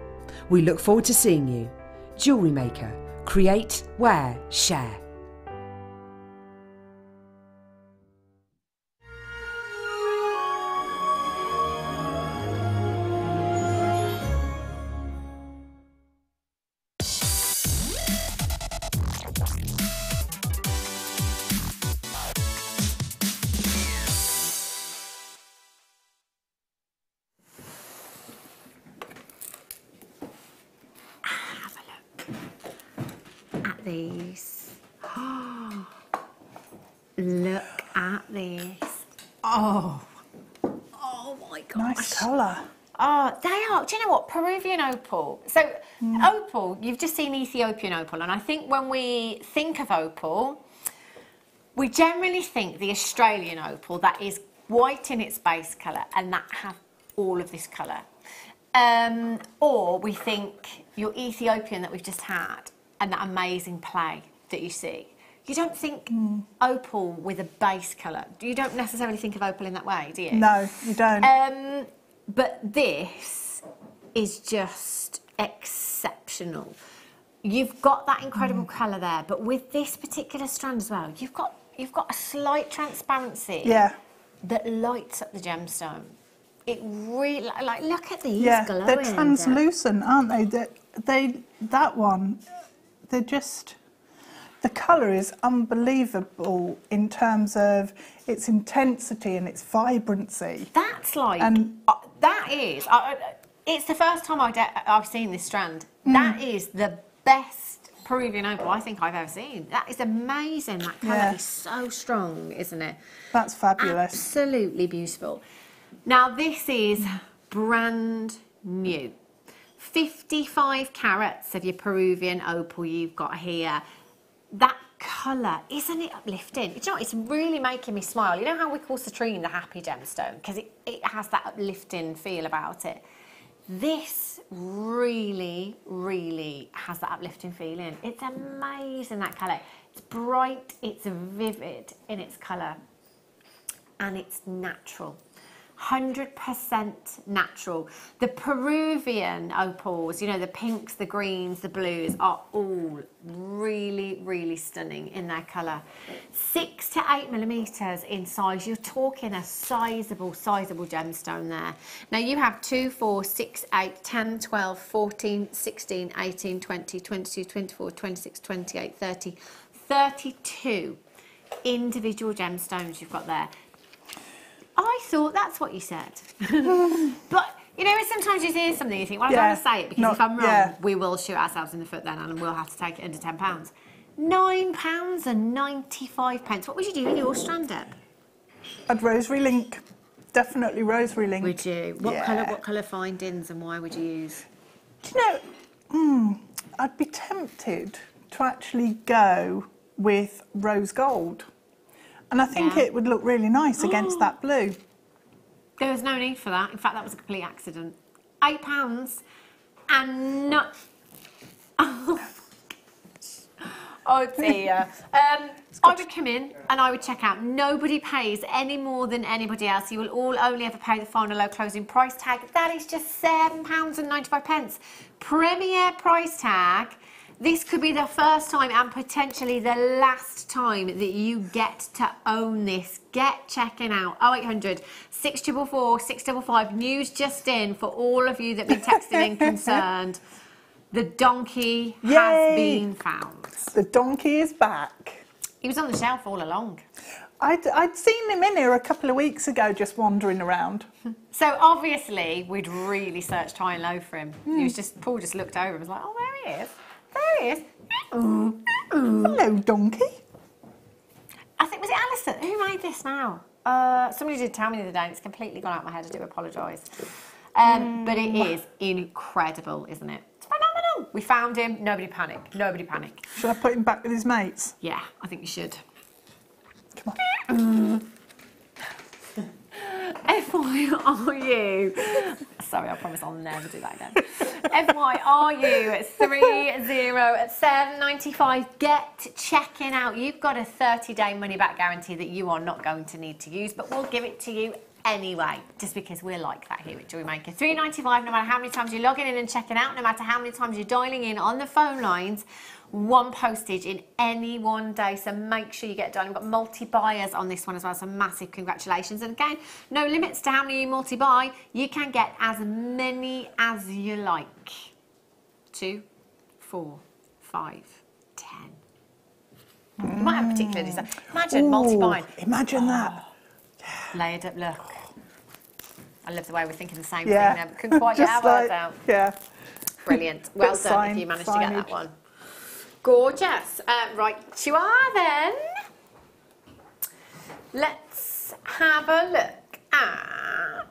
We look forward to seeing you. Jewellery Maker. Create, wear, share. These. Look at this. Oh my gosh. Nice colour. Oh, they are. Do you know what? Peruvian opal. So opal, you've just seen Ethiopian opal, and I think when we think of opal, we generally think the Australian opal that is white in its base colour and that have all of this colour. Or we think your Ethiopian that we've just had and that amazing play that you see. You don't think opal with a base colour. You don't necessarily think of opal in that way, do you? No, you don't. But this is just exceptional. You've got that incredible colour there, but with this particular strand as well, you've got a slight transparency that lights up the gemstone. It really, like, look at these glowing. They're translucent, aren't they? That one. They're just, the colour is unbelievable in terms of its intensity and its vibrancy. That's like, that is, it's the first time I've seen this strand. That is the best Peruvian opal I think I've ever seen. That is amazing. That colour is so strong, isn't it? That's fabulous. Absolutely beautiful. Now this is brand new. 55 carats of your Peruvian opal you've got here. That colour, isn't it uplifting? Do you know what, it's really making me smile. You know how we call citrine the happy gemstone? Because it has that uplifting feel about it. This really, really has that uplifting feeling. It's amazing, that colour. It's bright, it's vivid in its colour, and it's natural. 100% natural. The Peruvian opals, you know, the pinks, the greens, the blues, are all really, really stunning in their colour. 6 to 8 millimetres in size. You're talking a sizable gemstone there. Now you have 2, 4, 6, 8, 10, 12, 14, 16, 18, 20, 22, 24, 26, 28, 30, 32 individual gemstones you've got there. I thought that's what you said. But, you know, sometimes you hear something, you think, well, I don't want to say it, because if I'm wrong, we will shoot ourselves in the foot then, and we'll have to take it under £10. £9.95. What would you do with your strand, Deb? I'd rosary link. Definitely rosary link. Would you? What colour findings and why would you use? Do you know, I'd be tempted to actually go with rose gold. And I think it would look really nice against that blue. There was no need for that. In fact, that was a complete accident. £8 and not... Oh dear. I would come in and I would check out. Nobody pays any more than anybody else. You will all only ever pay the final low closing price tag. That is just £7.95. Premier price tag. This could be the first time and potentially the last time that you get to own this. Get checking out. 0800 644 655. News just in for all of you that have been texting in concerned. The donkey has been found. The donkey is back. He was on the shelf all along. I'd seen him in here a couple of weeks ago just wandering around. So obviously we'd really searched high and low for him. He was just, Paul just looked over and was like, oh, there he is. There he is. Hello, donkey. I think, was it Alison? Who made this now? Somebody did tell me the other day and it's completely gone out of my head. I do apologise. But it is incredible, isn't it? It's phenomenal. We found him. Nobody panic. Nobody panic. Should I put him back with his mates? Yeah, I think you should. Come on. FYRU. Sorry, I promise I'll never do that again. FYRU 30 at £7.95. Get checking out. You've got a 30-day money-back guarantee that you are not going to need to use, but we'll give it to you anyway, just because we're like that here at JewelleryMaker. £3.95 no matter how many times you're logging in and checking out, no matter how many times you're dialing in on the phone lines. One postage in any one day, so make sure you get it done. We've got multi-buyers on this one as well, so massive congratulations. And again, no limits to how many you multi-buy. You can get as many as you like. 2, 4, 5, 10. You might have a particular design. Imagine multi-buying. Imagine that. Layered up look. I love the way we're thinking the same thing now, but couldn't quite get our words out. Yeah. Brilliant. Well done if you managed to get that one. Gorgeous. Right, you are then. Let's have a look at...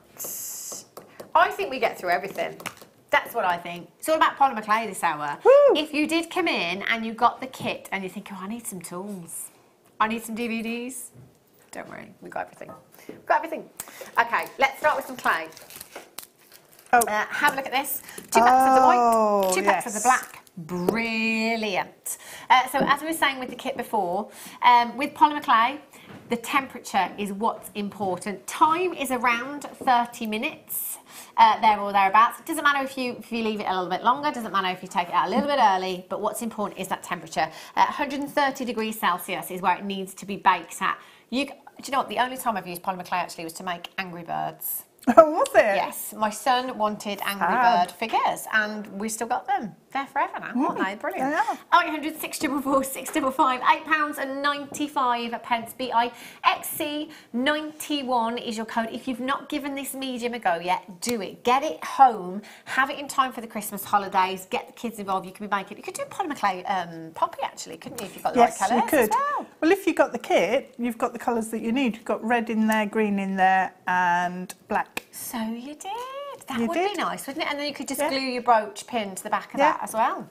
I think we get through everything. That's what I think. It's all about polymer clay this hour. Woo! If you did come in and you got the kit and you think, oh, I need some tools. I need some DVDs. Don't worry, we've got everything. We've got everything. Okay, let's start with some clay. Oh. Have a look at this. 2 packs of the white, 2 packs of the black. Brilliant. So as we were saying with the kit before, with polymer clay, the temperature is what's important. Time is around 30 minutes, there or thereabouts. It doesn't matter if you leave it a little bit longer, doesn't matter if you take it out a little bit early, but what's important is that temperature. 130 degrees Celsius is where it needs to be baked at. Do you know what? The only time I've used polymer clay actually was to make Angry Birds. Oh, was it? Yes, my son wanted Angry Bird figures, and we still got them. They're forever now, aren't they? Brilliant. 0800 644 655, £8.95. BIXC91 is your code. If you've not given this medium a go yet, do it. Get it home. Have it in time for the Christmas holidays. Get the kids involved. You could be making. You could do polymer clay poppy actually, couldn't you? If you've got the right colours. Yes, you could. As Well, if you've got the kit, you've got the colours that you need. You've got red in there, green in there, and black. So you did. That would be nice, wouldn't it? And then you could just glue your brooch pin to the back of that as well.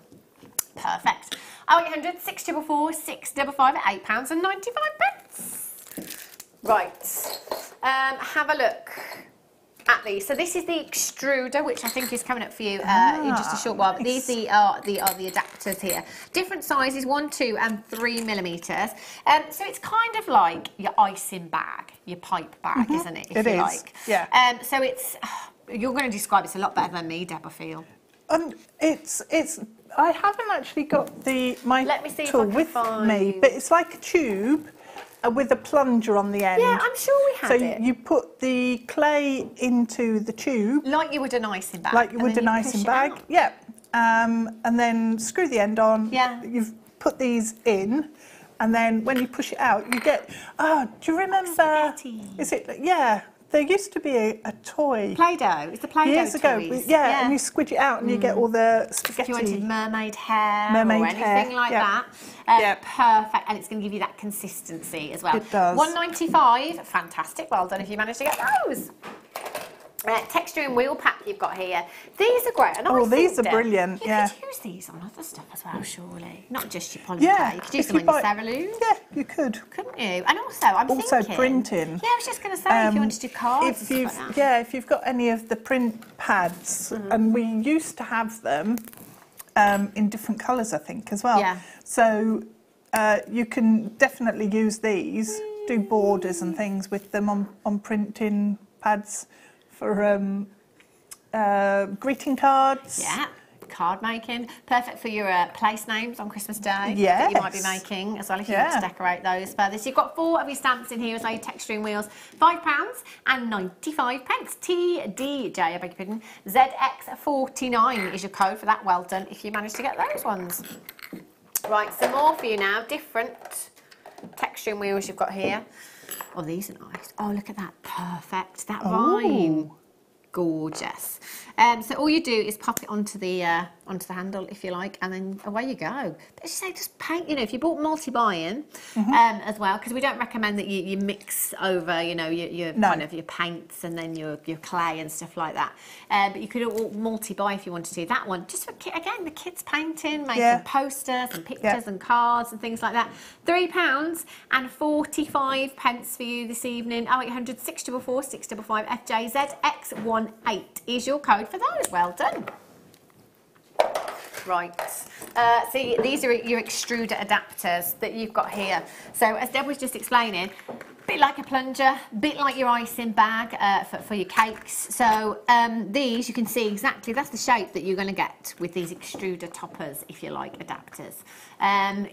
Perfect. 0800 644 655 at £8.95. Right. Have a look at these. So this is the extruder, which I think is coming up for you in just a short while. But these are the adapters here. Different sizes, 1, 2 and 3 millimetres. So it's kind of like your icing bag, your pipe bag, isn't it? If you like. Yeah. So it's, you're going to describe this a lot better than me, Deb, I feel. It's I haven't actually got my tool with me, but it's like a tube with a plunger on the end. Yeah, I'm sure we had it. So you put the clay into the tube. Like you would an icing bag. Like you would an icing bag, yeah. And then screw the end on. Yeah. You've put these in, and then when you push it out, you get, do you remember? Spaghetti. Is it, yeah. There used to be a toy. Play-Doh. It's the Play-Doh years ago. toys. Yeah, and you squidge it out and you get all the spaghetti. If you wanted mermaid hair or anything like that. Perfect. And it's going to give you that consistency as well. It does. £1.95. Fantastic. Well done if you managed to get those. Texturing wheel pack you've got here. These are great. And these are brilliant. You could use these on other stuff as well, surely. Not just your polymer clay. You could use them on your Ceraloos. Yeah, you could. Couldn't you? And also, I'm thinking... printing. Yeah, I was just going to say, if you wanted to do cards and stuff like that. Yeah, if you've got any of the print pads, and we used to have them in different colours, I think, as well. Yeah. So you can definitely use these, do borders and things with them on printing pads. For greeting cards. Yeah, card making. Perfect for your place names on Christmas Day. Yes. That you might be making as well if you want to decorate those further. So you've got 4 of your stamps in here as well, your texturing wheels. £5.95. TDJ, I beg your pardon. ZX49 is your code for that. Well done if you managed to get those ones. Right, some more for you now. Different texturing wheels you've got here. Oh, these are nice. Oh, look at that. Perfect. That rhyme. gorgeous. So all you do is pop it onto the handle, if you like, and then away you go. But as you say, just paint. You know, if you bought multi-buy-in as well, because we don't recommend that you mix over, you know, your kind of your paints and then your clay and stuff like that. But you could all multi-buy if you wanted to. That one, just for again, the kids painting, making posters and pictures and cards and things like that. £3.45 for you this evening. 0800 644 655 FJZX18 is your code for those. Well done. Right, see, these are your extruder adapters that you've got here. So as Deb was just explaining, a bit like a plunger, a bit like your icing bag for your cakes. So these, you can see exactly, that's the shape that you're going to get with these extruder toppers, if you like, adapters.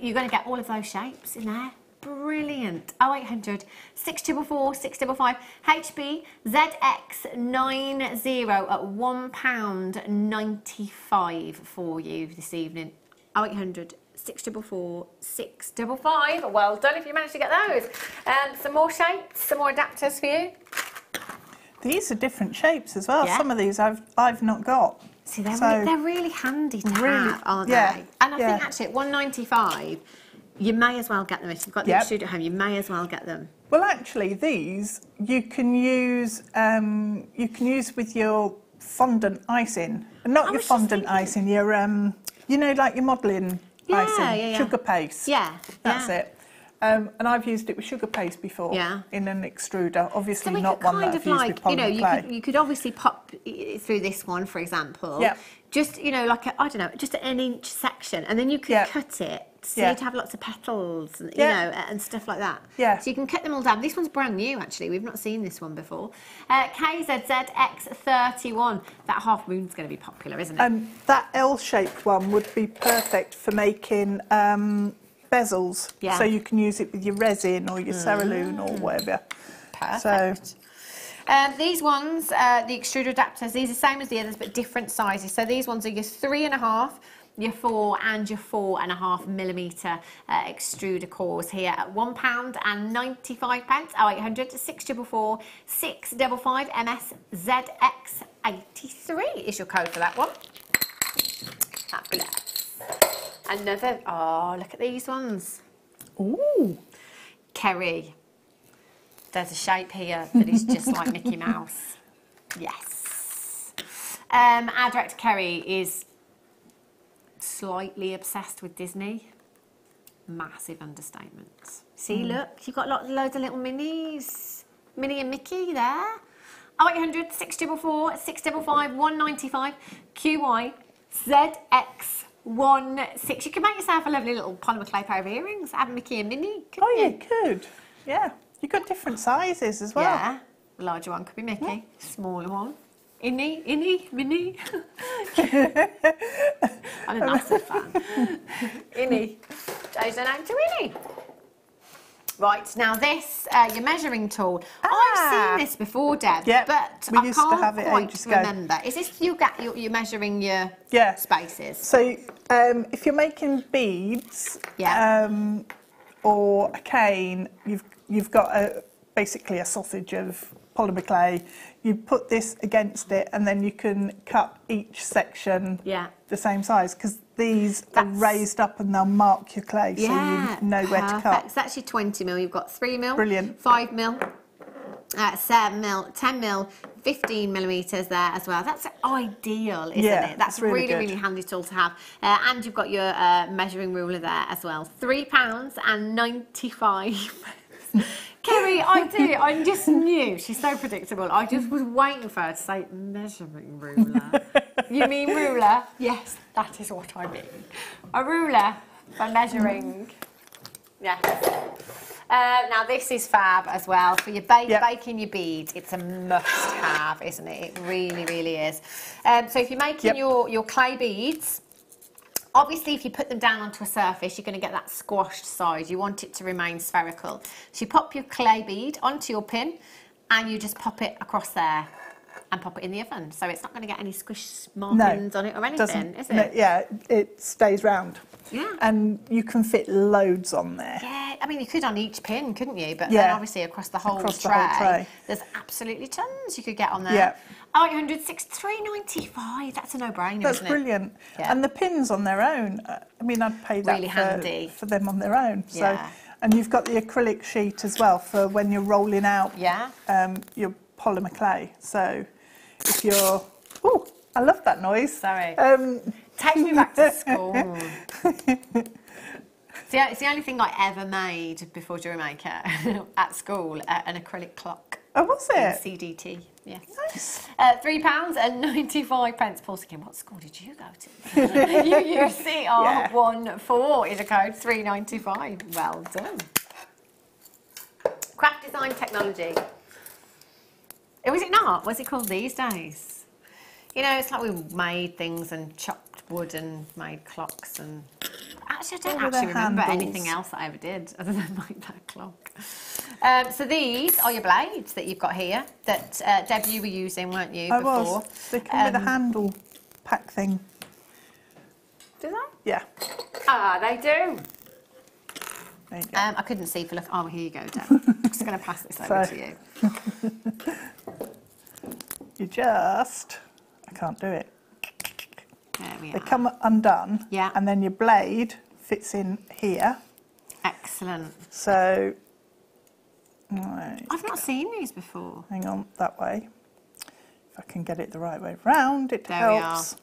You're going to get all of those shapes in there. Brilliant. 0800 644 655 HB ZX90 at £1.95 for you this evening. 0800 644 655. Well done if you managed to get those. Some more shapes, some more adapters for you. These are different shapes as well. Some of these I've not got. See, they're really handy to have, aren't they? And I think actually at £1.95. You may as well get them. If you've got the extruder at home, you may as well get them. Well, actually, these you can use with your fondant icing, not your fondant icing. Your you know, like your modelling icing, sugar paste. Yeah, that's it. And I've used it with sugar paste before in an extruder. Obviously, so not one that I've used with polymer clay. You could obviously pop through this one, for example. Yeah. Just, you know, like I don't know, just an inch section, and then you could cut it. So you'd have lots of petals, and, you know, and stuff like that. Yeah. So you can cut them all down. This one's brand new, actually. We've not seen this one before. KZZX31. That half moon's going to be popular, isn't it? That L-shaped one would be perfect for making bezels. Yeah. So you can use it with your resin or your cerulean or whatever. Perfect. So, these ones, the extruder adapters, these are the same as the others, but different sizes. So these ones are your 3.5, your 4 and your 4.5mm extruder cores here at £1.95. 0800 644 655 MSZX83 is your code for that one. Fabulous. Another, oh, look at these ones. Ooh. Kerry. There's a shape here that is just like Mickey Mouse. Yes. Our director Kerry is slightly obsessed with Disney. Massive understatement. See, look, you've got loads of little minis. Minnie and Mickey there. 0800 644 655 195 QY ZX16. You can make yourself a lovely little polymer clay pair of earrings. Have Mickey and Minnie. You could. Yeah. You've got different sizes as well. Yeah. The larger one could be Mickey. Smaller one. Minnie. I'm a massive fan. Innie. Change the name to Innie. Right, now this, your measuring tool. I've seen this before, Deb, but I can't quite remember. Is this you're measuring your spaces? So if you're making beads or a cane, you've got basically a sausage of polymer clay. You put this against it and then you can cut each section the same size, because these are raised up and they'll mark your clay so you know where to cut. So that's your 20mm. You've got 3mm, brilliant, 5mm, 7mm, 10mm, 15mm there as well. That's ideal, isn't it? That's really, really handy tool to have. And you've got your measuring ruler there as well. £3.95. Kerry, I just knew. She's so predictable. I just was waiting for her to say measuring ruler. You mean ruler? Yes, that is what I mean. A ruler for measuring. Yes. Now this is fab as well for your baking your beads. It's a must-have, isn't it? It really, really is. So if you're making your clay beads, obviously, if you put them down onto a surface, you're going to get that squashed side. You want it to remain spherical. So you pop your clay bead onto your pin and you just pop it across there and pop it in the oven. So it's not going to get any squish markings on it or anything, is it? No, yeah, it stays round. Yeah. And you can fit loads on there. Yeah, I mean, you could on each pin, couldn't you? But then obviously across the whole tray, there's absolutely tons you could get on there. Yeah. 0800 395. That's a no-brainer, That's isn't brilliant. Yeah. And the pins on their own, I mean, I'd pay that Really handy. for them on their own. So, Yeah. and you've got the acrylic sheet as well for when you're rolling out Yeah. your polymer clay. So if you're... Oh, I love that noise. Sorry. Takes me back to school. It's the only thing I ever made before JewelleryMaker at school, an acrylic clock. Oh, was In it? CDT, yes. Nice. £3.95. Paul's thinking, what school did you go to? You UCR14 is a code, £3.95. Well done. Craft design technology. Was it not? What's it called these days? You know, it's like we made things and chopped wood and made clocks and... Actually, I don't What were actually the remember handles? anything else that I ever did other than make that clock. So these are your blades that you've got here that Deb, you were using, weren't you, I before? was. They come with a handle pack thing. Do they? Yeah. Ah, they do. There you go. I couldn't see for look. Oh, here you go, Deb. I'm just going to pass this over to you. You just... I can't do it. There we They are. come undone. Yeah. And then your blade fits in here. Excellent. So... Right. I've not seen these before. Hang on, that way. If I can get it the right way round, it There we helps.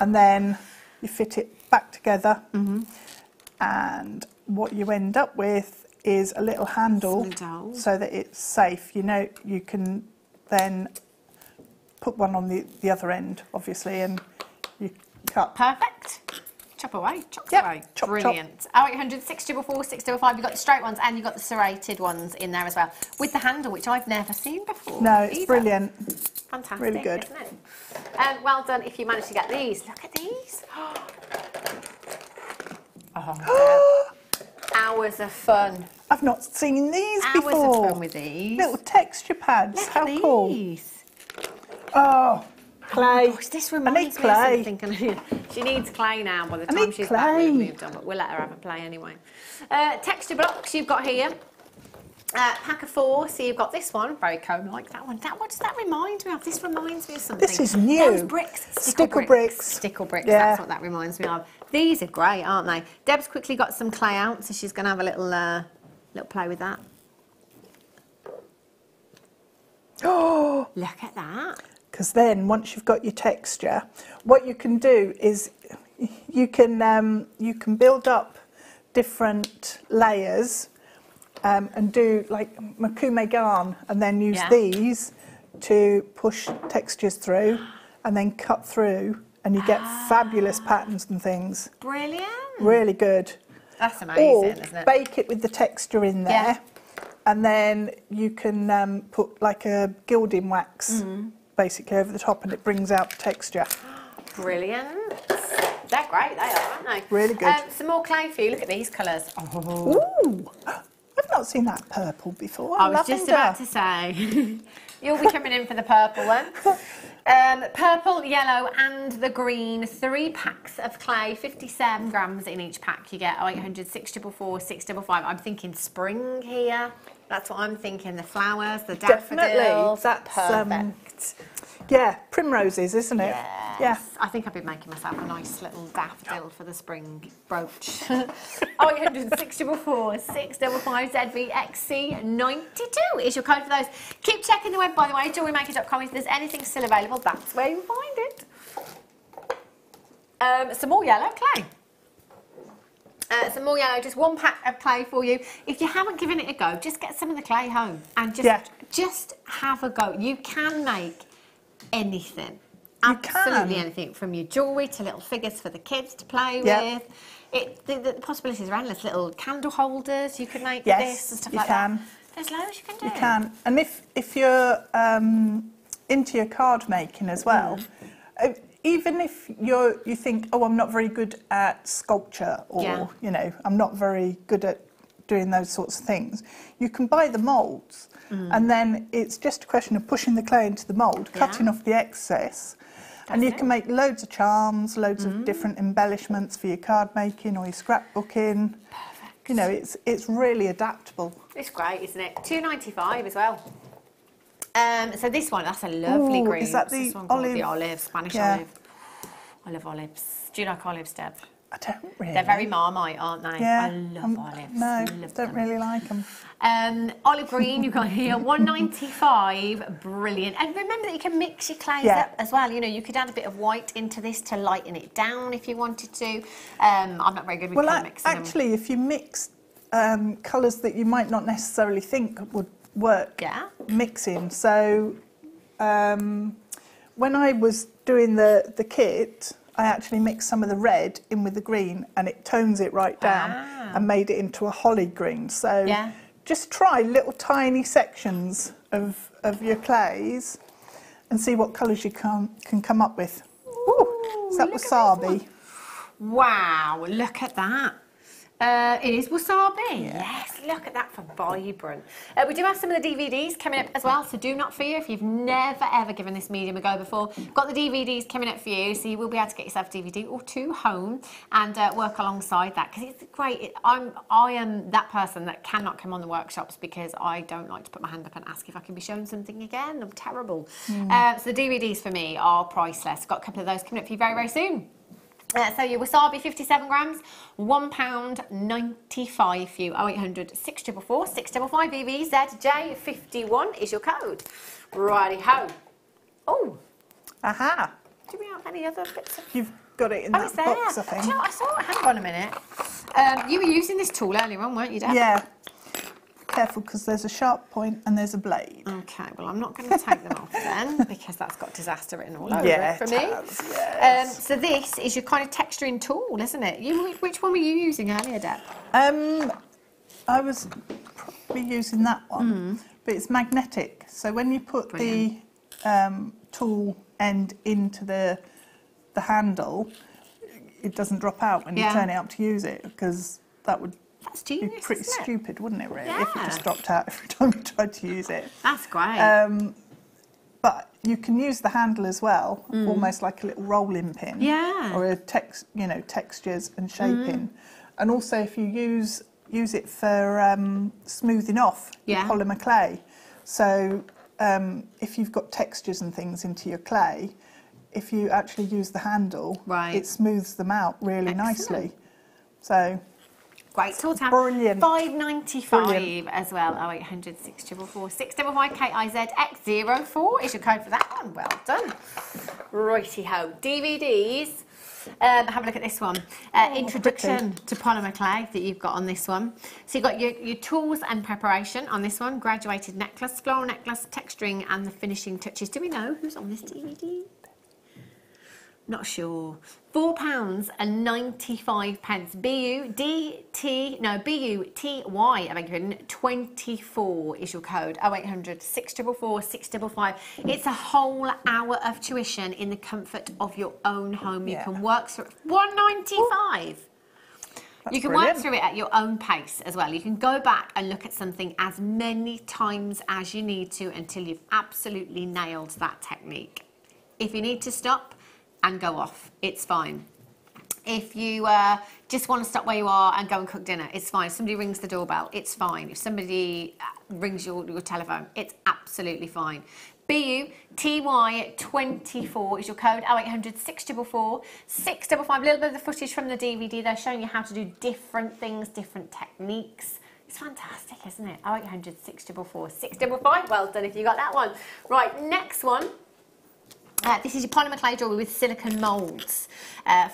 And then you fit it back together. And what you end up with is a little handle Some so that it's safe. You know, you can then put one on the other end, obviously, and you cut. Perfect. Chop away, chop Yep, away. chop, Brilliant. 0800 644 655. You've got the straight ones and you've got the serrated ones in there as well. With the handle, which I've never seen before. No, it's either. brilliant. Fantastic, really good. isn't it? Well done if you managed to get these. Look at these. Oh, hours of fun. I've not seen these Hours before. of fun with these. Little texture pads. Look How at cool. these. Oh, clay. Oh, gosh, this I need reminds me clay. of something. She needs clay now by the I time need she's back. clay. We've moved on, but we'll let her have a play anyway. Texture blocks you've got here. Pack of 4, so you've got this one, very comb-like, that one. What does that remind me of? This reminds me of something. This is new. Those bricks. Stickle bricks. Stickle bricks, Yeah. that's what that reminds me of. These are great, aren't they? Deb's quickly got some clay out, so she's going to have a little play with that. Oh, Look at that. because then once you've got your texture, what you can do is you can build up different layers and do like makume yarn, and then use these to push textures through, and then cut through, and you get fabulous patterns and things. Brilliant. Really good. That's amazing, Or isn't it? bake it with the texture in there. Yeah. And then you can put like a gilding wax basically over the top, and it brings out the texture. Brilliant. They're great, they are, aren't they? Really good. Some more clay for you. Look at these colours. Oh. Ooh, I've not seen that purple before. I was just about to say, you'll be coming in for the purple one. Purple, yellow and the green, 3 packs of clay, 57 grams in each pack. You get 0800 644 655. I'm thinking spring here. That's what I'm thinking. The flowers, the daffodils. That's, perfect. Yeah, primroses, isn't it? Yes. Yeah. I think I've been making myself a nice little daffodil for the spring brooch. 0800 644 655 ZVXC92 is your code for those. Keep checking the web, by the way, JewelleryMaker.com. If there's anything still available, that's where you find it. Some more yellow clay. Some more yellow, just 1 pack of clay for you. If you haven't given it a go, just get some of the clay home and just have a go. You can make anything. Absolutely anything, from your jewellery to little figures for the kids to play with. The possibilities are endless. Little candle holders you could make with this and stuff like that. There's loads you can do. You can. And if you're into your card making as well, even if you think, oh, I'm not very good at sculpture, or you know, I'm not very good at doing those sorts of things, you can buy the moulds, and then it's just a question of pushing the clay into the mould, cutting off the excess, and you can make loads of charms, loads of different embellishments for your card making or your scrapbooking. Perfect. You know, it's really adaptable. It's great, isn't it? £2.95 as well. So this one, that's a lovely green. Is that What's this the one called? olive? The olive, Spanish olive. I love olives. Do you like olives, Deb? I don't really. They're very Marmite, aren't they? Yeah. I love olives. No, love don't really like them. Olive green you've got here, $1.95, brilliant. And remember that you can mix your clays up as well. You know, you could add a bit of white into this to lighten it down if you wanted to. I'm not very good with colour mixing. Actually, if you mix colours that you might not necessarily think would work, mixing. So when I was doing the kit, I actually mixed some of the red in with the green, and it tones it right down and made it into a holly green. So just try little tiny sections of your clays and see what colours you can come up with. Ooh, is that wasabi? Wow, look at that. It is wasabi. Yes, look at that for vibrant. We do have some of the DVDs coming up as well, so do not fear if you've never ever given this medium a go before. We've got the DVDs coming up for you, so you will be able to get yourself a DVD or two home and work alongside that, because it's great. I am that person that cannot come on the workshops because I don't like to put my hand up and ask if I can be shown something again. I'm terrible. So the DVDs for me are priceless. Got a couple of those coming up for you very, very soon. So your wasabi, 57 grams, £1.95 for you. 0800 644 655 VVZJ51 is your code. Righty ho. Oh. Aha. Do we have any other bits of... You've got it in that box, I think. Do you know, I saw it. Hang on a minute. You were using this tool earlier on, weren't you, Deb? Yeah. Careful, because there's a sharp point and there's a blade. Okay, well, I'm not going to take them off then, because that's got disaster written all over it for me. Yes. So this is your kind of texturing tool, isn't it? Which one were you using earlier, Deb? I was probably using that one, but it's magnetic. So when you put the tool end into the handle, it doesn't drop out when you turn it up to use it, because that would... That's genius, be pretty isn't it? Stupid, wouldn't it, really, if it just dropped out every time you tried to use it. That's great. But you can use the handle as well, almost like a little rolling pin. Yeah. Or a textures and shaping. And also if you use it for smoothing off your polymer clay. So if you've got textures and things into your clay, if you actually use the handle, it smooths them out really nicely. So... Great tool to have. Brilliant. $5.95 as well. 0800 644 655 KIZX04 is your code for that one. Well done. Righty ho. DVDs. Have a look at this one. Introduction to polymer clay that you've got on this one. So you've got your tools and preparation on this one. Graduated necklace, floral necklace, texturing, and the finishing touches. Do we know who's on this DVD? Not sure. £4.95. BUTY, I beg your pardon, 24 is your code. 0800 644 655. It's a whole hour of tuition in the comfort of your own home. You can work through it. £1.95. You can work through it at your own pace as well. You can go back and look at something as many times as you need to until you've absolutely nailed that technique. If you need to stop and go off, it's fine. If you just want to stop where you are and go and cook dinner, it's fine. If somebody rings the doorbell, it's fine. If somebody rings your telephone, it's absolutely fine. BUTY24 is your code. 0800 644 655. A little bit of the footage from the DVD. They're showing you how to do different things, different techniques. It's fantastic, isn't it? 0800 644 655. Well done if you got that one. Right, next one. This is your polymer clay jewellery with silicone moulds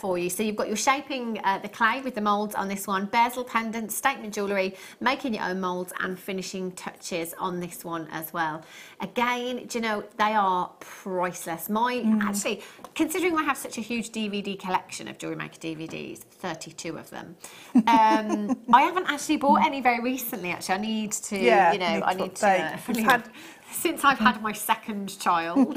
for you. So you've got your shaping the clay with the moulds on this one, bezel pendants, statement jewellery, making your own moulds and finishing touches on this one as well. Again, do you know, they are priceless. Actually, considering I have such a huge DVD collection of JewelleryMaker DVDs, 32 of them, I haven't actually bought any very recently, actually. I need to, I need to since I've had my second child.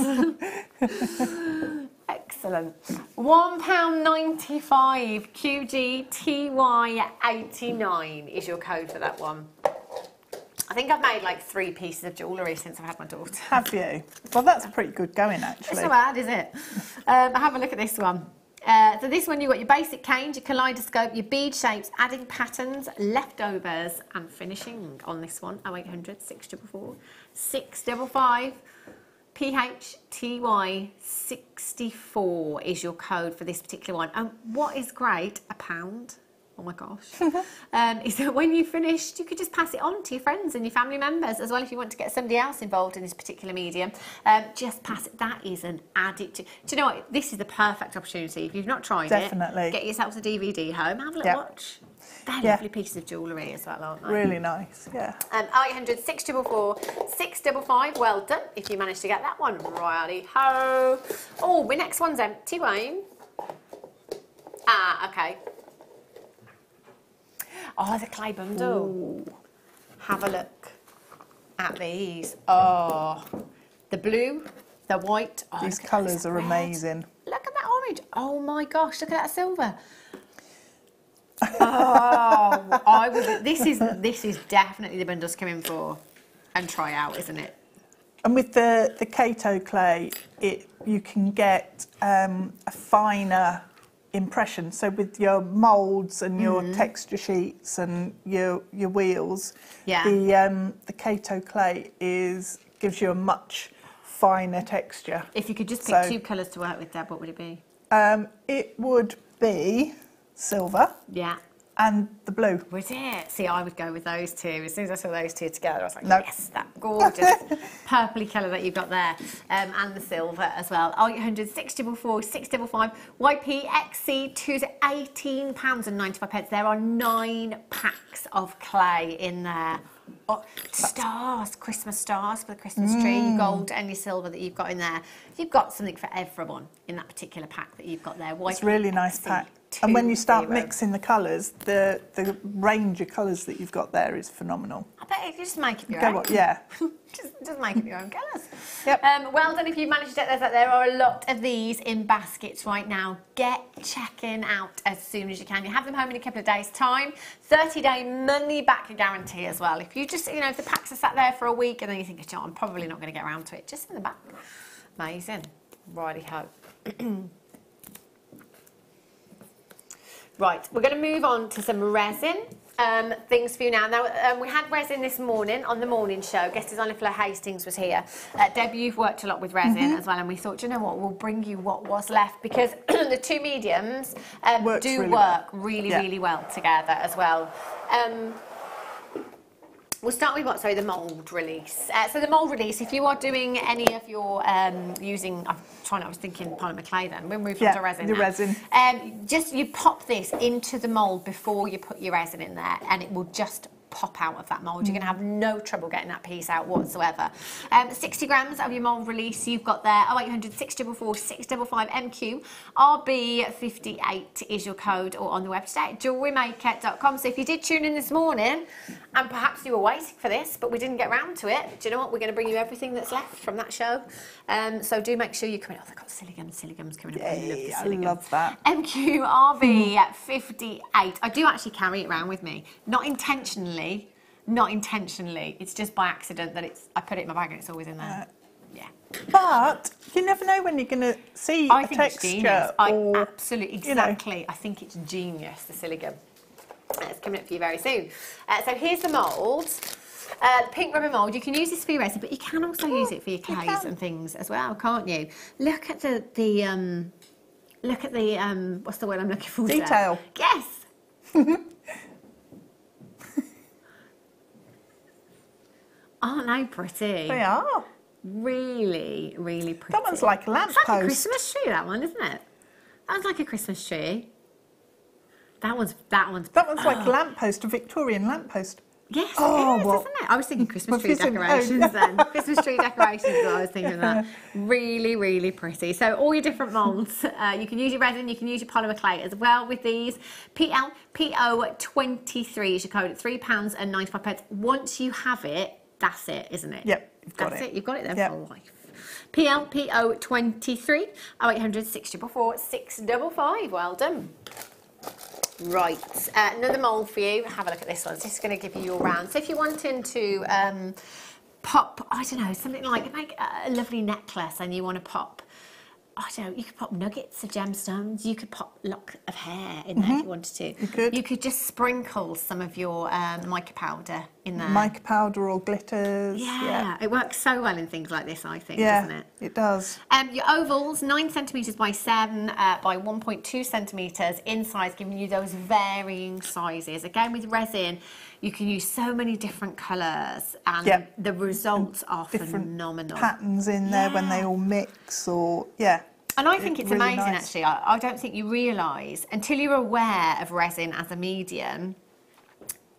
Excellent. £1.95 QGTY89 is your code for that one. I think I've made like 3 pieces of jewellery since I've had my daughter. Have you? Well, that's pretty good going, actually. It's not bad, is it? Have a look at this one. So this one, you've got your basic canes, your kaleidoscope, your bead shapes, adding patterns, leftovers, and finishing on this one. 0800 644 655. PHTY 64 is your code for this particular one. And what is great, £1. Oh my gosh. Is that when you finished, you could just pass it on to your friends and your family members as well. If you want to get somebody else involved in this particular medium, just pass it. That is an added to. Do you know what? This is the perfect opportunity. If you've not tried Definitely. it, get yourself a DVD home, have a little watch. They're lovely pieces of jewellery as well, aren't they? Really nice, yeah. 0800 644 655. Well done if you managed to get that one. Righty ho. Oh, my next one's empty, Wayne. Ah, okay. Oh, the clay bundle. Ooh. Have a look at these. Oh, the blue, the white. Oh, these colours are amazing. Look at that orange. Oh my gosh, look at that silver. Oh, I would. This is definitely the bundles to come in for and try out, isn't it? And with the Kato clay, you can get a finer impression. So with your moulds and your texture sheets and your wheels, the Kato clay gives you a much finer texture. If you could just pick two colours to work with, Deb, what would it be? It would be silver. Yeah. And the blue. Would it? See, I would go with those two. As soon as I saw those two together, I was like, yes, that gorgeous purpley colour that you've got there. And the silver as well. 0800 644 655. YPXC2 to £18.95. There are 9 packs of clay in there. Oh, stars, Christmas stars for the Christmas tree, your gold and your silver that you've got in there. You've got something for everyone in that particular pack that you've got there. It's a really nice pack. And when you start mixing the colours, the range of colours that you've got there is phenomenal. I bet you just make it your own. Yeah. just make it your own colours. Yep. Well done if you've managed to get those out. There are a lot of these in baskets right now. Get checking out as soon as you can. You have them home in a couple of days' time. 30-day money-back guarantee as well. If you just, if the packs are sat there for a week and then you think, oh, I'm probably not going to get around to it, just in the back. Amazing. Righty-ho. Right, we're going to move on to some resin things for you now. Now, we had resin this morning on the morning show. Guest designer Flo Hastings was here. Deb, you've worked a lot with resin as well, and we thought, you know what, we'll bring you what was left because the two mediums do work really well together as well. We'll start with the mould release. So the mould release, if you are doing any of your using, I was thinking polymer clay then, we'll move on to resin. The resin. Just you pop this into the mould before you put your resin in there and it will just pop out of that mould. You're going to have no trouble getting that piece out whatsoever. 60 grams of your mould release you've got there. 0800 644 655 MQ. RB58 is your code, or on the website JewelleryMaker.com. So if you did tune in this morning and perhaps you were waiting for this but we didn't get round to it, do you know what? We're going to bring you everything that's left from that show. So do make sure you come in. Oh, they've got Siligum's coming up. I love that. MQ RB58. I do actually carry it around with me. Not intentionally. It's just by accident that I put it in my bag and it's always in there. But you never know when you're going to see a texture. Absolutely, exactly. I think it's genius, the Siligum. It's coming up for you very soon. So here's the mould. The pink rubber mould. You can use this for your resin, but you can also use it for your clays and things as well, can't you? Look at the what's the word I'm looking for? Detail. Yes. Aren't they pretty? They are. Really pretty. That one's like a lamppost. It's like a Christmas tree, that one, isn't it? That one's like a Christmas tree. That one's like a lamppost, a Victorian lamppost. Yes, it is, isn't it? I was thinking Christmas tree decorations then. Christmas tree decorations, I was thinking of that. Really pretty. So all your different moulds, you can use your resin, you can use your polymer clay as well with these. PLPO23 is your code at £3.95. Once you have it, that's it, isn't it? Yep, you've got it. You've got it there for life. PLPO23 0800 644 655. Well done. Right, another mould for you. Have a look at this one. It's just going to give you your round. So if you're wanting to pop, I don't know, something like make a lovely necklace and you want to pop, I don't know, you could pop nuggets of gemstones, you could pop lock of hair in there if you wanted to. You could. You could just sprinkle some of your mica powder in there. Mica powder or glitters. Yeah, it works so well in things like this, I think, Yeah, doesn't it? it does. Your ovals, 9 centimetres by 7 by 1.2 centimetres in size, giving you those varying sizes. Again, with resin, you can use so many different colours, and the results are phenomenal. Patterns in there when they all mix, or And I think it's really amazing, nice. actually. I don't think you realise, until you're aware of resin as a medium,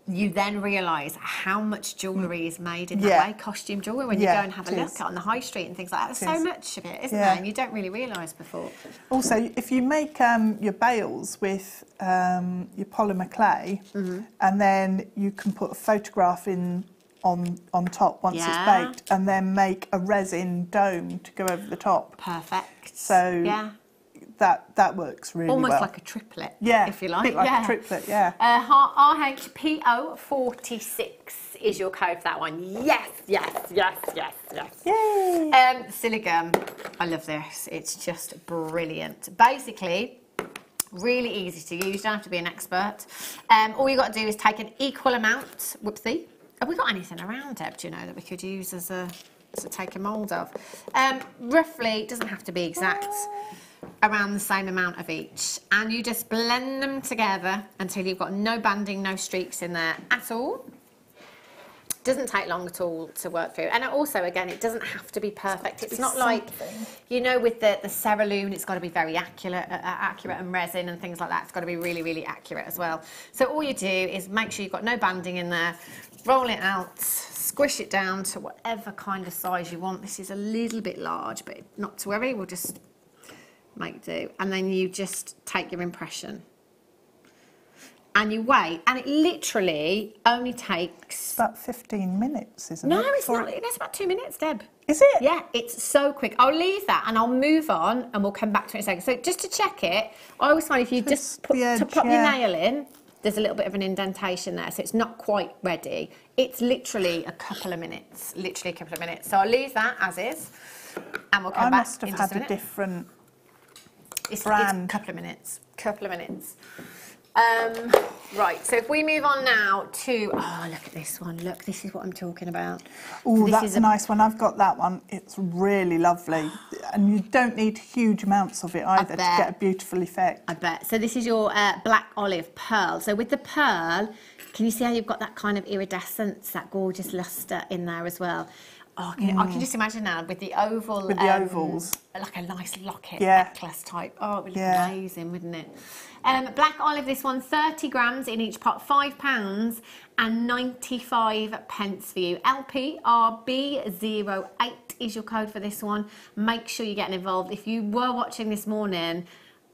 you then realise how much jewellery is made in that way, costume jewellery, when you go and have a look on the high street and things like that. There's so much of it, isn't there? And you don't really realise before. Also, if you make your bales with your polymer clay, and then you can put a photograph in on top once it's baked, and then make a resin dome to go over the top. Perfect. So that works really well. Almost like a triplet, if you like. A bit like a triplet, RHPO 46 is your code for that one. Yes. Yay! Silicone, I love this. It's just brilliant. Basically, really easy to use. You don't have to be an expert. All you've got to do is take an equal amount. Whoopsie. Have we got anything around, Deb, do you know, that we could use as a to take a mould of? Roughly, it doesn't have to be exact, around the same amount of each. And you just blend them together until you've got no banding, no streaks in there at all. Doesn't take long at all to work through. And also, again, it doesn't have to be perfect. It's not like, you know, with the Cerulean, it's got to be very accurate and resin and things like that. It's got to be really, really accurate as well. So all you do is make sure you've got no banding in there, roll it out, squish it down to whatever kind of size you want. This is a little bit large, but not to worry, we'll just make do. And then you just take your impression. And you wait, and it literally only takes... About 15 minutes, isn't it? No, it's not. It's about 2 minutes, Deb. Is it? Yeah, it's so quick. I'll leave that and I'll move on and we'll come back to it in a second. So just to check it, I always find if you just pop your nail in, there's a little bit of an indentation there, so it's not quite ready. It's literally a couple of minutes, So I'll leave that as is, and we'll come back in just a minute. I must have had a different brand. It's a couple of minutes. Right, so if we move on now to, oh, look at this one. Look, this is what I'm talking about. Oh, so that's a nice one. I've got that one. It's really lovely. And you don't need huge amounts of it either to get a beautiful effect. I bet. So this is your black olive pearl. So with the pearl, can you see how you've got that kind of iridescence, that gorgeous lustre in there as well? Oh, I can just imagine now with the oval. With the ovals. Like a nice locket, necklace type. Oh, it would look amazing, wouldn't it? Black olive, this one, 30 grams in each pot, £5 and 95 pence for you. LPRB08 is your code for this one. Make sure you're getting involved. If you were watching this morning,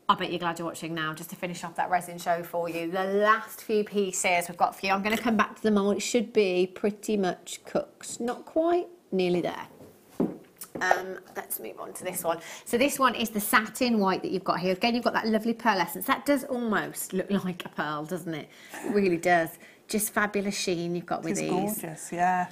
I bet you're glad you're watching now, just to finish off that resin show for you. The last few pieces we've got for you, I'm going to come back to them all. It should be pretty much cooked. Not quite, nearly there. Let's move on to this one. So this one is the satin white that you've got here. Again, you've got that lovely pearlescence. That does almost look like a pearl, doesn't it? It really does. Just fabulous sheen you've got with these. It's gorgeous, yeah.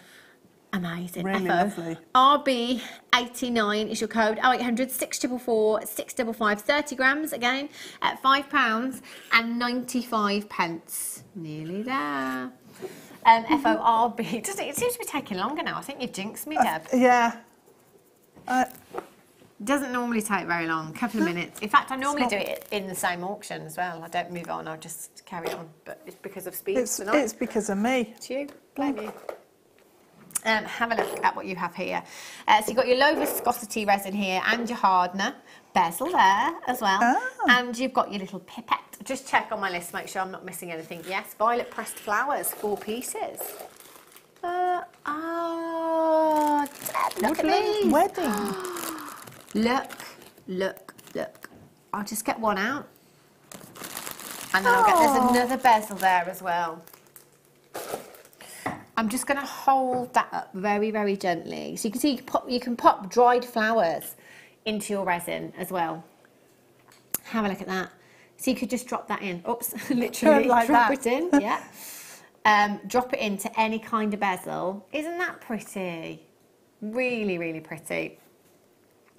Amazing. Really lovely. RB89 is your code. 0800 644 655, 30 grams again at £5 and 95 pence. Nearly there. FORB. It seems to be taking longer now. I think you've jinxed me, Deb. Yeah. Doesn't normally take very long, a couple of minutes. In fact, I normally do it in the same auction as well. I don't move on, I'll just carry on. But it's because of speed tonight. It's because of me. It's you, blame you. Have a look at what you have here. So you've got your low viscosity resin here and your hardener. Bezel there as well. Oh. And you've got your little pipette. Just check on my list, make sure I'm not missing anything. Yes, violet pressed flowers, 4 pieces. Look at these. Wedding. Look. I'll just get one out. And then there's another bezel there as well. I'm just going to hold that up very, very gently. So you can see you can pop dried flowers into your resin as well. Have a look at that. So you could just drop that in. Oops, literally like drop that. it in, yeah. Drop it into any kind of bezel. Isn't that pretty? Really, really pretty.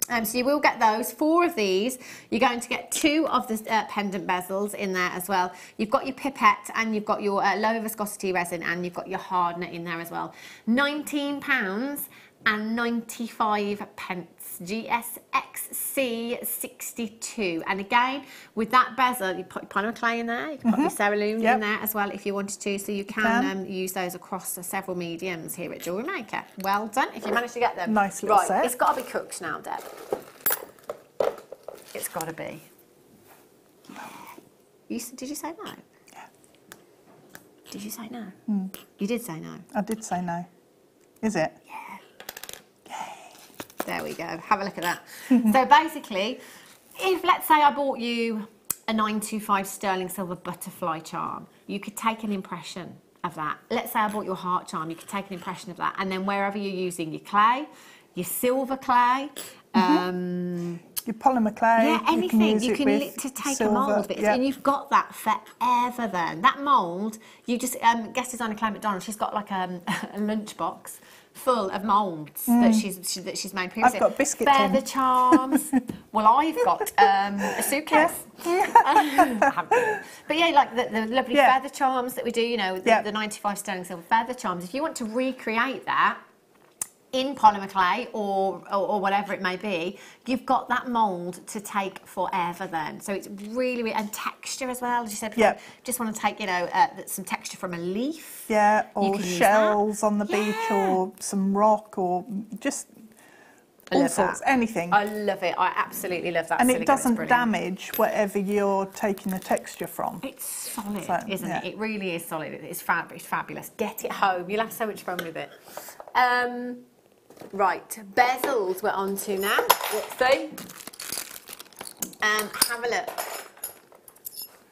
So you will get those, 4 of these. You're going to get 2 of the pendant bezels in there as well. You've got your pipette and you've got your low viscosity resin and you've got your hardener in there as well. £19.95. GSXC62. And again, with that bezel, you put your polymer clay in there. You can put your cerulean in there as well if you wanted to. So you can use those across several mediums here at JewelleryMaker. Well done if you managed to get them. Nice little set. It's got to be cooked now, Deb. It's got to be. Did you say no? Yeah. Did you say no? You did say no. I did say no. Is it? Yeah. There we go. Have a look at that. So basically, if let's say I bought you a 925 sterling silver butterfly charm, you could take an impression of that. Let's say I bought your heart charm, you could take an impression of that, and then wherever you're using your clay, your silver clay, your polymer clay, yeah, anything you can use to take silver, a mould of it, and you've got that forever. Then that mould, you just guest designer Clay McDonald. She's got like a lunchbox full of moulds that she's made previously. I've got biscuit feather tin. charms. Well, I've got a suitcase. But yeah, like the lovely feather charms that we do. You know, the 95 sterling silver feather charms. If you want to recreate that in polymer clay or whatever it may be, you've got that mould to take forever then. So it's really, and texture as well, as you said before. Just want to take, you know, some texture from a leaf. Yeah, or shells on the beach, or some rock, or just all sorts, anything. I love it. I absolutely love that. And it doesn't damage whatever you're taking the texture from. It's solid, isn't it? It really is solid. It's fabulous. Get it home. You'll have so much fun with it. Right, bezels we're on to now. Let's see. Have a look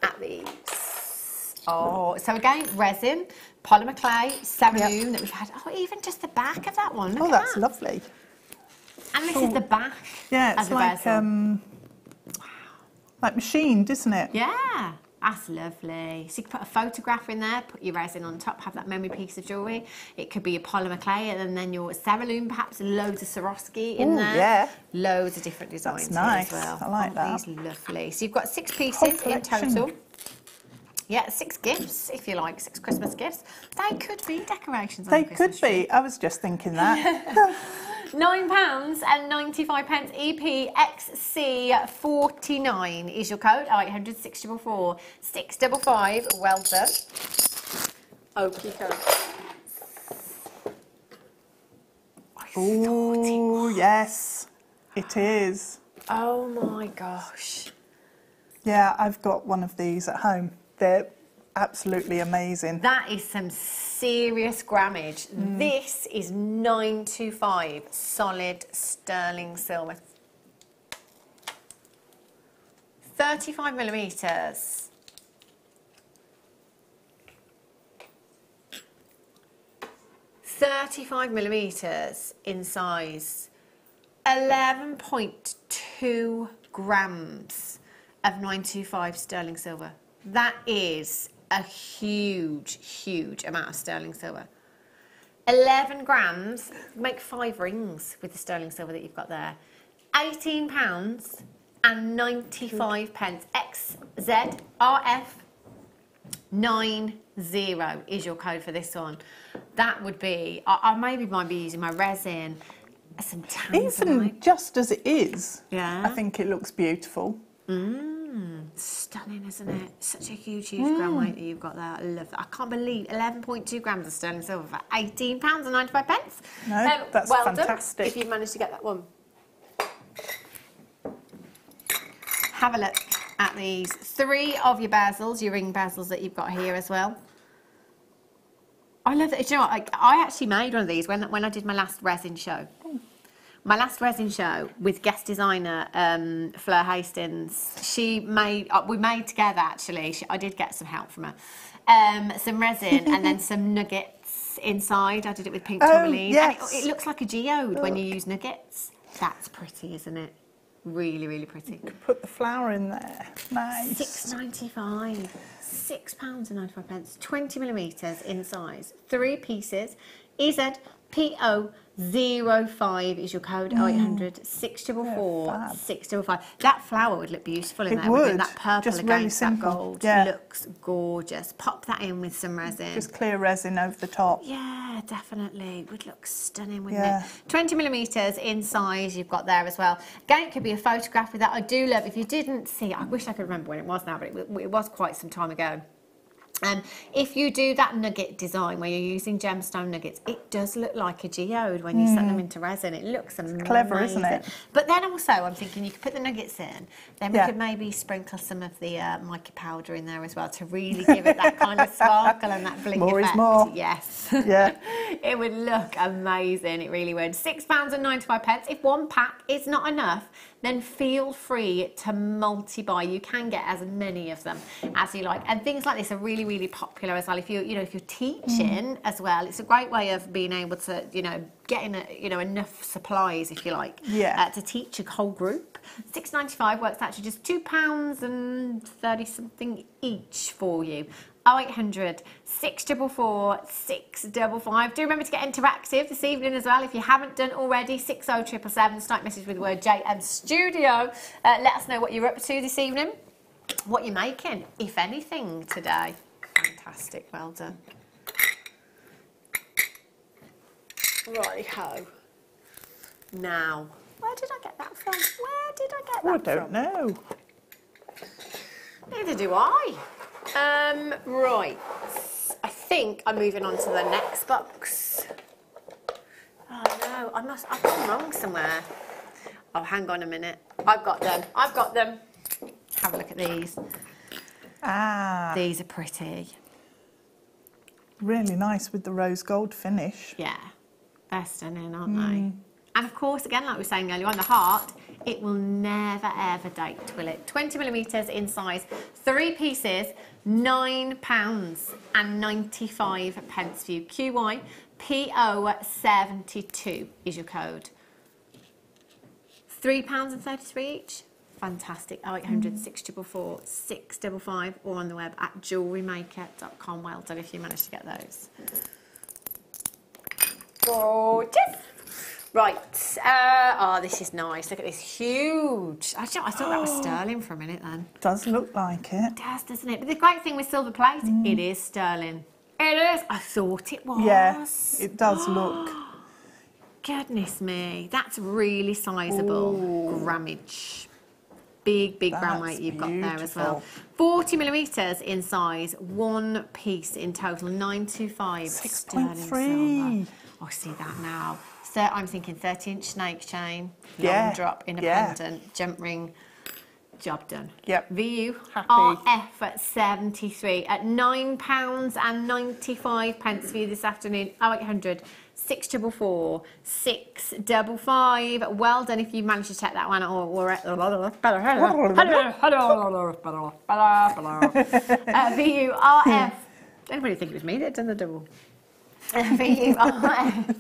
at these. Oh, so again, resin, polymer clay, cerulean that we've had. Oh, even just the back of that one. Look at that's that. lovely. And this is the back. Yeah, it's like machined, isn't it? Yeah. That's lovely. So you can put a photograph in there, put your resin on top, have that memory piece of jewellery. It could be a polymer clay and then your cerulean, perhaps loads of Swarovski in there. Yeah. Loads of different designs. That's nice. As well. I like that. These lovely. So you've got 6 pieces in total. Yeah, 6 gifts, if you like, 6 Christmas gifts. They could be decorations on the Christmas tree. They could be. I was just thinking that. £9.95 EPXC49 is your code. 0800 644 655. Well done. Okie dokie. Oh, yes, it is. Oh my gosh. Yeah, I've got one of these at home. They're absolutely amazing. That is some serious grammage. This is 925 solid sterling silver. 35 millimetres. in size. 11.2 grams of 925 sterling silver. That is a huge amount of sterling silver. 11 grams, make 5 rings with the sterling silver that you've got there. £18.95 XZRF90 is your code for this one. That would be, I maybe might be using my resin, some tanzanite. Even just as it is, yeah, I think it looks beautiful. Stunning, isn't it? Such a huge gram weight that you've got there. I love that. I can't believe 11.2 grams of sterling silver for £18.95. No, that's well fantastic. done if you've managed to get that one. Have a look at these. 3 of your bezels, your ring bezels that you've got here as well. I love that. Do you know what? I actually made one of these when I did my last resin show. My last resin show with guest designer Fleur Hastings. We made together actually. I did get some help from her. Some resin and then some nuggets inside. I did it with pink tourmaline. Yes. And it looks like a geode when you use nuggets. That's pretty, isn't it? Really, really pretty. You could put the flower in there. Nice. £6.95. £6.95, 20mm in size, 3 pieces. EZPO05 is your code. 0800 644 655. That flower would look beautiful in there. Would. That purple Just against really simple. that gold. Yeah. Looks gorgeous. Pop that in with some resin. Just clear resin over the top. Yeah, definitely. Would look stunning, wouldn't it? 20mm in size you've got there as well. Again, it could be a photograph with that. I do love, if you didn't see it, I wish I could remember when it was now, but it was quite some time ago. If you do that nugget design where you're using gemstone nuggets, it does look like a geode when you set them into resin. It looks amazing. Clever, isn't it? But then also, I'm thinking you could put the nuggets in, then we could maybe sprinkle some of the mica powder in there as well to really give it that kind of sparkle and that bling more effect. Is more. Yes. Yeah. It would look amazing. It really would. £6.95. If one pack is not enough, then feel free to multi-buy. You can get as many of them as you like. And things like this are really, really popular as well. If you're teaching as well, it's a great way of being able to, getting enough supplies, if you like, to teach a whole group. £6.95 works out to just £2.30 something each for you. 0800 644 655. Do remember to get interactive this evening as well. If you haven't done already, 60777. Start message with the word JM Studio. Let us know what you're up to this evening, what you're making, if anything, today. Fantastic, well done. Righty-ho. Now, where did I get that from? Where did I get that from? I don't know. Neither do I. Right. I think I'm moving on to the next box. Oh no, I've gone wrong somewhere. Oh, hang on a minute. I've got them. Have a look at these. These are pretty. Really nice with the rose gold finish. Yeah, they're stunning, aren't they? And of course, again, like we were saying earlier on, the heart, it will never ever date, will it? 20mm in size, 3 pieces, £9.95 for you. QY PO72 is your code. £3.33 each. Fantastic. 0800 644 655 or on the web at JewelleryMaker.com. Well done if you managed to get those. Gorgeous. Right. Oh, this is nice. Look at this, huge. I thought that was sterling for a minute then. Does look like it. It does, doesn't it? But the great thing with silver plate, it is sterling. It is. I thought it was. Yeah, it does look. Goodness me, that's really sizable grammage. Big gram weight you've got there as well. 40mm in size, 1 piece in total, 925 sterling silver. I see that now. So I'm thinking 30-inch snake chain, long drop, independent, jump ring, job done. Yep. VU Happy. RF at 73 at £9.95 for you this afternoon. 0800 644 655. Well done if you managed to check that one. VU RF. Anybody think it was me that done the double? VURF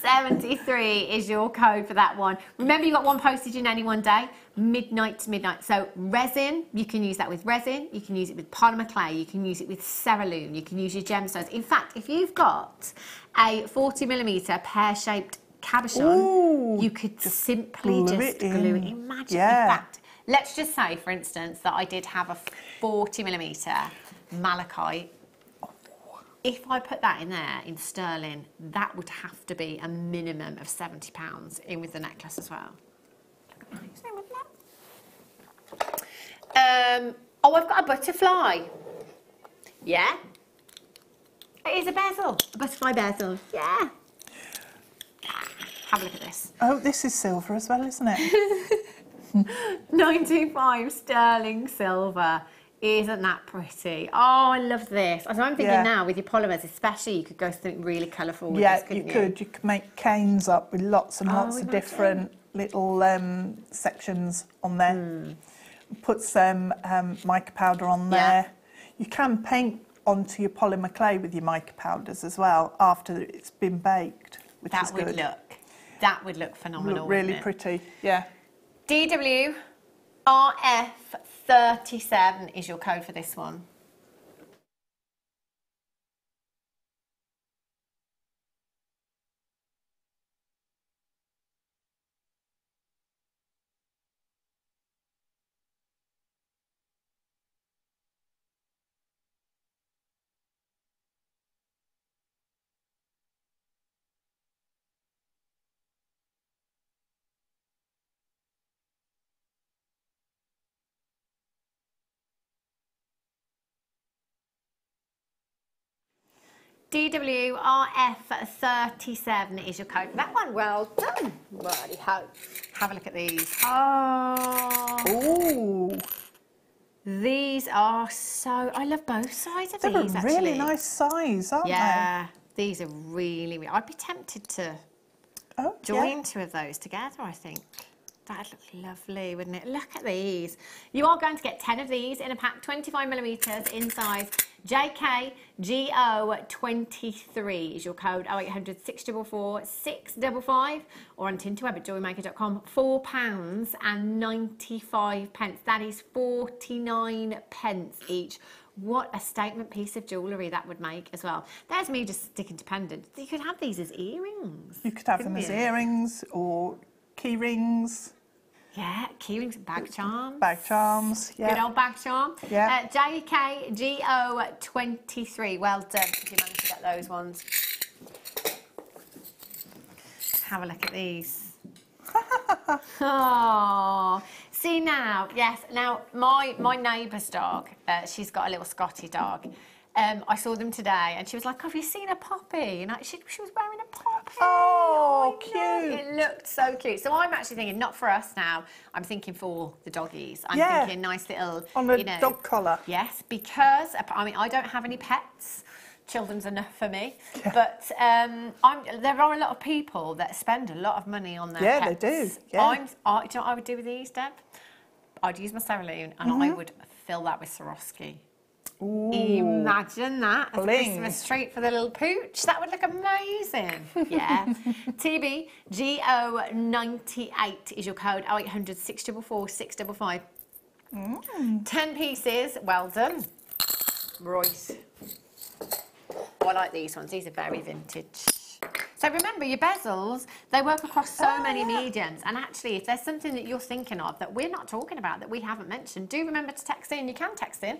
73 is your code for that one. Remember, you've got one postage in any one day, midnight to midnight. So resin, you can use that with resin, you can use it with polymer clay, you can use it with cerulean, you can use your gemstones. In fact, if you've got a 40mm pear-shaped cabochon, you could simply just glue it. Imagine, in fact, let's just say, for instance, that I did have a 40mm malachite. If I put that in there in sterling, that would have to be a minimum of £70 in with the necklace as well. Oh, I've got a butterfly. Yeah. It is a bezel, a butterfly bezel. Yeah. Have a look at this. Oh, this is silver as well, isn't it? 925 sterling silver. Isn't that pretty? Oh, I love this. So I'm thinking now with your polymers, especially, you could go something really colourful with this, couldn't you? You could make canes up with lots and lots of different little sections on there. Put some mica powder on there. You can paint onto your polymer clay with your mica powders as well after it's been baked, which is good. That would look phenomenal. Look really pretty, yeah. DW RF 37 is your code for this one. DWRF37 is your code for that one. Well done. Righty ho. Have a look at these. Oh. Ooh. These are so... I love both sides of these, actually. They're a really nice size, aren't they? Yeah. These are really... I'd be tempted to join two of those together, I think. That'd look lovely, wouldn't it? Look at these. You are going to get 10 of these in a pack, 25mm in size. JKGO23 is your code, 0800 644 655, or on Tinterweb at JewelleryMaker.com. £4.95. That is 49p each. What a statement piece of jewellery that would make as well. There's me just sticking to pendants. You could have these as earrings. You could have them as earrings or key rings. Yeah, key rings and bag charms. Bag charms, yeah. Good old bag charm. Yeah. JKGO23. Well done if you managed to get those ones. Have a look at these. Oh, see now, yes. Now my neighbour's dog, she's got a little Scotty dog. I saw them today, and she was like, "Have you seen a poppy?" And she was wearing a poppy. Oh, cute! It looked so cute. So I'm actually thinking, not for us now. I'm thinking for the doggies. I'm thinking nice little on a dog collar. Yes, because I mean I don't have any pets. Children's enough for me. Yeah. But there are a lot of people that spend a lot of money on their pets. Yeah, they do. Yeah. Do you know what I would do with these, Deb? I'd use my Cerulean and I would fill that with Swarovski. Ooh. Imagine that as a Christmas treat for the little pooch. That would look amazing. Yeah. TBGO98 is your code, 0800 644 655. 10 pieces. Well done. Right. Oh, I like these ones. These are very vintage. So remember, your bezels, they work across so many mediums. And actually, if there's something that you're thinking of that we're not talking about, that we haven't mentioned, do remember to text in. You can text in.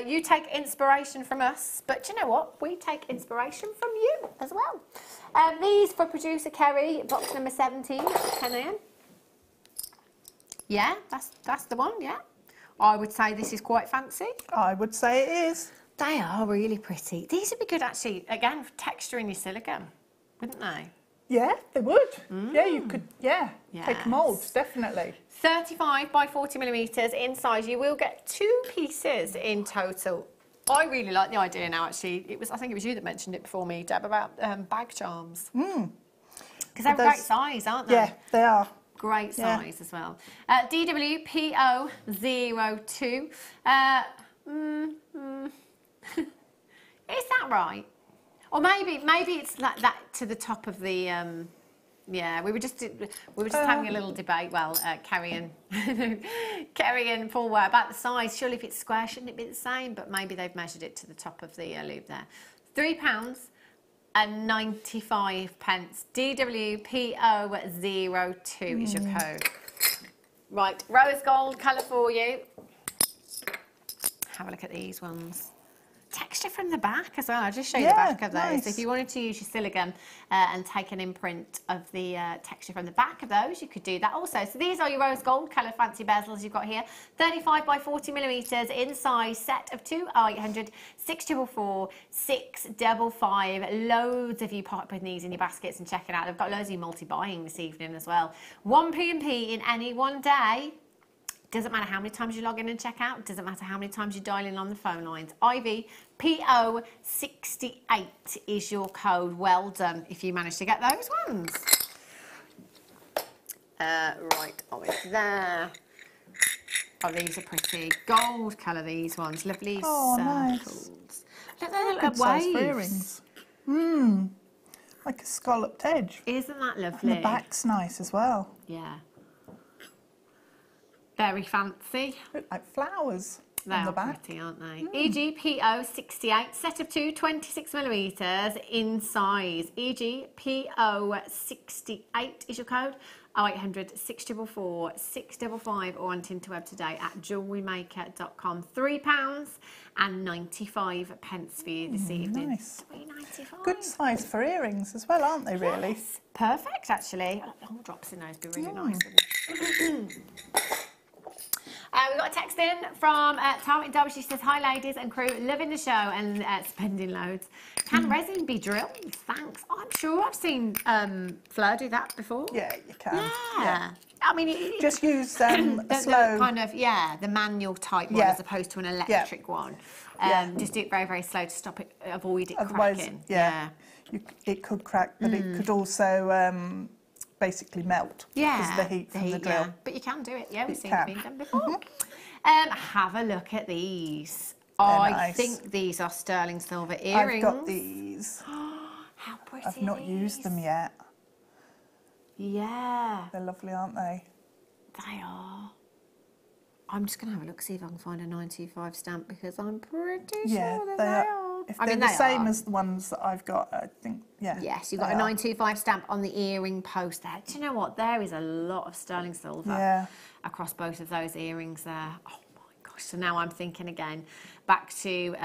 You take inspiration from us. But you know what? We take inspiration from you as well. These for producer Kerry, box number 17, 10 a.m. Yeah, that's the one, yeah. I would say this is quite fancy. I would say it is. They are really pretty. These would be good, actually, again, for texturing your silicone, wouldn't they? Yeah, they would. Yeah, you could, take moulds, definitely. 35 by 40mm in size. You will get 2 pieces in total. I really like the idea now, actually. I think it was you that mentioned it before me, Deb, about bag charms. Because they're a great size, aren't they? Yeah, they are. Great size as well. DWPO02. Is that right? Or maybe it's like that to the top of the yeah, we were just having a little debate. Well, Kerry and Paul were about the size. Surely if it's square, shouldn't it be the same? But maybe they've measured it to the top of the loop there. £3.95. DWPO02 is your code. Right, rose gold colour for you. Have a look at these ones. Texture from the back as well. I'll just show you the back of those. Nice. So if you wanted to use your silicone and take an imprint of the texture from the back of those, you could do that also. So these are your rose gold colour fancy bezels you've got here. 35 by 40mm in size, set of 2, 0800 644 655. Loads of you putting these in your baskets and checking out. They've got loads of you multi-buying this evening as well. 1p in any one day. Doesn't matter how many times you log in and check out. Doesn't matter how many times you dial in on the phone lines. IVPO68 is your code. Well done if you managed to get those ones. Right, it's there. Oh, these are pretty. Gold colour, these ones. Lovely circles. Nice. Look, they look good like size for earrings. Like a scalloped edge. Isn't that lovely? And the back's nice as well. Yeah. Very fancy. Look like flowers on the back. Pretty, aren't they? EGPO68, set of 2, 26mm in size. EGPO68 is your code. 0800 644 655, or on Tinterweb today at JewelleryMaker.com. £3.95 for you this evening. Nice. £3.95. Good size for earrings as well, aren't they, really? Yes. Perfect, actually. Long drops in those would be really nice, wouldn't it? We got a text in from Tara in Derbyshire. She says, "Hi ladies and crew, loving the show and spending loads. Can resin be drilled? Thanks. I'm sure I've seen Fleur do that before. Yeah, you can. Yeah. I mean, just use the slow kind of the manual type one as opposed to an electric one. Just do it very, very slow to stop it, avoid it cracking. It could crack, but it could also basically melt because of the heat from the drill. But you can do it. Yeah, we've seen it being done before. Have a look at these. I think these are sterling silver earrings. I've got these. How pretty. I've not used them yet. Yeah. They're lovely, aren't they? They are. I'm just going to have a look, see if I can find a 925 stamp because I'm pretty sure that they are. If they're the same as the ones that I've got, I think, Yes, you've got a 925 stamp on the earring post there. Do you know what? There is a lot of sterling silver across both of those earrings there. Oh my gosh. So now I'm thinking again back to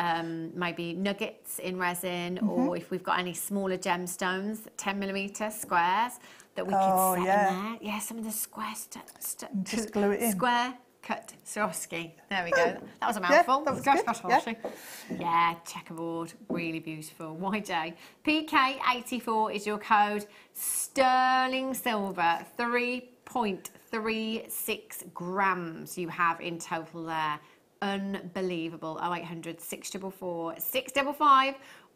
maybe nuggets in resin or if we've got any smaller gemstones, 10mm squares that we could set in there. Yeah, some of the square just glue it in. Square cut Swarovski. There we go. That was a mouthful. That was good. Yeah, checkerboard. Really beautiful. YJ. PK84 is your code. Sterling silver, 3.36 grams you have in total there. Unbelievable. 0800 644 655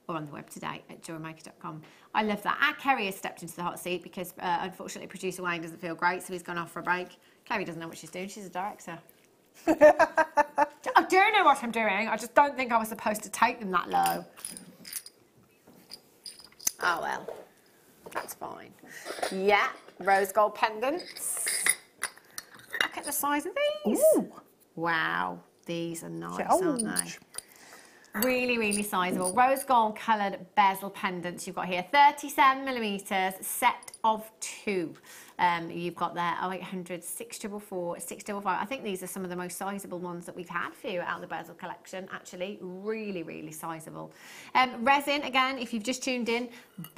or on the web today at JewelleryMaker.com. I love that. Our Kerry has stepped into the hot seat because unfortunately producer Wayne doesn't feel great, so he's gone off for a break. Kerry doesn't know what she's doing. She's a director. I do know what I'm doing. I just don't think I was supposed to take them that low. Oh well, that's fine. Yeah, rose gold pendants. Look at the size of these. Ooh. Wow, these are nice, aren't they? Really, really sizable. Rose gold coloured bezel pendants you've got here. 37mm, set of 2. You've got there 0800 644 655. I think these are some of the most sizable ones that we've had for you out of the bezel collection. Actually, really, really sizable. Resin, again, if you've just tuned in,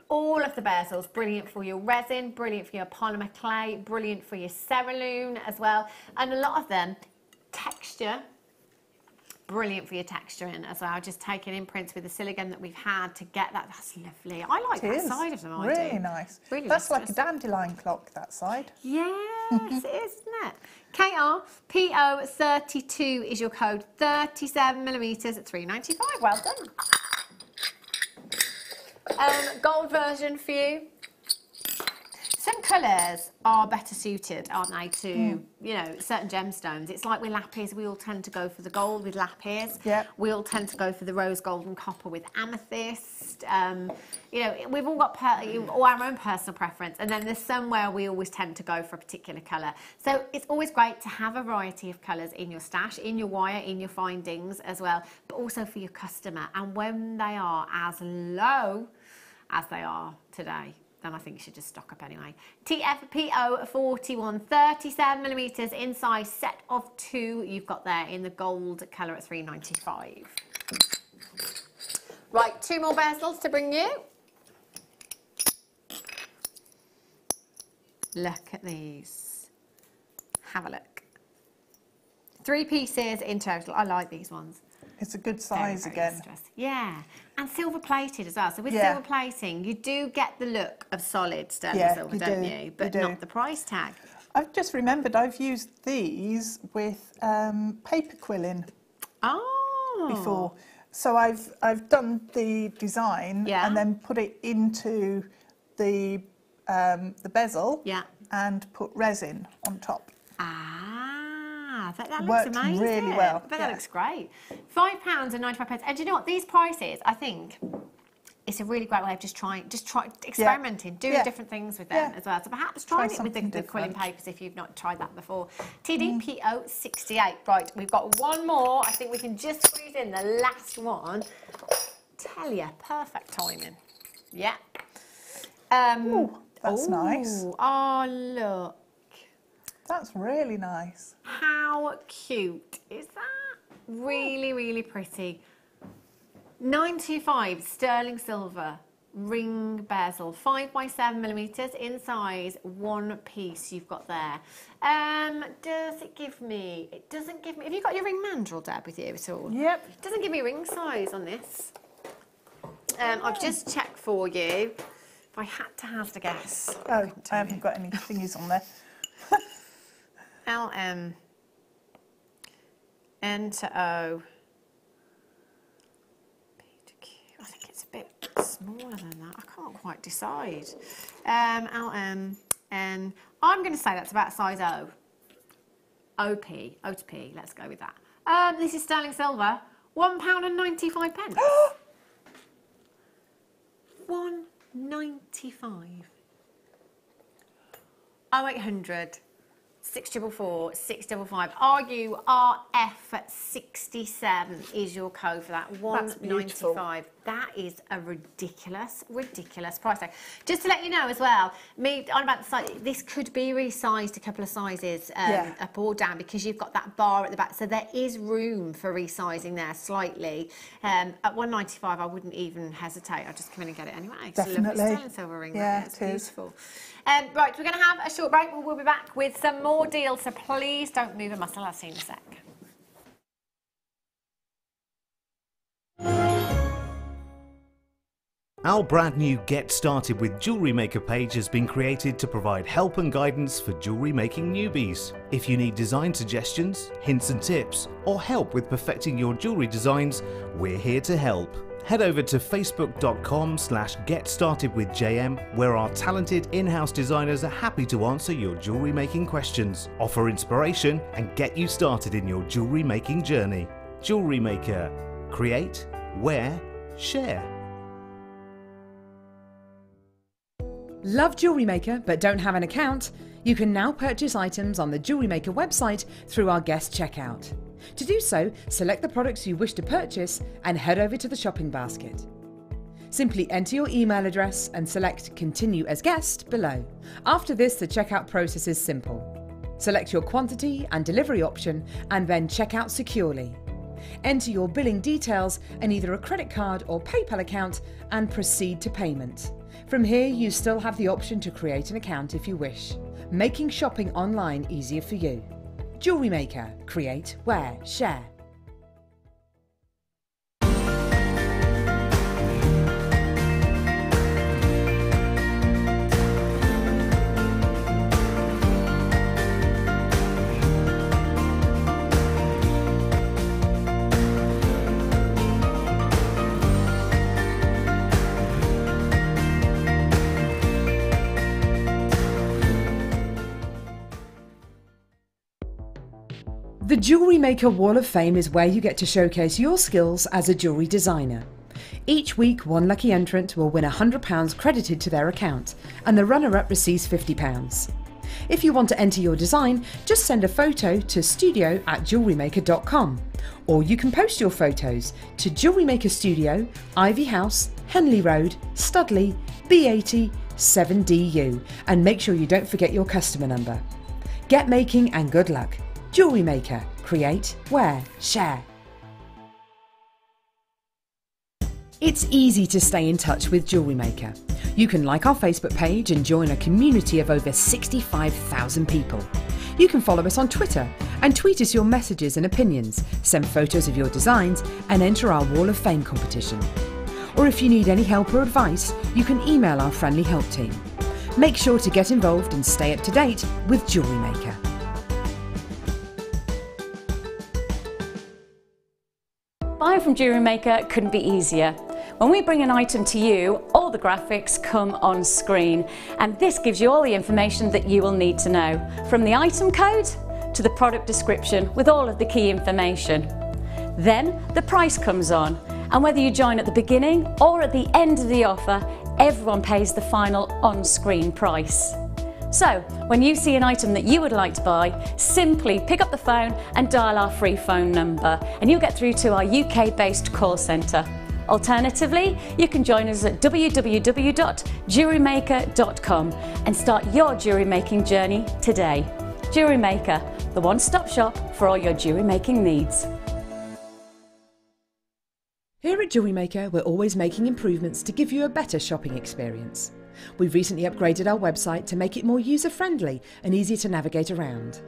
all of the bezels, brilliant for your resin, brilliant for your polymer clay, brilliant for your Cerulean as well. And a lot of them, texture, brilliant for your texturing as well. Just taking imprints with the silicone that we've had to get that. That's lovely. I like that side of them. Really nice. Really That's like a dandelion clock, that side. Yes, it is, isn't it? KRPO32 is your code. 37mm at $3.95. Well done. Gold version for you. Some colours are better suited, aren't they, to, you know, certain gemstones. It's like with lapis, we all tend to go for the gold with lapis. We all tend to go for the rose gold and copper with amethyst. You know, we've all got all our own personal preference. And then there's some where we always tend to go for a particular colour. So it's always great to have a variety of colours in your stash, in your wire, in your findings as well, but also for your customer. And when they are as low as they are today, then I think you should just stock up anyway. TFPO41, 37mm in size, set of 2 you've got there in the gold colour at $3.95. Right, 2 more bezels to bring you. Look at these. Have a look. 3 pieces in total. I like these ones. It's a good size again. Yeah, and silver plated as well. So with silver plating, you do get the look of solid sterling silver, don't you? But not the price tag. I've just remembered I've used these with paper quilling before. So I've done the design and then put it into the bezel and put resin on top. That looks amazing. Really well. But that looks great. £5.95. And do you know what? These prices, I think, it's a really great way of just experimenting, doing different things with them as well. So perhaps trying it with the quilling papers if you've not tried that before. TDPO68. Right, we've got one more. I think we can just squeeze in the last one. Tell you, perfect timing. Yeah. That's nice. Oh, look. That's really nice. How cute is that? Really, really pretty. 925 sterling silver ring bezel, 5x7mm in size, 1 piece you've got there. Does it give me? It doesn't give me. Have you got your ring mandrel, Deb, with you at all? Yep. It doesn't give me ring size on this. I've just checked for you. If I had to hazard a guess. Oh, I haven't got any thingies on there. LM, N to O, P to Q. I think it's a bit smaller than that. I can't quite decide. LM, N. I'm going to say that's about size O. OP, O to P. Let's go with that. This is sterling silver. £1.95. £1.95. 0800 644 655. RURF67 is your code for that. £1.95. That is a ridiculous price tag. Just to let you know as well, on about the size, this could be resized a couple of sizes up or down because you've got that bar at the back. So there is room for resizing there slightly. At £1.95, I wouldn't even hesitate. I'll just come in and get it anyway. Definitely. It's a lovely sterling silver ring. Yeah, it's it is. beautiful. Right, we're going to have a short break. We'll be back with some more deals, so please don't move a muscle. I'll see you in a sec. Our brand new Get Started with Jewellery Maker page has been created to provide help and guidance for jewellery making newbies. If you need design suggestions, hints and tips, or help with perfecting your jewellery designs, we're here to help. Head over to facebook.com/GetStartedWithJM, where our talented in-house designers are happy to answer your jewellery making questions, offer inspiration, and get you started in your jewellery making journey. Jewellery Maker. Create, wear, share. Love Jewellery Maker but don't have an account? You can now purchase items on the Jewellery Maker website through our guest checkout. To do so, select the products you wish to purchase and head over to the shopping basket. Simply enter your email address and select Continue as Guest below. After this, the checkout process is simple. Select your quantity and delivery option and then check out securely. Enter your billing details and either a credit card or PayPal account and proceed to payment. From here, you still have the option to create an account if you wish, making shopping online easier for you. Jewellery Maker. Create, wear, share. The Jewellery Maker Wall of Fame is where you get to showcase your skills as a jewellery designer. Each week, one lucky entrant will win £100 credited to their account, and the runner-up receives £50. If you want to enter your design, just send a photo to studio@jewellerymaker.com, or you can post your photos to Jewellery Maker Studio, Ivy House, Henley Road, Studley, B80 7DU, and make sure you don't forget your customer number. Get making and good luck. Jewellery Maker. Create, wear, share. It's easy to stay in touch with Jewellery Maker. You can like our Facebook page and join a community of over 65,000 people. You can follow us on Twitter and tweet us your messages and opinions, send photos of your designs and enter our Wall of Fame competition. Or if you need any help or advice, you can email our friendly help team. Make sure to get involved and stay up to date with Jewellery Maker. Buying from Jewellery Maker couldn't be easier. When we bring an item to you, all the graphics come on screen, and this gives you all the information that you will need to know, from the item code to the product description with all of the key information. Then the price comes on, and whether you join at the beginning or at the end of the offer, everyone pays the final on-screen price. So, when you see an item that you would like to buy, simply pick up the phone and dial our free phone number, and you'll get through to our UK-based call centre. Alternatively, you can join us at www.jewellerymaker.com and start your jewellery making journey today. Jewellery Maker, the one-stop shop for all your jewellery making needs. Here at Jewellery Maker, we're always making improvements to give you a better shopping experience. We've recently upgraded our website to make it more user-friendly and easier to navigate around.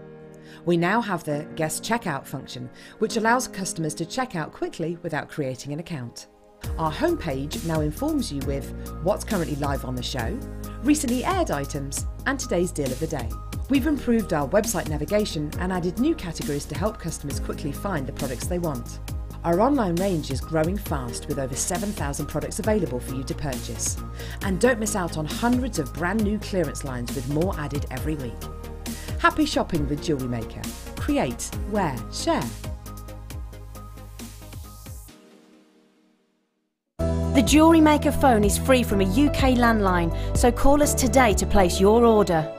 We now have the guest checkout function, which allows customers to check out quickly without creating an account. Our homepage now informs you with what's currently live on the show, recently aired items, and today's deal of the day. We've improved our website navigation and added new categories to help customers quickly find the products they want. Our online range is growing fast with over 7,000 products available for you to purchase. And don't miss out on hundreds of brand new clearance lines with more added every week. Happy shopping with Jewellery Maker. Create, wear, share. The Jewellery Maker phone is free from a UK landline, so call us today to place your order.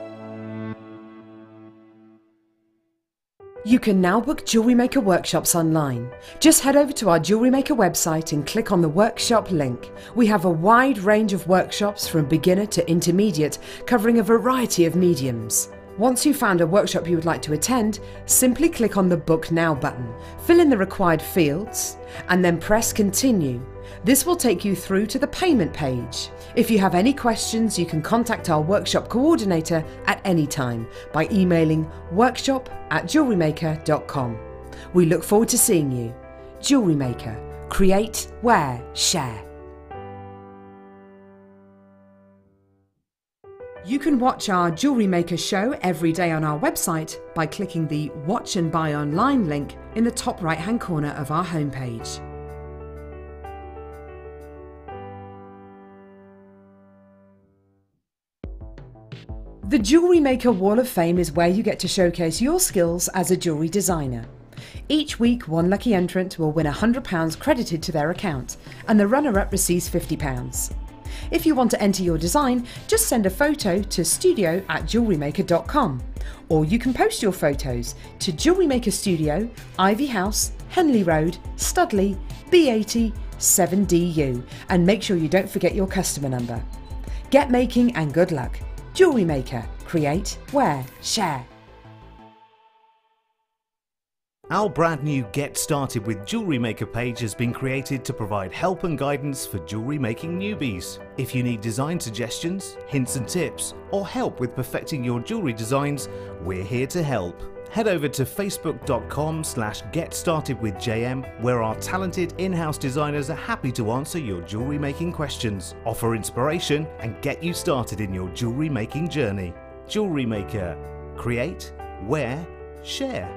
You can now book Jewellery Maker workshops online. Just head over to our Jewellery Maker website and click on the workshop link. We have a wide range of workshops from beginner to intermediate, covering a variety of mediums. Once you've found a workshop you would like to attend, simply click on the Book Now button, fill in the required fields, and then press Continue. This will take you through to the payment page. If you have any questions, you can contact our workshop coordinator at any time by emailing workshop@jewellerymaker.com. We look forward to seeing you. Jewellery Maker. Create, wear, share. You can watch our Jewellery Maker show every day on our website by clicking the Watch and Buy Online link in the top right-hand corner of our homepage. The Jewellery Maker Wall of Fame is where you get to showcase your skills as a jewellery designer. Each week, one lucky entrant will win £100 credited to their account, and the runner-up receives £50. If you want to enter your design, just send a photo to studio@jewellerymaker.com, or you can post your photos to Jewellery Maker Studio, Ivy House, Henley Road, Studley, B80 7DU, and make sure you don't forget your customer number. Get making and good luck. Jewellery Maker. Create, wear, share. Our brand new Get Started with Jewellery Maker page has been created to provide help and guidance for jewellery making newbies. If you need design suggestions, hints and tips, or help with perfecting your jewellery designs, we're here to help. Head over to facebook.com/getstartedwithjm, where our talented in-house designers are happy to answer your jewellery making questions, offer inspiration, and get you started in your jewellery making journey. Jewellery Maker. Create, wear, share.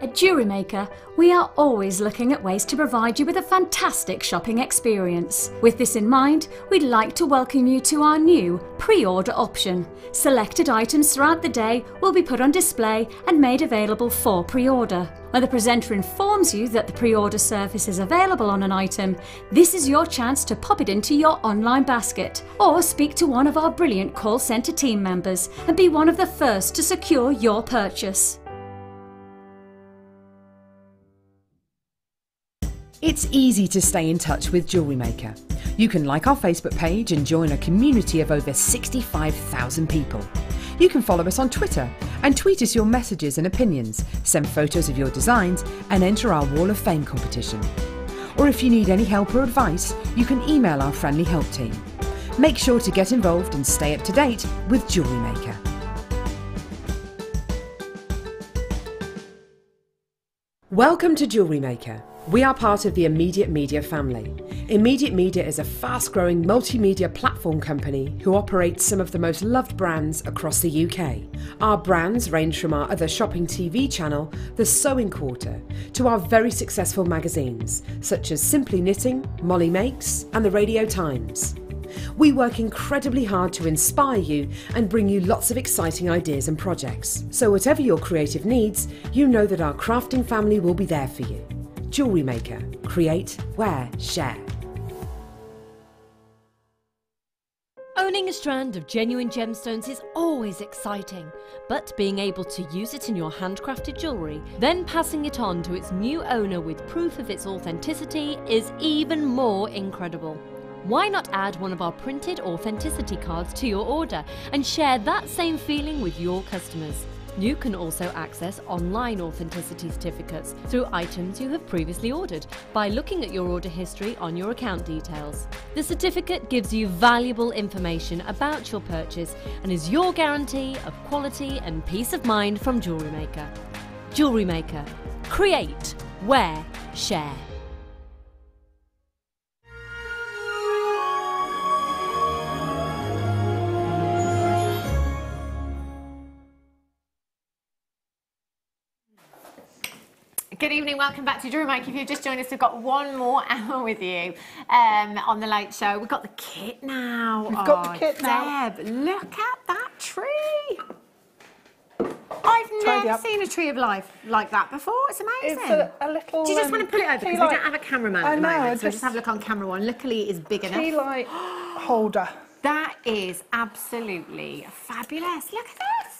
At Jewellery Maker, we are always looking at ways to provide you with a fantastic shopping experience. With this in mind, we'd like to welcome you to our new pre-order option. Selected items throughout the day will be put on display and made available for pre-order. When the presenter informs you that the pre-order service is available on an item, this is your chance to pop it into your online basket or speak to one of our brilliant call centre team members and be one of the first to secure your purchase. It's easy to stay in touch with Jewellery Maker. You can like our Facebook page and join a community of over 65,000 people. You can follow us on Twitter and tweet us your messages and opinions, send photos of your designs and enter our Wall of Fame competition. Or if you need any help or advice, you can email our friendly help team. Make sure to get involved and stay up to date with Jewellery Maker. Welcome to Jewellery Maker. We are part of the Immediate Media family. Immediate Media is a fast-growing multimedia platform company who operates some of the most loved brands across the UK. Our brands range from our other shopping TV channel, The Sewing Quarter, to our very successful magazines, such as Simply Knitting, Molly Makes, and the Radio Times. We work incredibly hard to inspire you and bring you lots of exciting ideas and projects. So whatever your creative needs, you know that our crafting family will be there for you. Jewellery Maker. Create, wear, share. Owning a strand of genuine gemstones is always exciting, but being able to use it in your handcrafted jewellery, then passing it on to its new owner with proof of its authenticity is even more incredible. Why not add one of our printed authenticity cards to your order and share that same feeling with your customers? You can also access online authenticity certificates through items you have previously ordered by looking at your order history on your account details. The certificate gives you valuable information about your purchase and is your guarantee of quality and peace of mind from Jewellery Maker. Jewellery Maker. Create, wear, share. Good evening, welcome back to JewelleryMaker. If you've just joined us, we've got one more hour with you on the Late Show. We've got the kit now. We've got the kit now. Deb, look at that tree. I've never seen a tree of life like that before. It's amazing. It's a little... Do you just want to pull it over? Because we don't have a cameraman at the moment, so we'll just have a look on camera one. Luckily, it's big enough. Tea light holder. That is absolutely fabulous. Look at this.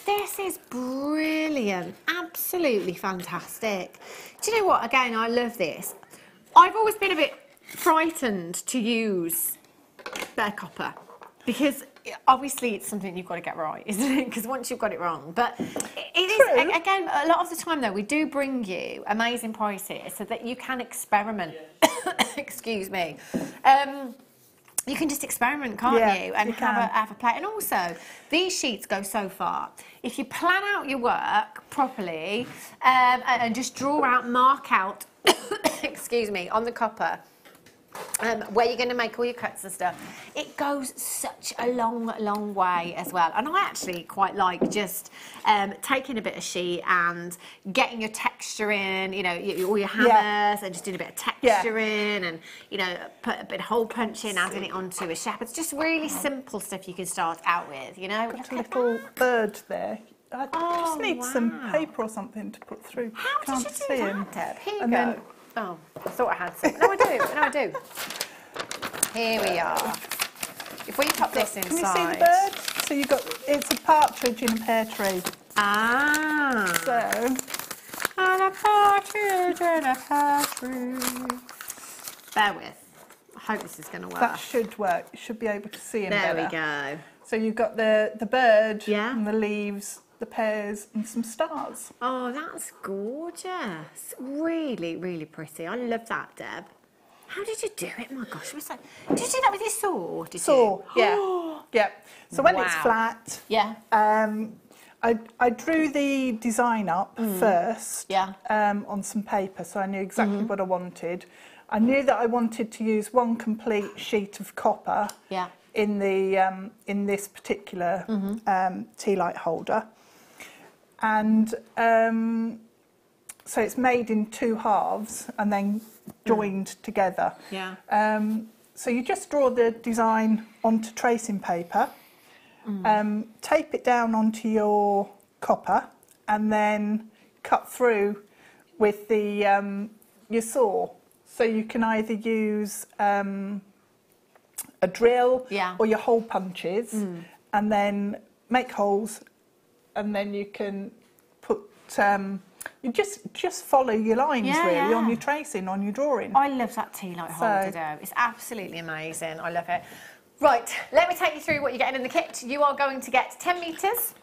This is brilliant, absolutely fantastic. Do you know what, again, I love this. I've always been a bit frightened to use bare copper because obviously it's something you've got to get right, isn't it? Because once you've got it wrong, but it is, again, a lot of the time though, we do bring you amazing prices so that you can experiment, excuse me. You can just experiment, can't you? And have a play. And also, these sheets go so far. If you plan out your work properly and just draw out, mark out, excuse me, on the copper, where you're going to make all your cuts and stuff, it goes such a long way as well. And I actually quite like just taking a bit of sheet and getting your texture in, you know, all your hammers and just doing a bit of texture in and, you know, put a bit of hole punch in, adding it onto a shepherd. It's just really simple stuff you can start out with, you know. Got a little bird there. I just need some paper or something to put through. How Can't did you see do him. that, Deb? Here you And go. then- Oh, I thought I had some. No, I do. No, I do. Here we are. If we pop this inside. Can you see the bird? So you've got, it's a partridge in a pear tree. Ah. So. And a partridge in a pear tree. Bear with. I hope this is going to work. That should work. You should be able to see him better. There we go. So you've got the bird Yeah. and the leaves, the pears and some stars. Oh, that's gorgeous. Really, really pretty. I love that, Deb. How did you do it? My gosh, did you do that with your saw? Saw, yeah. Yeah. So when it's flat, I drew the design up first on some paper, so I knew exactly what I wanted. I knew that I wanted to use one complete sheet of copper in the in this particular tea light holder. And so it's made in two halves and then joined together. Yeah. So you just draw the design onto tracing paper, tape it down onto your copper, and then cut through with the your saw. So you can either use a drill or your hole punches, and then make holes. And then you can put, you just follow your lines really on your tracing, on your drawing. I love that tea light holder though. It's absolutely amazing. I love it. Right, let me take you through what you're getting in the kit. You are going to get 10 metres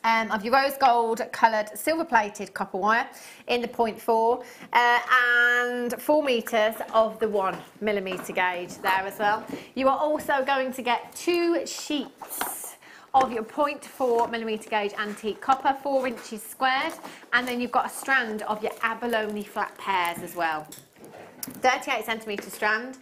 of your rose gold coloured silver plated copper wire in the 0.4 and 4 metres of the 1mm gauge there as well. You are also going to get 2 sheets of your 0.4mm gauge antique copper, 4 inches squared, and then you've got a strand of your abalone flat pears as well. 38cm strand,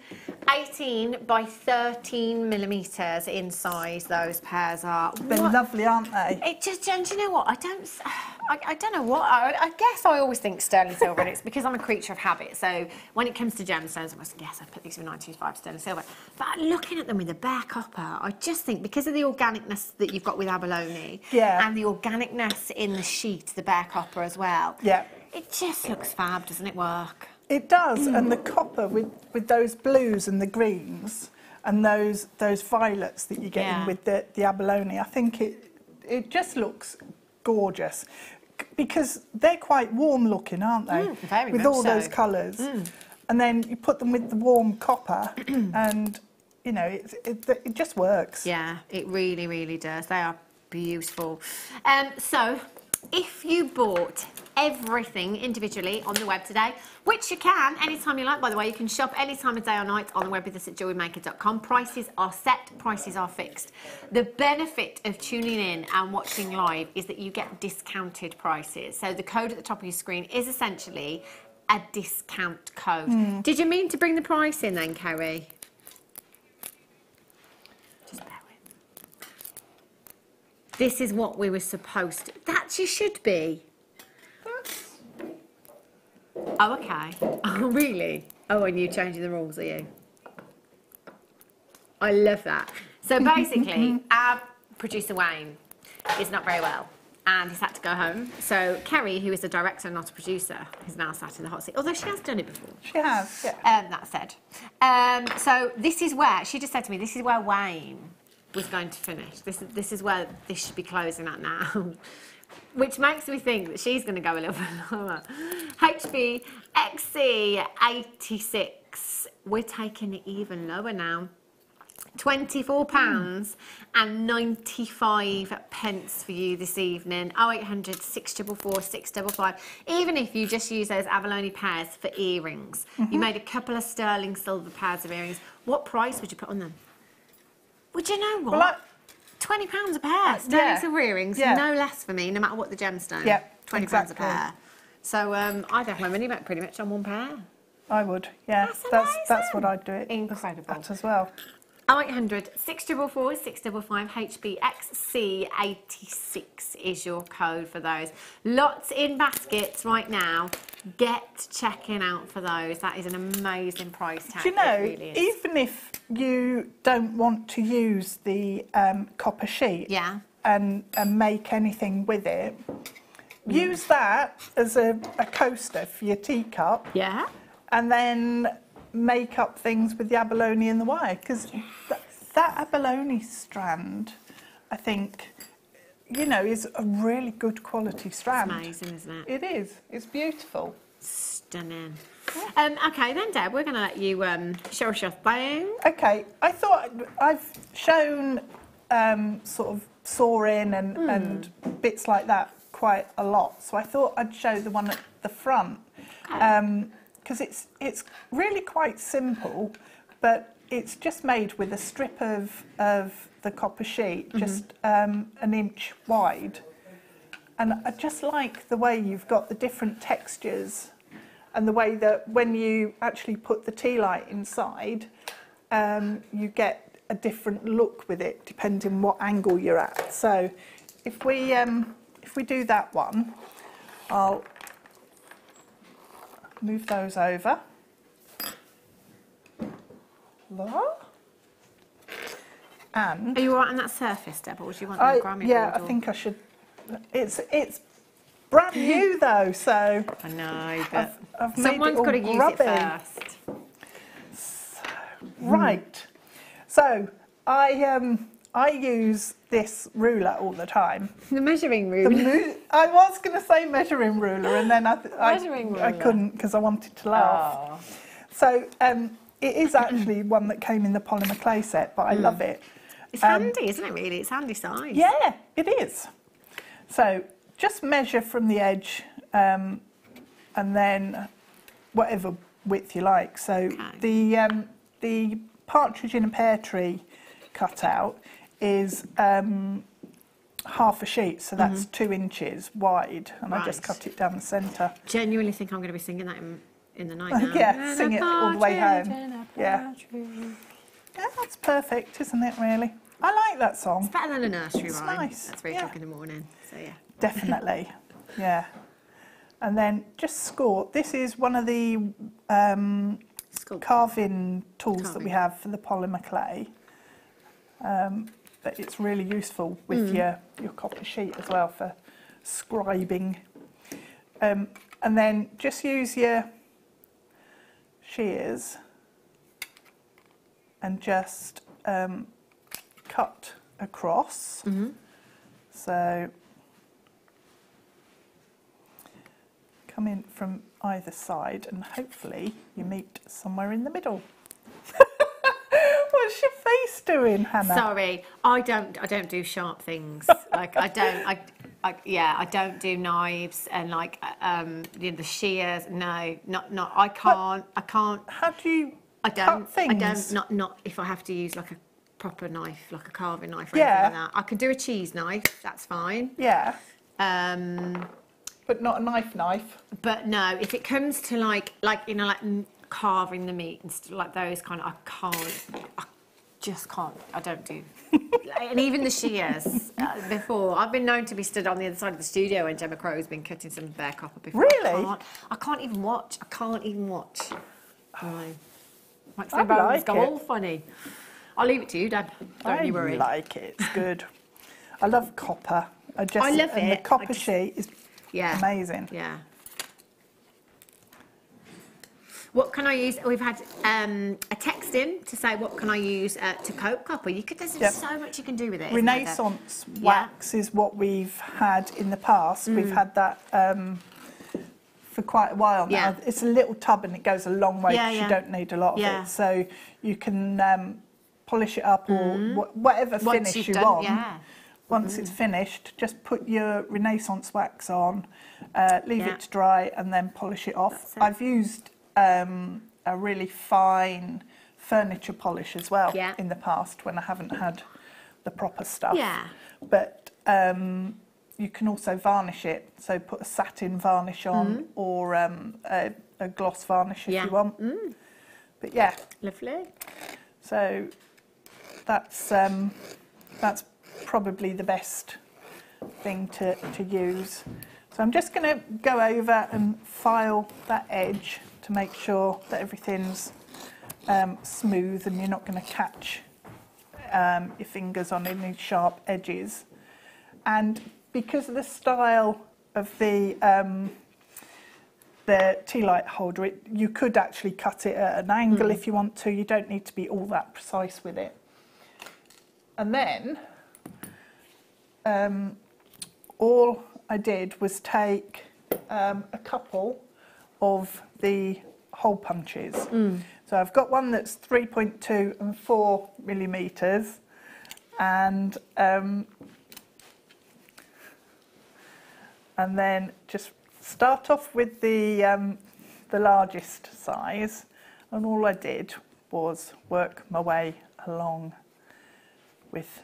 18 by 13mm in size those pears are. They're lovely, aren't they? It just, and do you know what, I don't know what, I guess I always think sterling silver, and it's because I'm a creature of habit, so when it comes to gemstones, I must guess I put these with 925 sterling silver, but looking at them with the bare copper, I just think because of the organicness that you've got with abalone, and the organicness in the sheet, the bare copper as well, it just looks fab, doesn't it work? It does, and the copper with those blues and the greens and those violets that you get in with the abalone, I think it just looks gorgeous because they're quite warm looking, aren't they? Very with much all those colours, and then you put them with the warm copper, and you know it just works. Yeah, it really, really does. They are beautiful. So if you bought everything individually on the web today, which you can anytime you like, by the way, you can shop any time of day or night on the web with us at JewelleryMaker.com. Prices are set, prices are fixed. The benefit of tuning in and watching live is that you get discounted prices. So the code at the top of your screen is essentially a discount code. Did you mean to bring the price in then, Kerry? Just bear with. This is what we were supposed to... That you should be. Oh, okay. Oh, really? Oh, and you're changing the rules, are you? I love that. So basically, our producer Wayne is not very well and he's had to go home. So Kerry, who is a director, not a producer, is now sat in the hot seat, although she has done it before. She has, yeah. That said. So this is where, she just said to me, this is where Wayne was going to finish. This is where this should be closing at now. Which makes me think that she's going to go a little bit lower. HB XC86. We're taking it even lower now. £24 and 95 pence for you this evening. 0800 644 655. Even if you just use those abalone pairs for earrings. You made a couple of sterling silver pairs of earrings. What price would you put on them? Would you know what? Well, £20 a pair. Sterling silver earrings, no less for me, no matter what the gemstone. Yeah, £20 a pair. So I'd have my money back pretty much on one pair. I would, yeah. That's what I'd do it. Incredible. As well. 0800 644 655 HBXC86 is your code for those. Lots in baskets right now. Get checking out for those. That is an amazing price tag. Do you know, really even if you don't want to use the copper sheet and make anything with it, use that as a coaster for your teacup. Yeah. And then make up things with the abalone and the wire, because that abalone strand, I think, you know, is a really good quality strand. It's amazing, isn't it? It is. It's beautiful. Stunning. Okay then, Deb, we're going to let you show us your thing. Okay, I thought I've shown sort of sawing and bits like that quite a lot, so I thought I'd show the one at the front. Because it's really quite simple, but it's just made with a strip of the copper sheet, just an inch wide. And I just like the way you've got the different textures and the way that when you actually put the tea light inside, you get a different look with it depending what angle you're at. So if we do that one, I'll move those over. And are you all right on that surface, Deb, or would you want the Grammy yeah, board? I think I should. It's brand new though, so I know, but I've made someone's got to use grubby. it first. Right. So I use this ruler all the time. The measuring ruler. I was going to say measuring ruler, and then I ruler. couldn't because I wanted to laugh. Oh. So it is actually one that came in the polymer clay set, but I love it. It's handy, isn't it, really? It's handy size. Yeah, it is. So just measure from the edge and then whatever width you like. So the partridge in a pear tree cutout is half a sheet, so that's 2 inches wide, and I just cut it down the centre. Genuinely think I'm going to be singing that in the night now. Yeah, sing it all the way home. Yeah, that's perfect, isn't it, really? I like that song. It's better than a nursery rhyme. Nice. That's 3 o'clock in the morning, so yeah. Definitely, yeah. And then just score. This is one of the carving tools that we have for the polymer clay. But it's really useful with your copper sheet as well for scribing. And then just use your shears and just cut across. So come in from either side and hopefully you meet somewhere in the middle. What's your face doing, Hannah? Sorry, I don't do sharp things. Like I I don't do knives and like the shears. No, not. I can't. How do you cut things? I don't. Not if I have to use like a proper knife, like a carving knife or anything like that. I can do a cheese knife. That's fine. Yeah. But not a knife. But no, if it comes to like carving the meat and stuff like those kind of, I just can't. I don't do. And even the shears. Before, I've been known to be stood on the other side of the studio when Gemma Crow's been cutting some bear copper before. Really? I can't even watch. No. Like I like go all funny. I'll leave it to you, Deb. Don't you worry. I like it. It's good. I love copper. I love and it. The copper sheet is amazing. Yeah. What can I use? We've had a text in to say, what can I use to coat copper? There's so much you can do with it. Renaissance wax is what we've had in the past. We've had that for quite a while now. It's a little tub and it goes a long way because you don't need a lot of it. So you can polish it up or whatever finish you want. Once it's finished, just put your Renaissance wax on, leave it to dry and then polish it off. I've used a really fine furniture polish as well in the past when I haven't had the proper stuff. But you can also varnish it, so put a satin varnish on or a gloss varnish if you want. But yeah, lovely. So that's probably the best thing to use. So I'm just going to go over and file that edge to make sure that everything's smooth and you're not going to catch your fingers on any sharp edges. And because of the style of the tea light holder, you could actually cut it at an angle if you want to. You don't need to be all that precise with it. And then all I did was take a couple of the hole punches. So I've got one that's 3.2 and 4 millimeters, and then just start off with the largest size, and all I did was work my way along with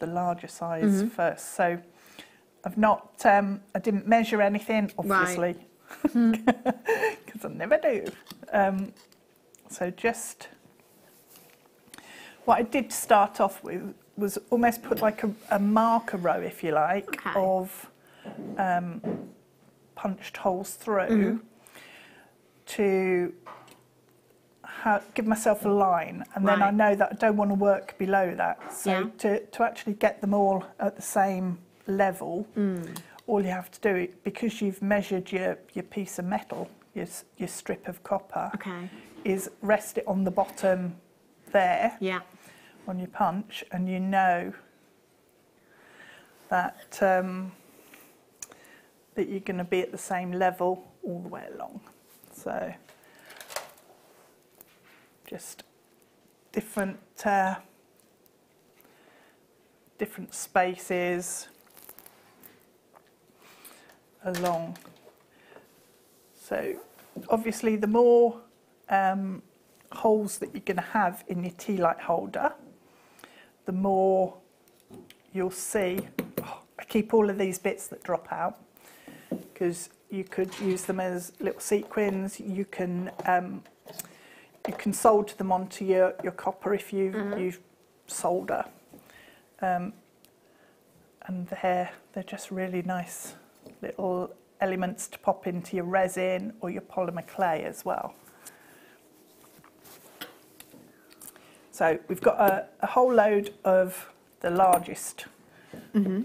the larger size first. So I've not, I didn't measure anything, obviously, because I never do. So just, what I did start off with was almost put like a marker row, if you like, of punched holes through to give myself a line, and then I know that I don't want to work below that. So to actually get them all at the same level, all you have to do, because you've measured your piece of metal, your strip of copper, is rest it on the bottom there on your punch, and you know that that you're going to be at the same level all the way along. So just different spaces along. So obviously the more holes that you're going to have in your tea light holder, the more you'll see. I keep all of these bits that drop out because you could use them as little sequins. You can solder them onto your copper if you solder, and they're just really nice little elements to pop into your resin or your polymer clay as well. So we've got a whole load of the largest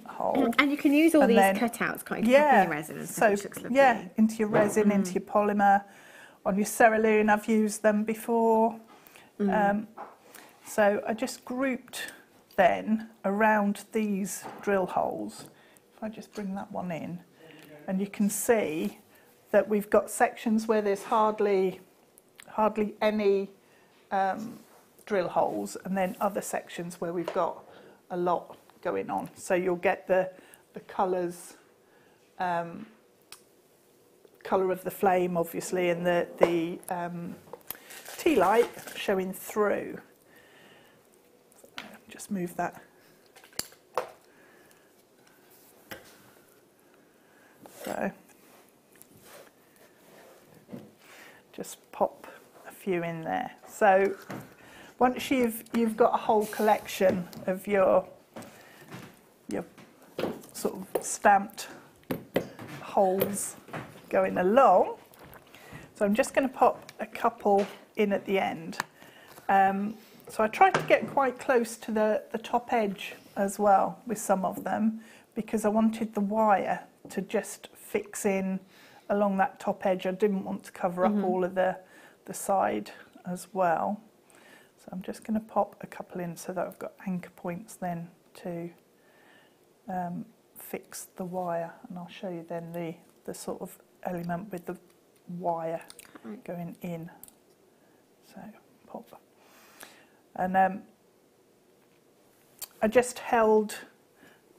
hole. And you can use all these cutouts, can't you? In your resin and stuff, which looks lovely. Into your resin, into your polymer. On your cerulean, I've used them before. So I just grouped then around these drill holes. If I just bring that one in, and you can see that we've got sections where there's hardly any drill holes, and then other sections where we've got a lot going on. So you'll get the colours colour of the flame, obviously, and the tea light showing through. So just move that. So just pop a few in there. So once you've got a whole collection of your sort of stamped holes going along, so I'm just going to pop a couple in at the end. So I tried to get quite close to the top edge as well with some of them, because I wanted the wire to just fix in along that top edge. I didn't want to cover up all of the side as well. So I'm just going to pop a couple in so that I've got anchor points then to fix the wire, and I'll show you then the sort of element with the wire going in. So pop. And I just held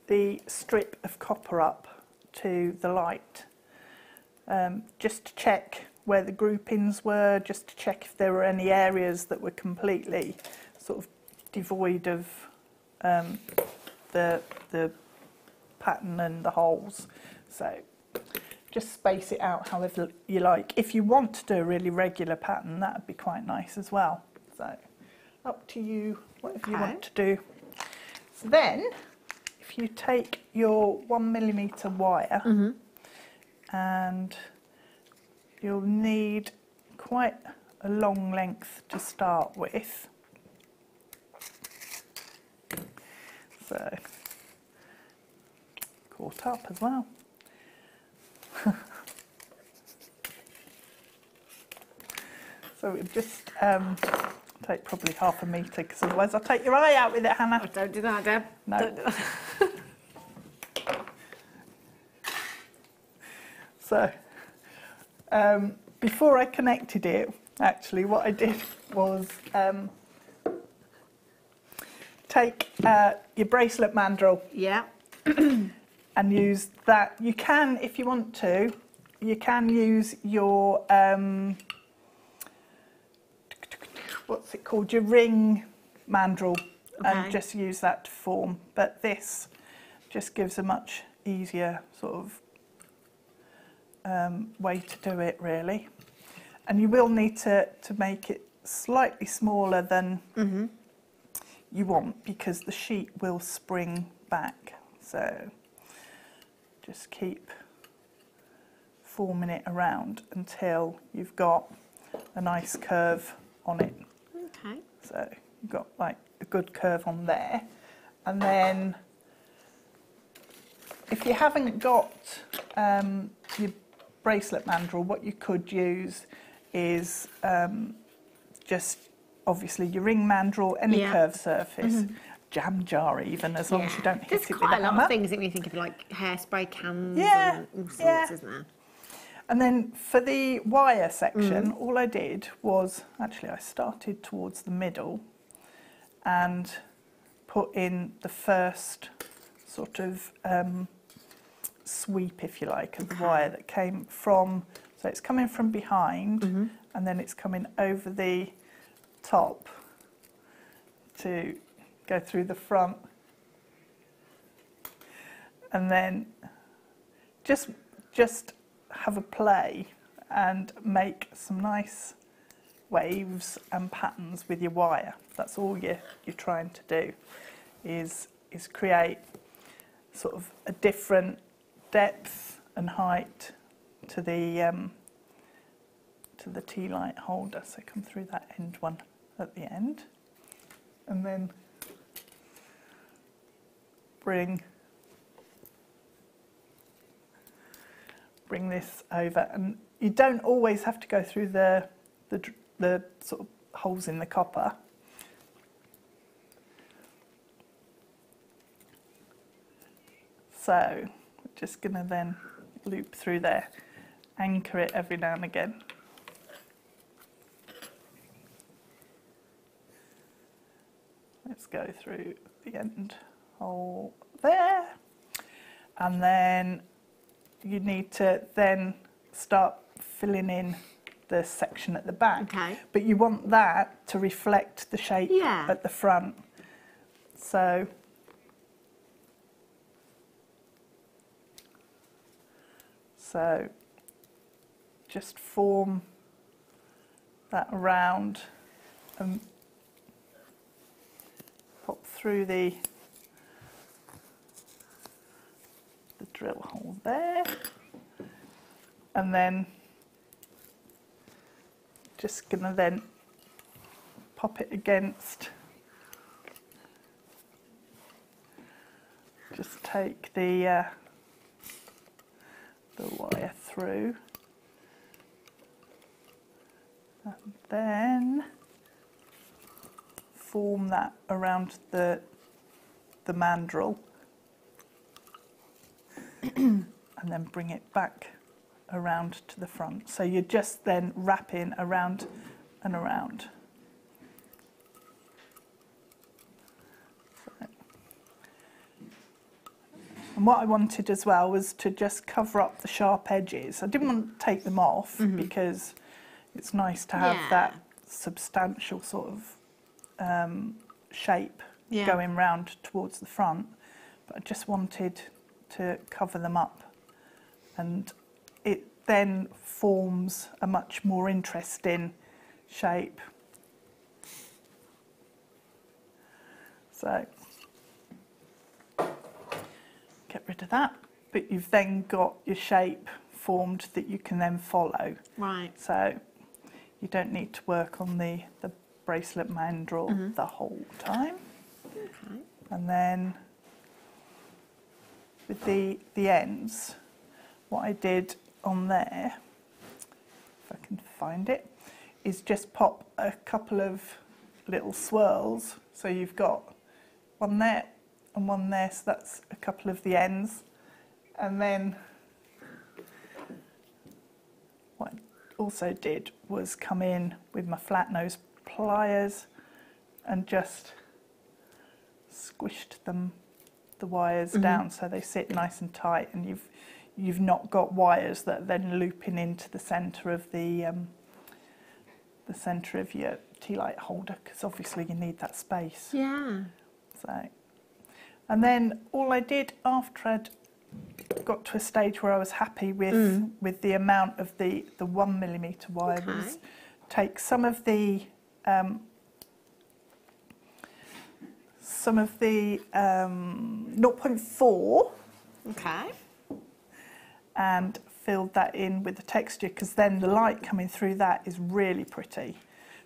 the strip of copper up to the light, just to check where the groupings were, just to check if there were any areas that were completely sort of devoid of the pattern and the holes. So just space it out however you like. If you want to do a really regular pattern, that would be quite nice as well. So up to you, whatever you want to do. So then, if you take your 1mm wire, and you'll need quite a long length to start with. So, caught up as well. So it just take probably half a metre, because otherwise I'll take your eye out with it, Hannah. Oh, don't do that, Deb. No. Don't do that. So, before I connected it, actually what I did was take your bracelet mandrel. Yeah. And use that. You can, if you want to, you can use your, what's it called, your ring mandrel, and just use that to form. But this just gives a much easier sort of way to do it, really. And you will need to make it slightly smaller than you want, because the sheet will spring back. So just keep forming it around until you've got a nice curve on it. Okay. So you've got like a good curve on there. And then if you haven't got your bracelet mandrel, what you could use is just obviously your ring mandrel, any curved surface, jam jar even, as long as you don't hit it with a hammer. There's quite a lot of things that when you think of, like hairspray cans and all sorts, isn't there? And then for the wire section, all I did was, actually I started towards the middle and put in the first sort of sweep, if you like, of the wire that came from, so it's coming from behind and then it's coming over the top to go through the front, and then just have a play and make some nice waves and patterns with your wire. That's all you're trying to do, is create sort of a different depth and height to the tea light holder. So come through that end one at the end, and then bring this over. And you don't always have to go through the sort of holes in the copper. So we're just going to then loop through there, anchor it every now and again. Let's go through the end hole there, and then you need to then start filling in the section at the back. Okay. But you want that to reflect the shape at the front. So just form that around and pop through the drill hole there, and then just gonna then pop it against, just take the wire through, and then form that around the mandrel, and then bring it back around to the front. So you're just then wrapping around and around. So. And what I wanted as well was to just cover up the sharp edges. I didn't want to take them off because it's nice to have that substantial sort of shape going round towards the front, but I just wanted to cover them up, and it then forms a much more interesting shape. So get rid of that, but you've then got your shape formed that you can then follow. Right. So you don't need to work on the bracelet mandrel the whole time. Okay. And then with the ends, what I did on there, if I can find it, is just pop a couple of little swirls. So you've got one there and one there, so that's a couple of the ends. And then what I also did was come in with my flat nose pliers and just squished the wires down so they sit nice and tight, and you've not got wires that are then looping into the centre of the centre of your tea light holder, because obviously you need that space. Yeah. So, and then all I did after I'd got to a stage where I was happy with the amount of the 1mm wire was take some of the 0.4 and filled that in with the texture, because then the light coming through that is really pretty.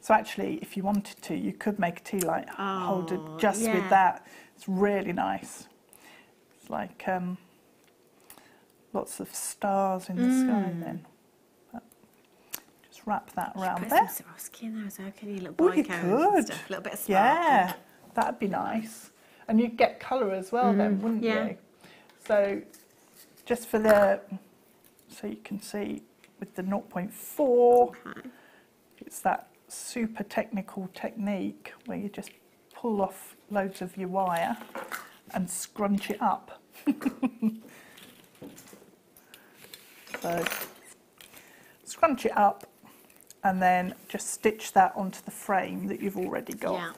So actually, if you wanted to, you could make a tea light holder just with that. It's really nice. It's like lots of stars in the sky then. But just wrap that around put there. some Swarovski in there as well, can you? Little Oh, you bicones could. and stuff. A little bit of sparkle. Yeah, that'd be nice. And you'd get colour as well then, wouldn't you? So just for so you can see with the 0.4, it's that super technical technique where you just pull off loads of your wire and scrunch it up. So scrunch it up and then just stitch that onto the frame that you've already got. Yeah.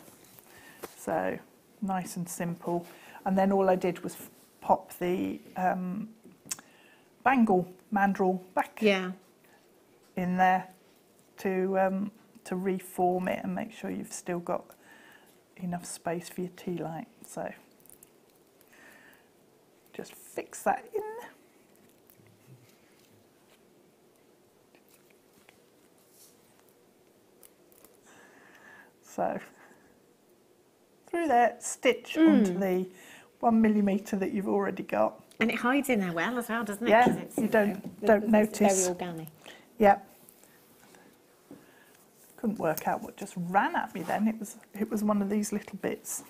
So nice and simple. And then all I did was pop the mandrel back in there to reform it and make sure you've still got enough space for your tea light. So just fix that in. So through there, stitch onto the 1mm that you've already got. And it hides in there well as well, doesn't it? Yeah, you don't notice. It's very organic. Yeah. Couldn't work out what just ran at me then. It was one of these little bits.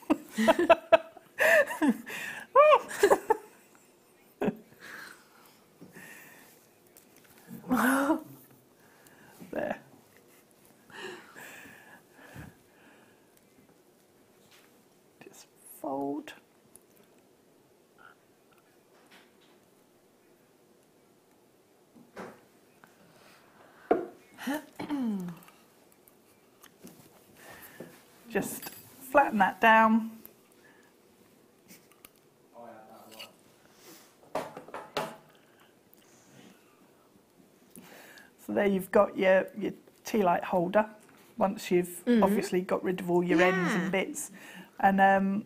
There. Just fold. just flatten that down. So there you've got your tea light holder, once you've obviously got rid of all your ends and bits. And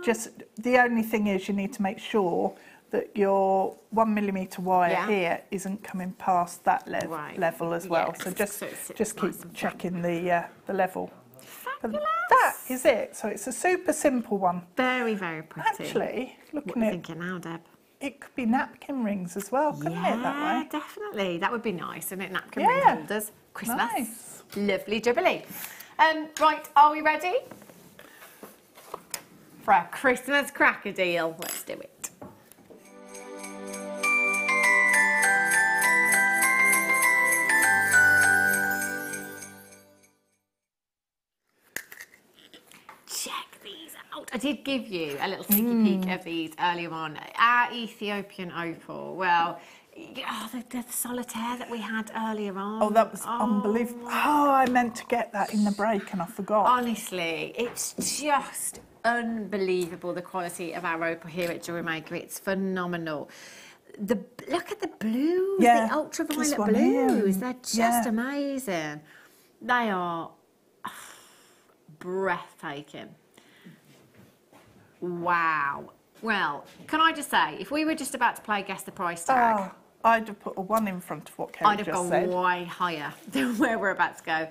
just the only thing is you need to make sure that your 1mm wire here isn't coming past that level as well. So just keep checking the level. Fabulous. That is it. So it's a super simple one. Very, very pretty. Actually, looking what are you at thinking now, Deb? it could be napkin rings as well, couldn't it, that way? Definitely. That would be nice, isn't it? Napkin ring holders. Christmas. Nice. Lovely jubilee. Right, are we ready for a Christmas cracker deal? Let's do it. Check these out. I did give you a little sneaky peek of these earlier on. Our Ethiopian opal. Well, the solitaire that we had earlier on. Oh, that was unbelievable. Oh, I meant to get that in the break and I forgot. Honestly, it's just unbelievable, the quality of our opal here at JewelleryMaker. It's phenomenal. Look at the blues, the ultraviolet blues. They're just amazing. They are breathtaking. Wow. Well, can I just say, if we were just about to play Guess the Price Tag, I'd have put a 1 in front of what Kerry just said. I'd have gone way higher than where we're about to go.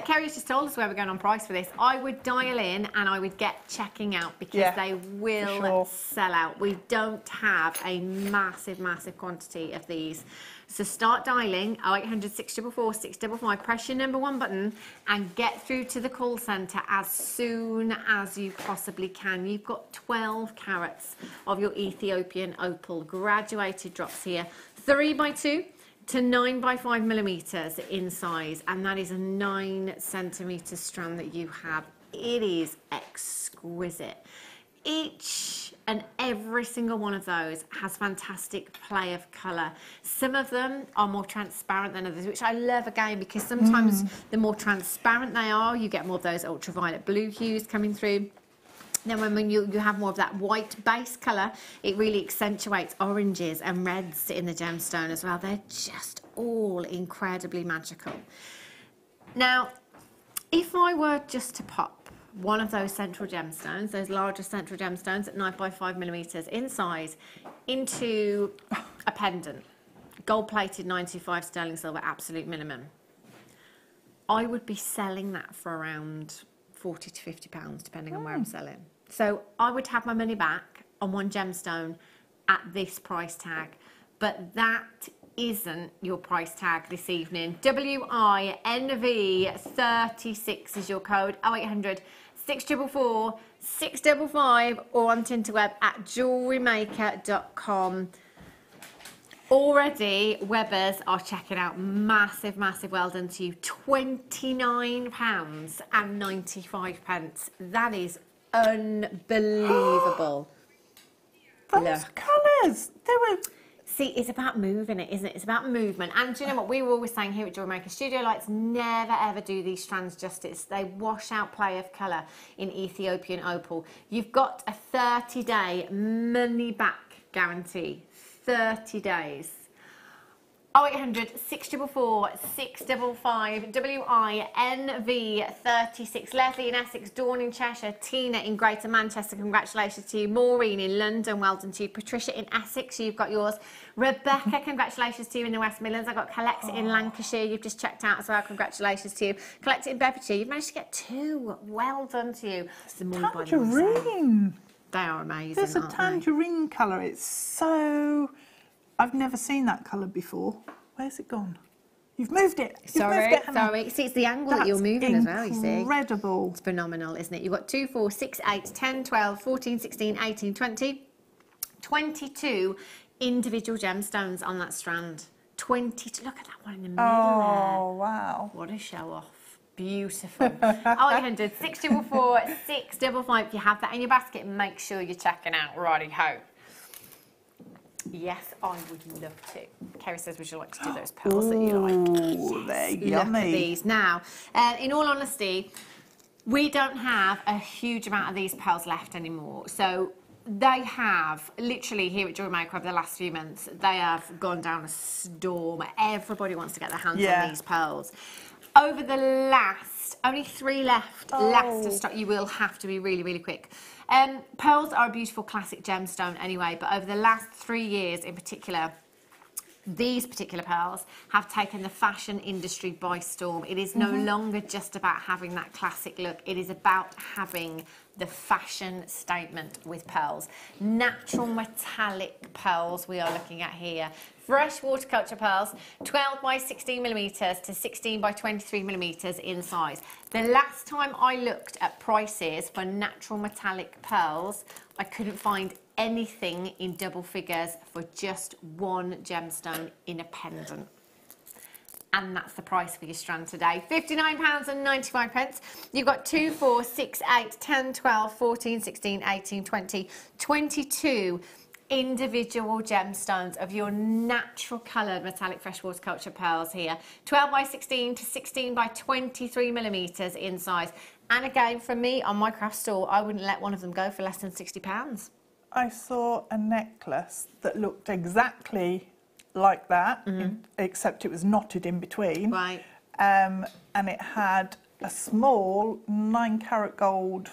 Kerry's just told us where we're going on price for this. I would dial in and I would get checking out because they will sell out. We don't have a massive, massive quantity of these. So start dialing 0800 644 655, press your number 1 button and get through to the call centre as soon as you possibly can. You've got 12 carats of your Ethiopian opal, graduated drops here, 3x2 to 9x5mm in size, and that is a 9cm strand that you have. It is exquisite. Each and every single one of those has fantastic play of colour. Some of them are more transparent than others, which I love again because sometimes the more transparent they are, you get more of those ultraviolet blue hues coming through. Then when you have more of that white base colour, it really accentuates oranges and reds in the gemstone as well. They're just all incredibly magical. Now, if I were just to pop one of those central gemstones, those larger central gemstones at 9x5mm in size, into a pendant, gold-plated 925 sterling silver, absolute minimum, I would be selling that for around £40 to £50, depending on where I'm selling. So I would have my money back on one gemstone at this price tag, but that isn't your price tag this evening. WINV 36 is your code, 0800 644 655, or on Tinterweb at jewellerymaker.com. Already, Webbers are checking out. Massive, massive well done to you. £29.95. That is unbelievable. Those colours, they were... See, it's about moving it, isn't it? It's about movement. And do you know what? We were always saying here at JewelleryMaker, studio lights never ever do these strands justice. They wash out play of colour in Ethiopian opal. You've got a 30-day money back guarantee. 30 days. 0800 644 655, WINV 36. Leslie in Essex, Dawn in Cheshire, Tina in Greater Manchester, congratulations to you. Maureen in London, well done to you. Patricia in Essex, you've got yours. Rebecca, congratulations to you in the West Midlands. I've got Collector in Lancashire, you've just checked out as well, congratulations to you. Collector in Bedfordshire, you've managed to get 2, well done to you. Tangerine. They are amazing. There's a tangerine colour, it's so... I've never seen that colour before. Where's it gone? You've moved it. Sorry. See, it's the angle that you're moving as well, you see. Incredible. It's phenomenal, isn't it? You've got 2, 4, 6, 8, 10, 12, 14, 16, 18, 20, 22 individual gemstones on that strand. 22. Look at that one in the middle there. Oh, wow. What a show off. Beautiful. 0800 644 655. If you have that in your basket, make sure you're checking out. Righty-ho. Yes, I would love to. Kerry says, would you like to do those pearls that you like? Oh, they're yummy. Look at these. Now, in all honesty, We don't have a huge amount of these pearls left anymore. So they have, literally here at JewelleryMaker over the last few months, they have gone down a storm. Everybody wants to get their hands on these pearls. Over the last, only 3 left to stock. You will have to be really, really quick. Pearls are a beautiful classic gemstone anyway, but over the last 3 years in particular, these particular pearls have taken the fashion industry by storm. It is no longer just about having that classic look. It is about having the fashion statement with pearls. Natural metallic pearls we are looking at here. Fresh water culture pearls, 12 by 16 millimeters to 16 by 23 millimeters in size. The last time I looked at prices for natural metallic pearls, I couldn't find anything in double figures for just one gemstone in a pendant. And that's the price for your strand today. £59.95. You've got 2, 4, 6, 8, 10, 12, 14, 16, 18, 20, 22 individual gemstones of your natural coloured metallic freshwater culture pearls here. 12 by 16 to 16 by 23 millimetres in size. And again, from me on my craft store, I wouldn't let one of them go for less than £60. I saw a necklace that looked exactly like that, except it was knotted in between. Right. And it had a small 9-carat gold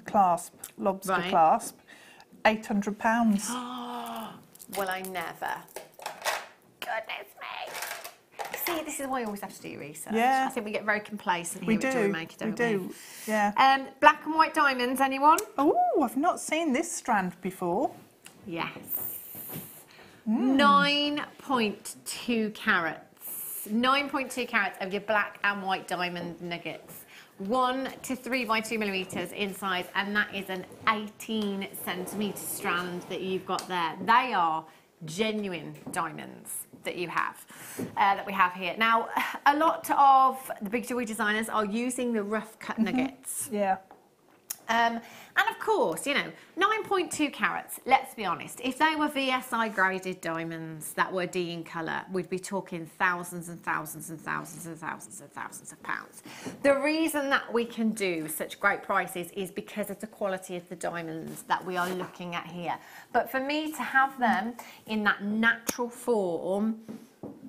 clasp, lobster clasp, £800. Well, I never. Goodness me. See, this is why you always have to do your research. Yeah. I think we get very complacent here at JewelleryMaker, don't we? We do, yeah. Black and white diamonds, anyone? Oh, I've not seen this strand before. Yes. 9.2 carats. 9.2 carats of your black and white diamond nuggets. 1 to 3 by 2 millimeters in size, and that is an 18 centimeter strand that you've got there. They are genuine diamonds that you have, that we have here. Now, a lot of the big jewelry designers are using the rough cut nuggets. Yeah. And of course, you know, 9.2 carats, let's be honest, if they were VSI graded diamonds that were D in colour, we'd be talking thousands and thousands and thousands and thousands and thousands of pounds. The reason that we can do such great prices is because of the quality of the diamonds that we are looking at here. But for me to have them in that natural form,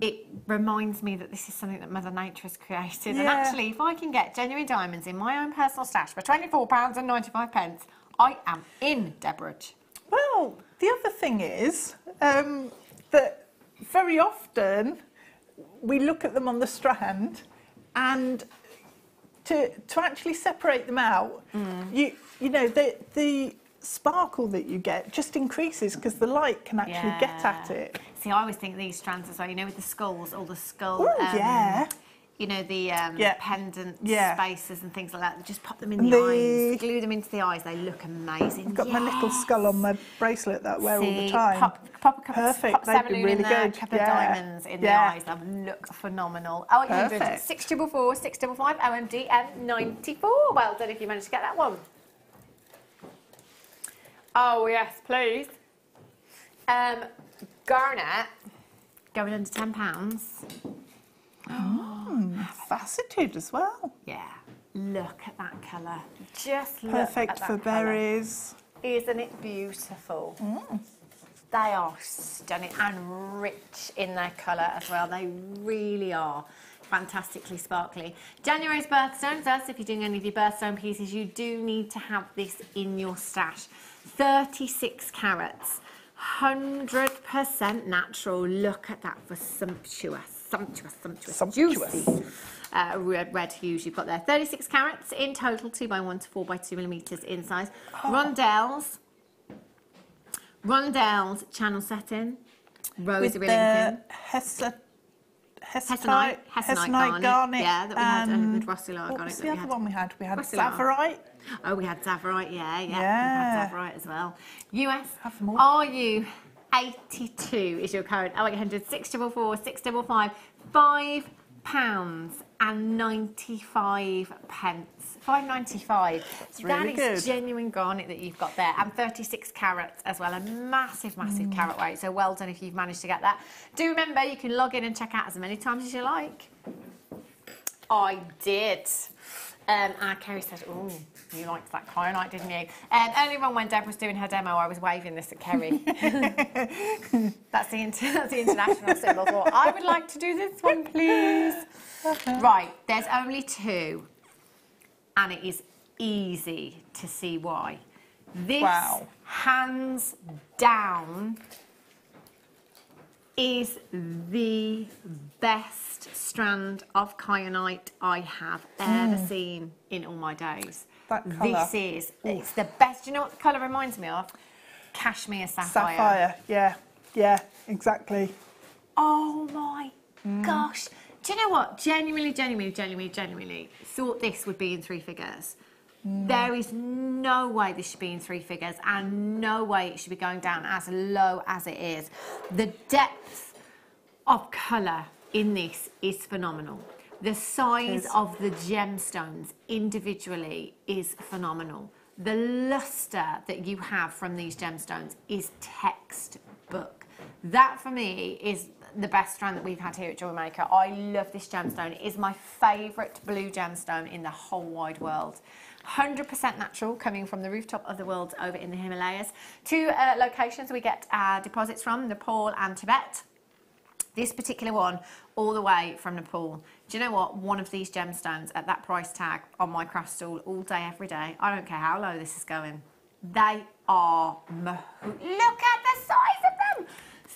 it reminds me that this is something that Mother Nature has created. And actually, if I can get genuine diamonds in my own personal stash for £24.95, I am in, Deborah. Well, the other thing is that very often we look at them on the strand, and to actually separate them out, you know, the sparkle that you get just increases because the light can actually get at it. See, I always think these strands as well, you know, with the skulls, all the skull, you know, the pendant spaces and things like that. Just pop them in the eyes, glue them into the eyes. They look amazing. I've got my little skull on my bracelet that I wear all the time. Pop a couple, perfect. Pop They'd be really in there, good. A couple of diamonds in the eyes. They look phenomenal. 0800 644 655 OMD 94. Well done if you managed to get that one. Oh yes, please. Garnet going under £10. Faceted as well. Yeah, look at that colour. Just look perfect at that for berries. Isn't it beautiful? They are stunning and rich in their colour as well. They really are fantastically sparkly. January's birthstones, so if you're doing any of your birthstone pieces, you do need to have this in your stash. 36 carats. 100% natural. Look at that for sumptuous, juicy red hues you've got there. 36 carats in total, 2 by 1 to 4 by 2 millimeters in size. Rondelles channel setting, rosy linking. Hessonite garnet. Yeah, that we had with Rossillard garnet. What's the other one we had? We had Zavarite. Oh, we had Zavarite, yeah. We had Zavarite as well. US, have more. Are you 82 is your current 0800 644 655 £5.95. £5.95. It's really that is good. Genuine garnet that you've got there, and 36 carats as well. A massive carat weight. So well done if you've managed to get that. Do remember you can log in and check out as many times as you like. I did. And Kerry said, oh, you liked that kyanite, didn't you? Earlier on when Deb was doing her demo, I was waving this at Kerry. That's the international symbol for, I would like to do this one, please. Right, there's only 2, and it is easy to see why. This, hands down, is the best strand of kyanite I have ever seen in all my days. That colour. This is, it's the best. Do you know what the colour reminds me of? Cashmere sapphire. Sapphire, yeah. Yeah, exactly. Oh my gosh. Do you know what? Genuinely thought this would be in 3 figures. There is no way this should be in 3 figures, and no way it should be going down as low as it is. The depth of colour in this is phenomenal. The size of the gemstones individually is phenomenal. The lustre that you have from these gemstones is textbook. That for me is the best strand that we've had here at JewelleryMaker. I love this gemstone. It is my favourite blue gemstone in the whole wide world. 100% natural, coming from the rooftop of the world over in the Himalayas. 2 locations we get our deposits from, Nepal and Tibet. This particular one, all the way from Nepal. Do you know what? One of these gemstones at that price tag on my craft stall all day, every day, I don't care how low this is going. They are, look at the size of them!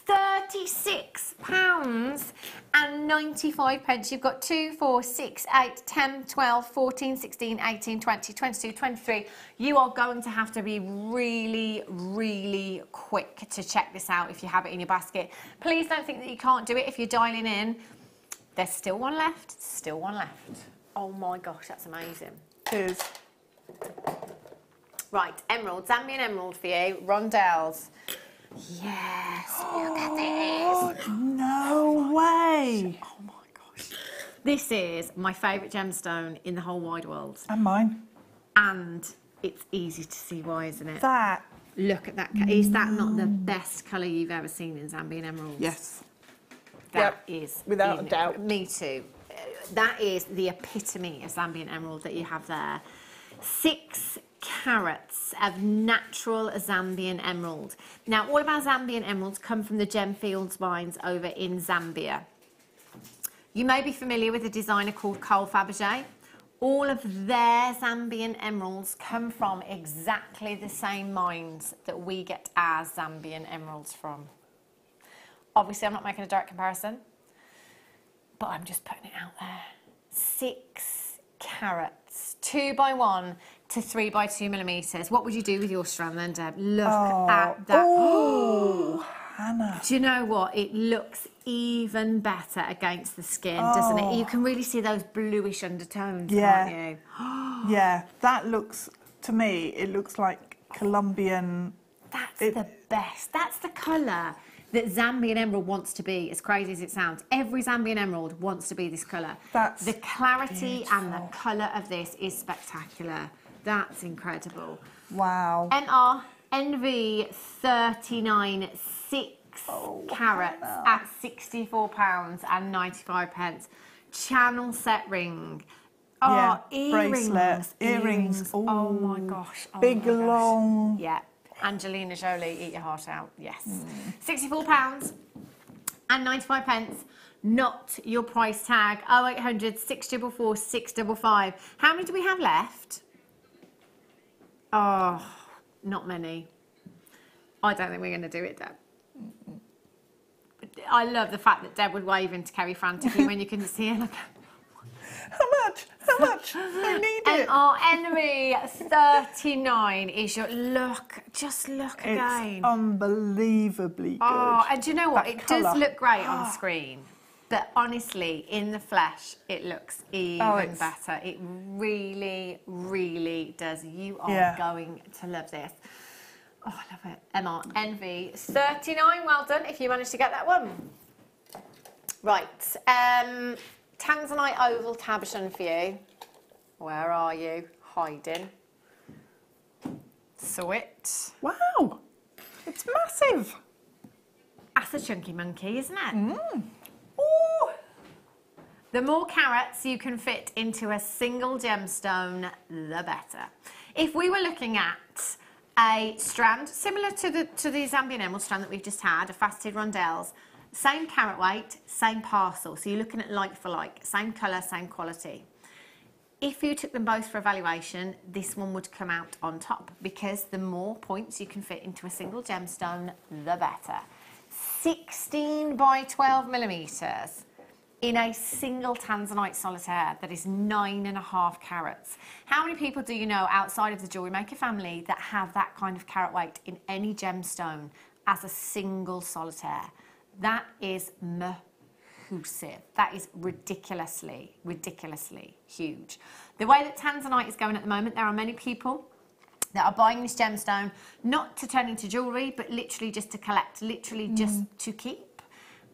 £36.95. You've got 2, 4, 6, 8, 10, 12, 14, 16, 18, 20, 22, 23. You are going to have to be really, really quick to check this out if you have it in your basket. Please don't think that you can't do it if you're dialing in. There's still one left, still one left. Oh my gosh, that's amazing. It is. Right, emerald, Zambian emerald for you, rondelles. Yes, look at this. No way. Oh my gosh. This is my favourite gemstone in the whole wide world. And mine. And it's easy to see why, isn't it? That. Look at that. Is that not the best colour you've ever seen in Zambian emeralds? Yes. That is. Without a doubt. Me too. That is the epitome of Zambian emerald that you have there. 6 carats of natural Zambian emerald. Now, all of our Zambian emeralds come from the Gemfields mines over in Zambia. You may be familiar with a designer called Cole Fabergé. All of their Zambian emeralds come from exactly the same mines that we get our Zambian emeralds from. Obviously, I'm not making a direct comparison, but I'm just putting it out there. 6 carats, 2x1 to 3x2 millimetres. What would you do with your strand then, Deb? Look at that. Oh, Hannah. Do you know what? It looks even better against the skin, doesn't it? You can really see those bluish undertones, can't you? Yeah, that looks, to me, it looks like Colombian. That's the best. That's the colour that Zambian emerald wants to be, as crazy as it sounds. Every Zambian emerald wants to be this colour. That's the clarity beautiful. and the colour of this is spectacular. That's incredible. Wow. NR NV 39 6 carats at £64.95. Channel set ring. Oh, earrings. Bracelet, earrings. Oh my gosh. Oh big, my gosh. long. Yeah. Angelina Jolie, eat your heart out. Yes. £64.95. Not your price tag. 0800 644 655. How many do we have left? Oh, not many. I don't think we're going to do it, Deb. I love the fact that Deb would wave into Kerry frantically when you couldn't see her. How much? How much? I need it. Our enemy 39 is your look. Just look again. It's unbelievably good. Oh, and do you know what? That it colour. does look great on the screen, but honestly, in the flesh, it looks even better. It really, really does. You are going to love this. Oh, I love it. MRNV 39. Well done if you managed to get that one. Right. Tanzanite oval tabashun for you. Where are you? Hiding. Saw it. Wow. It's massive. That's a chunky monkey, isn't it? Mm. Ooh. The more carats you can fit into a single gemstone, the better. If we were looking at a strand similar to the Zambian emerald strand that we've just had, a faceted rondelles, same carat weight, same parcel. So you're looking at like for like, same colour, same quality. If you took them both for evaluation, this one would come out on top because the more points you can fit into a single gemstone, the better. 16 by 12 millimetres in a single tanzanite solitaire that is 9.5 carats. How many people do you know outside of the Jewellery Maker family that have that kind of carat weight in any gemstone as a single solitaire? That is massive. That is ridiculously, ridiculously huge. The way that tanzanite is going at the moment, there are many people that are buying this gemstone not to turn into jewellery, but literally just to collect, literally just to keep.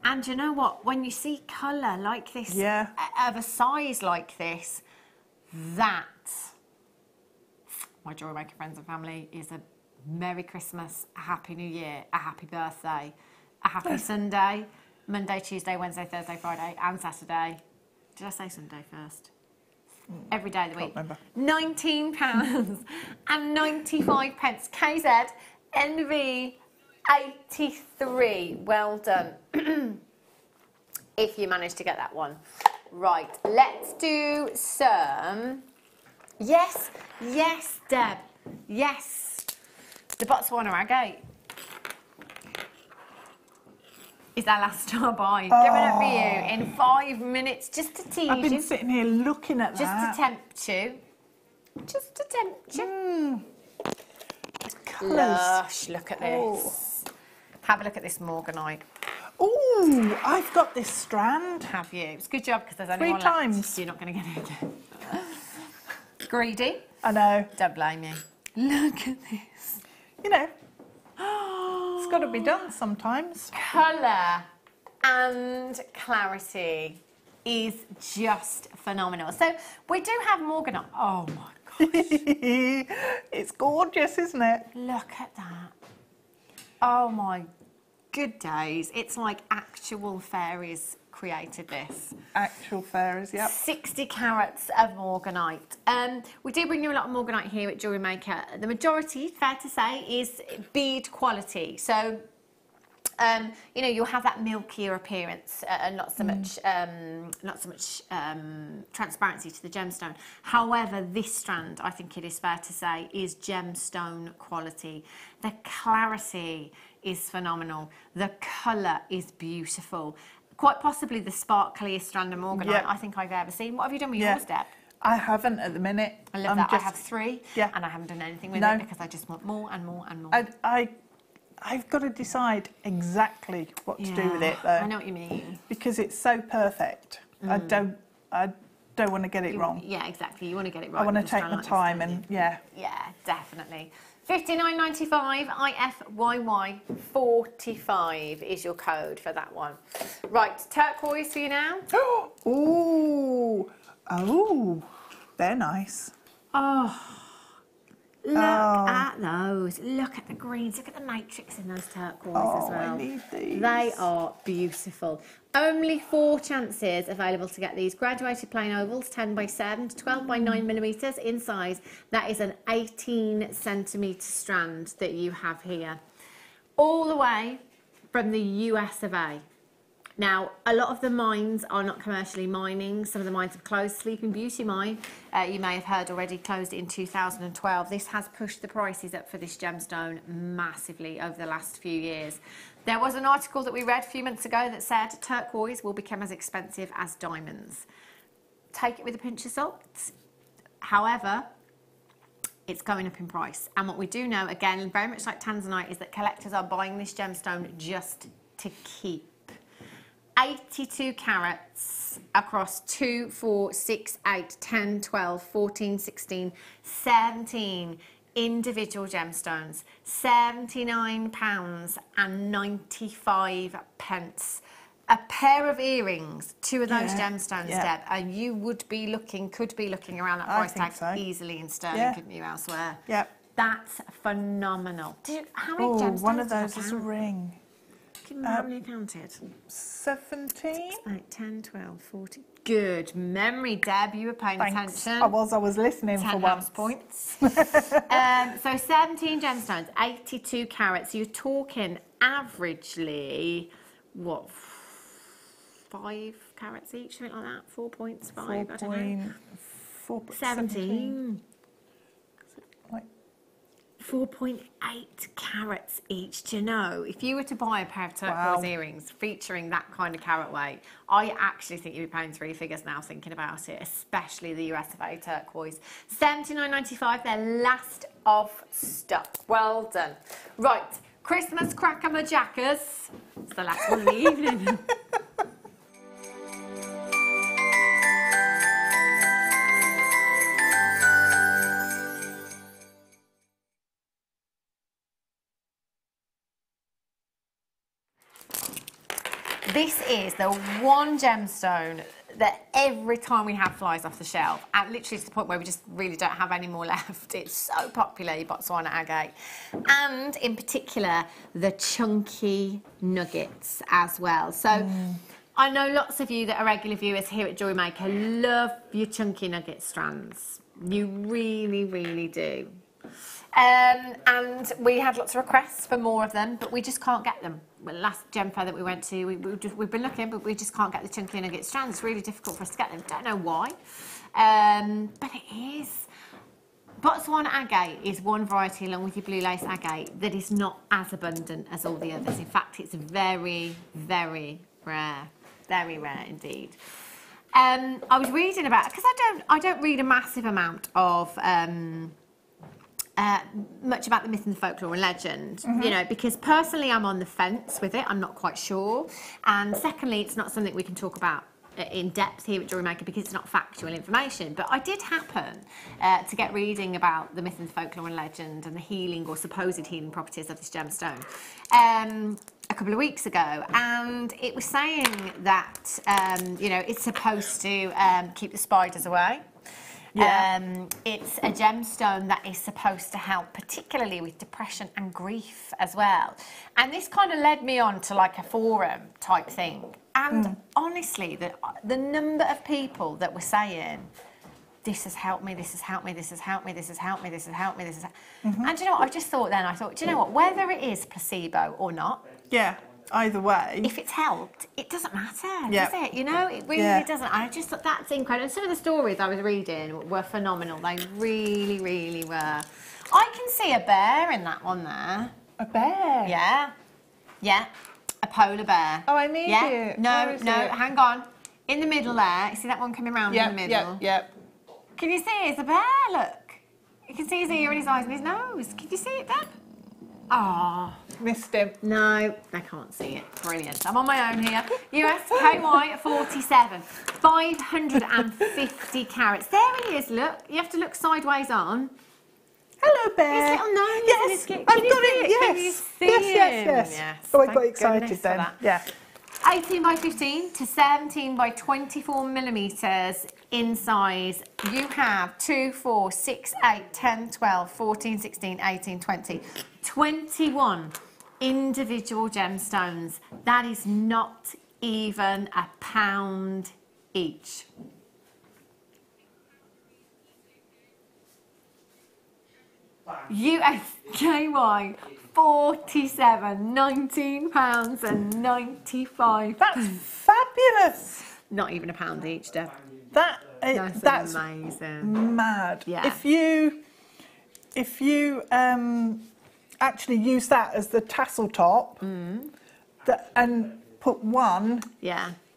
And you know what? When you see colour like this, of a size like this, that, my Jewellery Maker friends and family, is a Merry Christmas, a Happy New Year, a Happy Birthday, a Happy Sunday, Monday, Tuesday, Wednesday, Thursday, Friday, and Saturday. Did I say Sunday first? Every day of the week. £19.95. KZ NV 83. Well done. If you managed to get that one. Right, let's do some... Yes, yes, Deb. Yes. The Botswana agate is our last star buy. Giving it for you in 5 minutes, just to tease you. I've been sitting here looking at just that. Just to tempt you. Just to tempt you. Lush, look at this. Have a look at this morganite. Ooh, I've got this strand. Have you? It's a good job because there's only 3 one times. left, so you're not going to get it again. Greedy? I know. Don't blame you. Look at this. You know, it's got to be done sometimes. Colour and clarity is just phenomenal. So we do have morganite. Oh my gosh. It's gorgeous, isn't it? Look at that. Oh my good days. It's like actual fairies created this. Actual fairies, yep. 60 carats of morganite. We do bring you a lot of morganite here at Jewellery Maker. The majority, fair to say, is bead quality. So, you know, you'll have that milkier appearance and not so much transparency to the gemstone. However, this strand, I think it is fair to say, is gemstone quality. The clarity is phenomenal. The colour is beautiful. Quite possibly the sparkliest strand of morganite I think I've ever seen. What have you done with yours, Deb? I haven't at the minute. I love that. I have 3 and I haven't done anything with it because I just want more and more and more. I've got to decide exactly what to do with it, though. I know what you mean. Because it's so perfect. I don't want to get it wrong. Yeah, exactly. You want to get it right. I want to take my time and Yeah, definitely. $59.95 IFYY 45 is your code for that one. Right, turquoise for you now. Oh, they're nice. Oh, look at those. Look at the greens. Look at the matrix in those turquoise as well. I need these. They are beautiful. Only 4 chances available to get these. Graduated plain ovals, 10 by 7 to 12 by 9 millimetres in size. That is an 18 centimetre strand that you have here. All the way from the US of A. Now, a lot of the mines are not commercially mining. Some of the mines have closed. Sleeping Beauty mine, you may have heard already, closed in 2012. This has pushed the prices up for this gemstone massively over the last few years. There was an article that we read a few months ago that said turquoise will become as expensive as diamonds. Take it with a pinch of salt. However, it's going up in price. And what we do know, again, very much like tanzanite, is that collectors are buying this gemstone just to keep. 82 carats across 2, 4, 6, 8, 10, 12, 14, 16, 17 individual gemstones. £79.95. A pair of earrings, 2 of those gemstones, Deb, and you would be looking, could be looking around that price tag easily in sterling, couldn't you, elsewhere? Yep. That's phenomenal. How many gemstones? One of those is a ring. How many you counted? 17? 8, 10, 12, 14. Good memory, Deb. You were paying Thanks. attention. I was listening 10 for house once. points. So 17 gemstones, 82 carats. You're talking averagely, what, 5 carats each, something like that? 4 points, 5, I don't know. 17. 4.8 carats each. Do you know, if you were to buy a pair of turquoise earrings featuring that kind of carat weight, I actually think you'd be paying 3 figures now thinking about it, especially the US of A turquoise. $79.95, they're last of stock. Well done. Right, Christmas cracker-majackers. It's the last one of the evening. This is the one gemstone that every time we have flies off the shelf, and literally to the point where we just really don't have any more left. It's so popular, Botswana agate. And in particular, the chunky nuggets as well. So I know lots of you that are regular viewers here at JewelleryMaker love your chunky nugget strands. You really, really do. And we had lots of requests for more of them, but we just can't get them. Well, last gem fair that we went to, we've been looking, but we just can't get the chunky nugget strands. It's really difficult for us to get them. Don't know why, but it is. Botswana agate is one variety, along with your blue lace agate, that is not as abundant as all the others. In fact, it's very, very rare. Very rare indeed. I was reading about, because I don't read a massive amount of much about the myth and the folklore and legend, you know, because personally I'm on the fence with it. I'm not quite sure, and secondly, it's not something we can talk about in depth here at JewelleryMaker because it's not factual information. But I did happen to get reading about the myth and the folklore and legend and the healing or supposed healing properties of this gemstone a couple of weeks ago, and it was saying that you know, it's supposed to keep the spiders away. Yeah. It's a gemstone that is supposed to help particularly with depression and grief as well. And this kind of led me on to like a forum type thing. And honestly, the number of people that were saying, this has helped me, this has helped me, this has helped me, this has helped me, this has helped me, this has helped me. And do you know what, I just thought then, I thought, do you know what, whether it is placebo or not, either way, if it's helped, it doesn't matter, does it? You know, it really doesn't. I just thought that's incredible. Some of the stories I was reading were phenomenal. They really, really were. I can see a bear in that one there. A bear? Yeah. Yeah. A polar bear. Oh, I need it. No, hang on. In the middle there, you see that one coming round in the middle? Yep. Can you see it? It's a bear, look. You can see his ear and his eyes and his nose. Can you see it, Deb? Oh, missed him. No, I can't see it. Brilliant. I'm on my own here. USKY 47, 550 carats. There he is, look. You have to look sideways on. Hello, bear. His little nose. Yes, I've got it. Yes. Can you see him? Yes. Oh, I got excited then. Yeah. 18 by 15 to 17 by 24 millimetres in size. You have 2, 4, 6, 8, 10, 12, 14, 16, 18, 20. 21 individual gemstones. That is not even £1 each. USKY 47, £19.95. That's fabulous. Not even £1 each, Deb. That's amazing. Mad. Yeah. If you actually use that as the tassel top and put one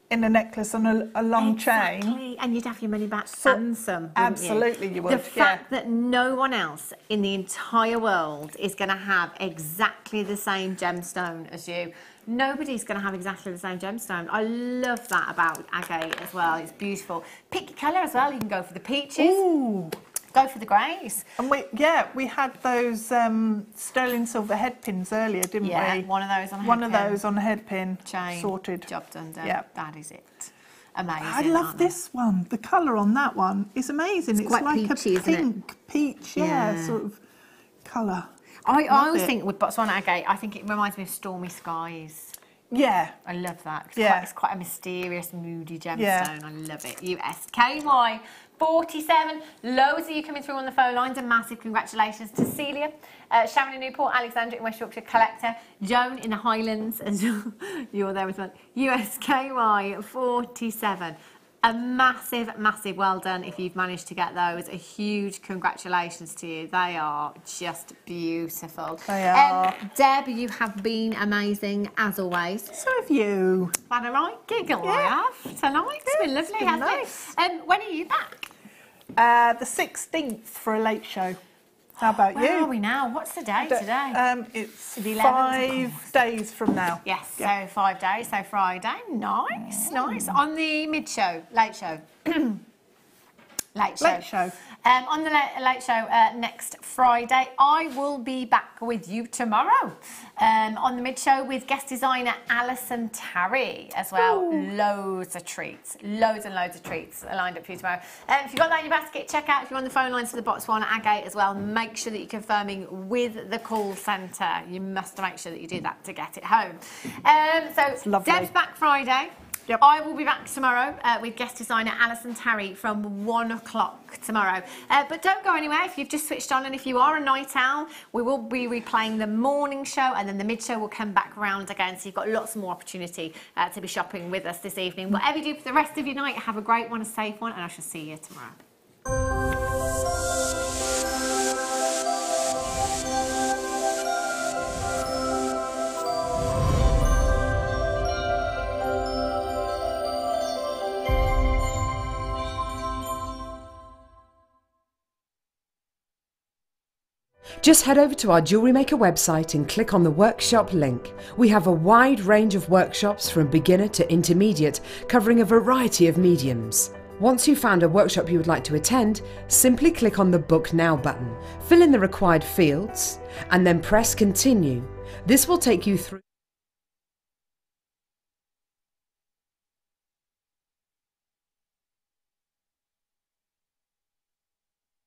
in a necklace on a long chain, and you'd have your money back and some. Absolutely, you would. The fact that no one else in the entire world is going to have exactly the same gemstone as you. Nobody's going to have exactly the same gemstone. I love that about agate as well. It's beautiful. Pick your colour as well. You can go for the peaches. Ooh. Go for the greys. And we had those sterling silver head pins earlier, didn't we? Yeah, one of those on a head pin. One of those on a head pin. Chain. Sorted. Job done, Deb. Yeah. That is it. Amazing. I love this one. The colour on that one is amazing. It's quite like peachy, a pink peach, sort of colour. I always think with Botswana agate, I think it reminds me of Stormy Skies. Yeah. I love that. Yeah. It's quite a mysterious, moody gemstone. Yeah. I love it. USKY 47. Loads of you coming through on the phone lines, and massive congratulations to Celia, Sharon in Newport, Alexandra in West Yorkshire, Collector, Joan in the Highlands, and you're there as well. USKY 47. A massive, massive well done if you've managed to get those. A huge congratulations to you. They are just beautiful. They are. Deb, you have been amazing as always. So have you. Had a right giggle, I have tonight. It's been lovely, hasn't nice. it? When are you back? The 16th for a late show. How about you? Where are we now? What's the day today? It's The 11th, 5 days from now. Yes, Yeah. so 5 days, so Friday. Nice, nice. On the mid-show, late show. Late show. On the late show next Friday, I will be back with you tomorrow. On the mid-show with guest designer Alison Tarry as well. Ooh. Loads of treats. Loads and loads of treats are lined up for you tomorrow. If you've got that in your basket, check out if you're on the phone lines for the Botswana Agate as well. Make sure that you're confirming with the call centre. You must make sure that you do that to get it home. So Deb's back Friday. Yep. I will be back tomorrow with guest designer Alison Tarry from 1 o'clock tomorrow. But don't go anywhere if you've just switched on, and if you are a night owl, we will be replaying the morning show, and then the mid-show will come back round again, so you've got lots more opportunity to be shopping with us this evening. Whatever you do for the rest of your night, have a great one, a safe one, and I shall see you tomorrow. Just head over to our JewelleryMaker website and click on the workshop link. We have a wide range of workshops from beginner to intermediate, covering a variety of mediums. Once you've found a workshop you would like to attend, simply click on the Book Now button, fill in the required fields, and then press Continue. This will take you through